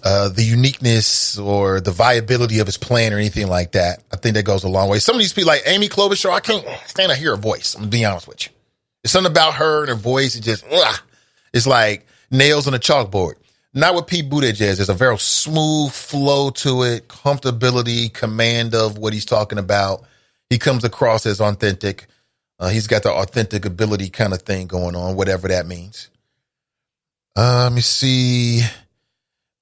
S2: the uniqueness or the viability of his plan or anything like that. I think that goes a long way. Some of these people, like Amy Klobuchar, I can't stand to hear her voice. I'm going to be honest with you. There's something about her and her voice. It just, it's like nails on a chalkboard. Not with Pete Buttigieg. There's a very smooth flow to it, comfortability, command of what he's talking about. He comes across as authentic. He's got the authentic ability kind of thing going on, whatever that means. Let me see.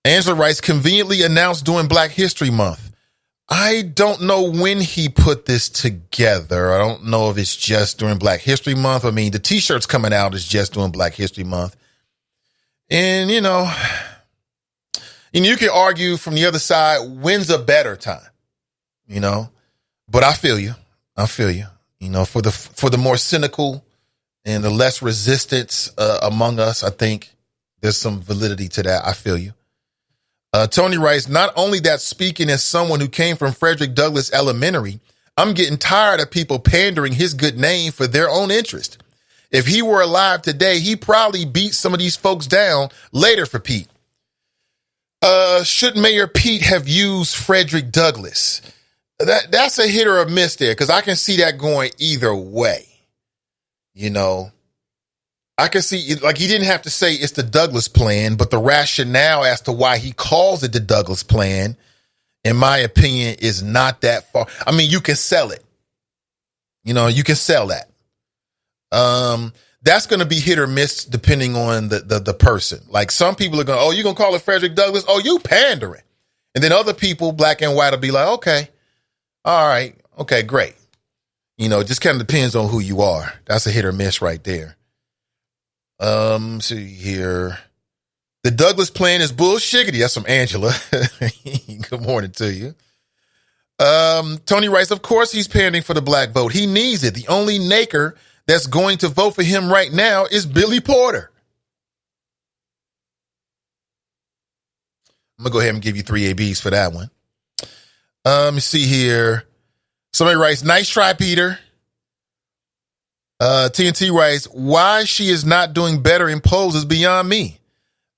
S2: Angela writes, conveniently announced during Black History Month. I don't know when he put this together. I don't know if it's just during Black History Month. I mean, the T-shirts coming out is just during Black History Month. And, you know, and you can argue from the other side, when's a better time, you know? But I feel you. You know, for the more cynical and the less resistance among us, I think there's some validity to that. I feel you. Tony writes, not only that, speaking as someone who came from Frederick Douglass Elementary, I'm getting tired of people pandering his good name for their own interest. If he were alive today, he probably beat some of these folks down later for Pete. Should Mayor Pete have used Frederick Douglass? That's a hit or a miss there, because I can see that going either way. You know, I can see, like, he didn't have to say it's the Douglass plan, but the rationale as to why he calls it the Douglass plan, in my opinion, is not that far. I mean, you can sell it. You know, you can sell that. That's going to be hit or miss depending on the person. Like, some people are going, oh, you going to call it Frederick Douglass? Oh, you pandering. And then other people, black and white, will be like, okay, all right, okay, great. You know, it just kind of depends on who you are. That's a hit or miss right there. Let's see here. The Douglass plan is bullshiggity. That's from Angela. Good morning to you. Tony writes, of course he's pandering for the black vote. He needs it. The only naker that's going to vote for him right now is Billy Porter. I'm going to go ahead and give you 3 ABs for that one. Let me see here. Somebody writes, nice try, Peter. TNT writes, why she is not doing better in polls is beyond me.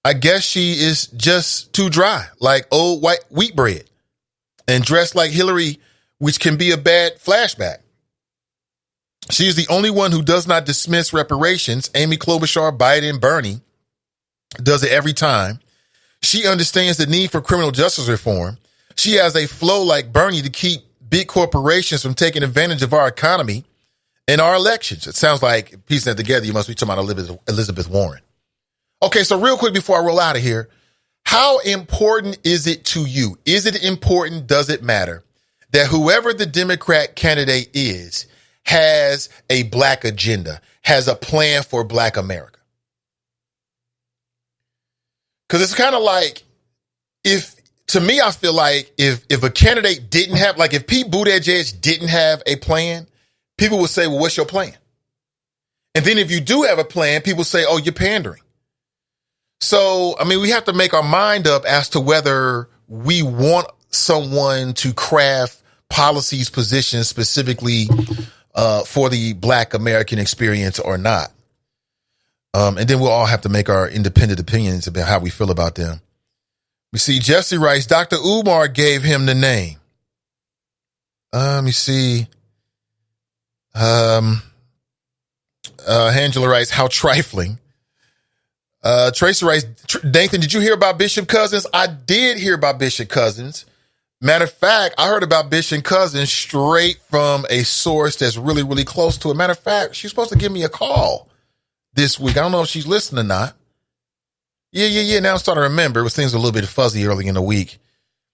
S2: I guess she is just too dry, like old white wheat bread, and dressed like Hillary, which can be a bad flashback. She is the only one who does not dismiss reparations. Amy Klobuchar, Biden, Bernie does it every time. She understands the need for criminal justice reform. She has a flow like Bernie to keep big corporations from taking advantage of our economy and our elections. It sounds like, piecing that together, you must be talking about Elizabeth Warren. Okay, so real quick before I roll out of here, how important is it to you? Is it important? Does it matter that whoever the Democrat candidate is has a black agenda, has a plan for black America? Because it's kind of like, to me, I feel like if a candidate didn't have, like if Pete Buttigieg didn't have a plan, people would say, well, what's your plan? And then if you do have a plan, people say, oh, you're pandering. So, I mean, we have to make our mind up as to whether we want someone to craft policies, positions specifically for the black American experience or not. And then we'll all have to make our independent opinions about how we feel about them. We see Jesse writes, Dr. Umar gave him the name. Let me see. Angela writes, how trifling. Tracy writes, Nathan, did you hear about Bishop Cousins? I did hear about Bishop Cousins. Matter of fact, I heard about Bishop Cousins straight from a source that's really, really close to it. Matter of fact, she's supposed to give me a call this week. I don't know if she's listening or not. Yeah. Now I'm starting to remember. Things were a little bit fuzzy early in the week.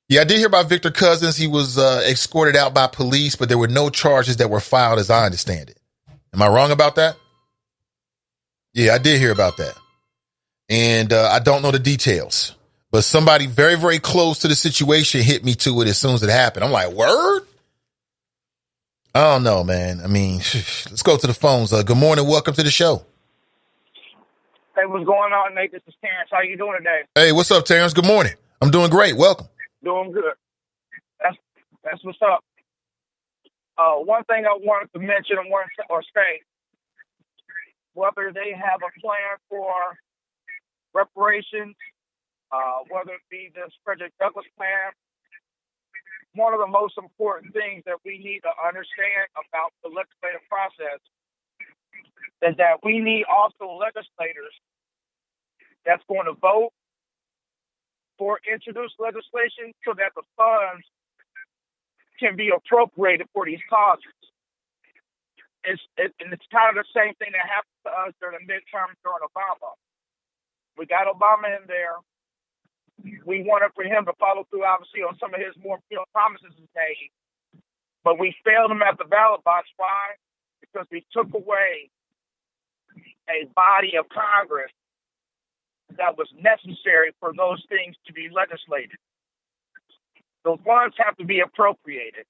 S2: Yeah, I did hear about Victor Cousins. He was escorted out by police, but there were no charges that were filed as I understand it. Am I wrong about that? Yeah, I did hear about that. And I don't know the details, but somebody very, very close to the situation hit me to it as soon as it happened. I'm like, word? I don't know, man. I mean, let's go to the phones. Good morning. Welcome to the show.
S11: Hey, what's going on, Nate? This is Terrence. How you doing today?
S2: Hey, what's up, Terrence? Good morning. I'm doing great. Welcome.
S11: Doing good. That's what's up. One thing I wanted to mention or say, whether they have a plan for reparations, whether it be this Frederick Douglass plan, one of the most important things that we need to understand about the legislative process is that we need also legislators that's going to vote for introduced legislation so that the funds can be appropriated for these causes. It's kind of the same thing that happened to us during the midterm during Obama. We got Obama in there. We wanted for him to follow through, obviously, on some of his more promises he made. But we failed him at the ballot box. Why? Because we took away a body of Congress that was necessary for those things to be legislated. Those funds have to be appropriated.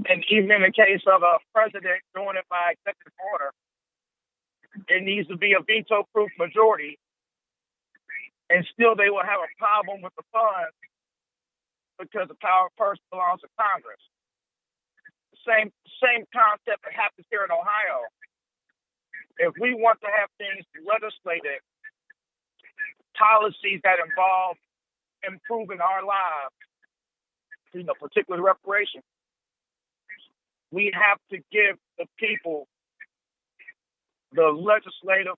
S11: And even in the case of a president doing it by executive order, it needs to be a veto-proof majority. And still they will have a problem with the funds because the power first belongs to Congress. Same concept that happens here in Ohio. If we want to have things legislated, policies that involve improving our lives, particularly reparations, we have to give the people the legislative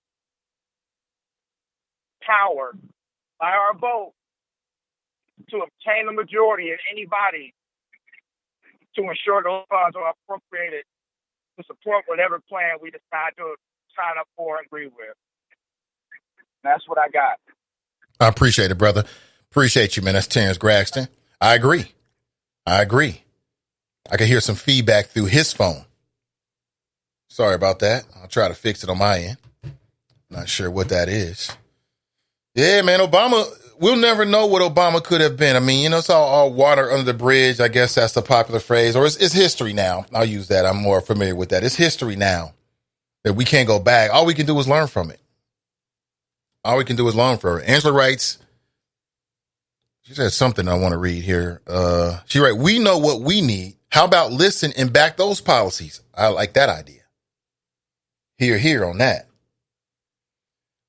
S11: power by our vote to obtain a majority in any body to ensure those funds are appropriated to support whatever plan we decide to sign up for and agree with. That's what I got.
S2: I appreciate it, brother. Appreciate you, man. That's Terrence Graxton. I agree. I can hear some feedback through his phone. Sorry about that. I'll try to fix it on my end. Not sure what that is. Yeah, man, Obama, we'll never know what Obama could have been. I mean, it's all water under the bridge. I guess that's the popular phrase. Or it's history now. I'll use that. I'm more familiar with that. It's history now that we can't go back. All we can do is learn from it. Angela writes, she said something I want to read here. She writes, we know what we need. How about listen and back those policies? I like that idea. Here on that.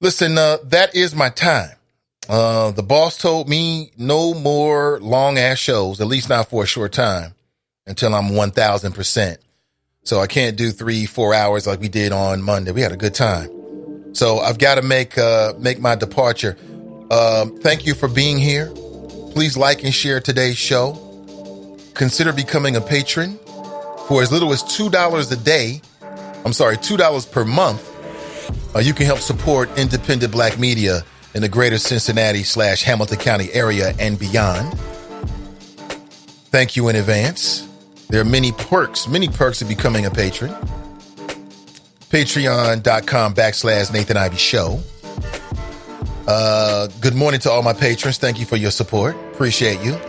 S2: Listen, that is my time. The boss told me no more long ass shows, at least not for a short time, until I'm 1000%. So I can't do 3-4 hours like we did on Monday. We had a good time. So I've got to make my departure. Thank you for being here. Please like and share today's show. Consider becoming a patron for as little as $2 a day. $2 per month. You can help support independent black media in the greater Cincinnati/Hamilton County area and beyond. Thank you in advance. There are many perks of becoming a patron. Patreon.com/Nathan Ivy Show. Good morning to all my patrons. Thank you for your support. Appreciate you.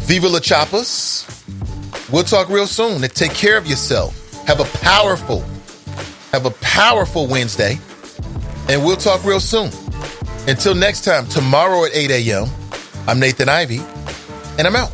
S2: Viva La Chapas. We'll talk real soon. And take care of yourself. Have a powerful Wednesday. And we'll talk real soon. Until next time, tomorrow at 8 a.m., I'm Nathan Ivy, and I'm out.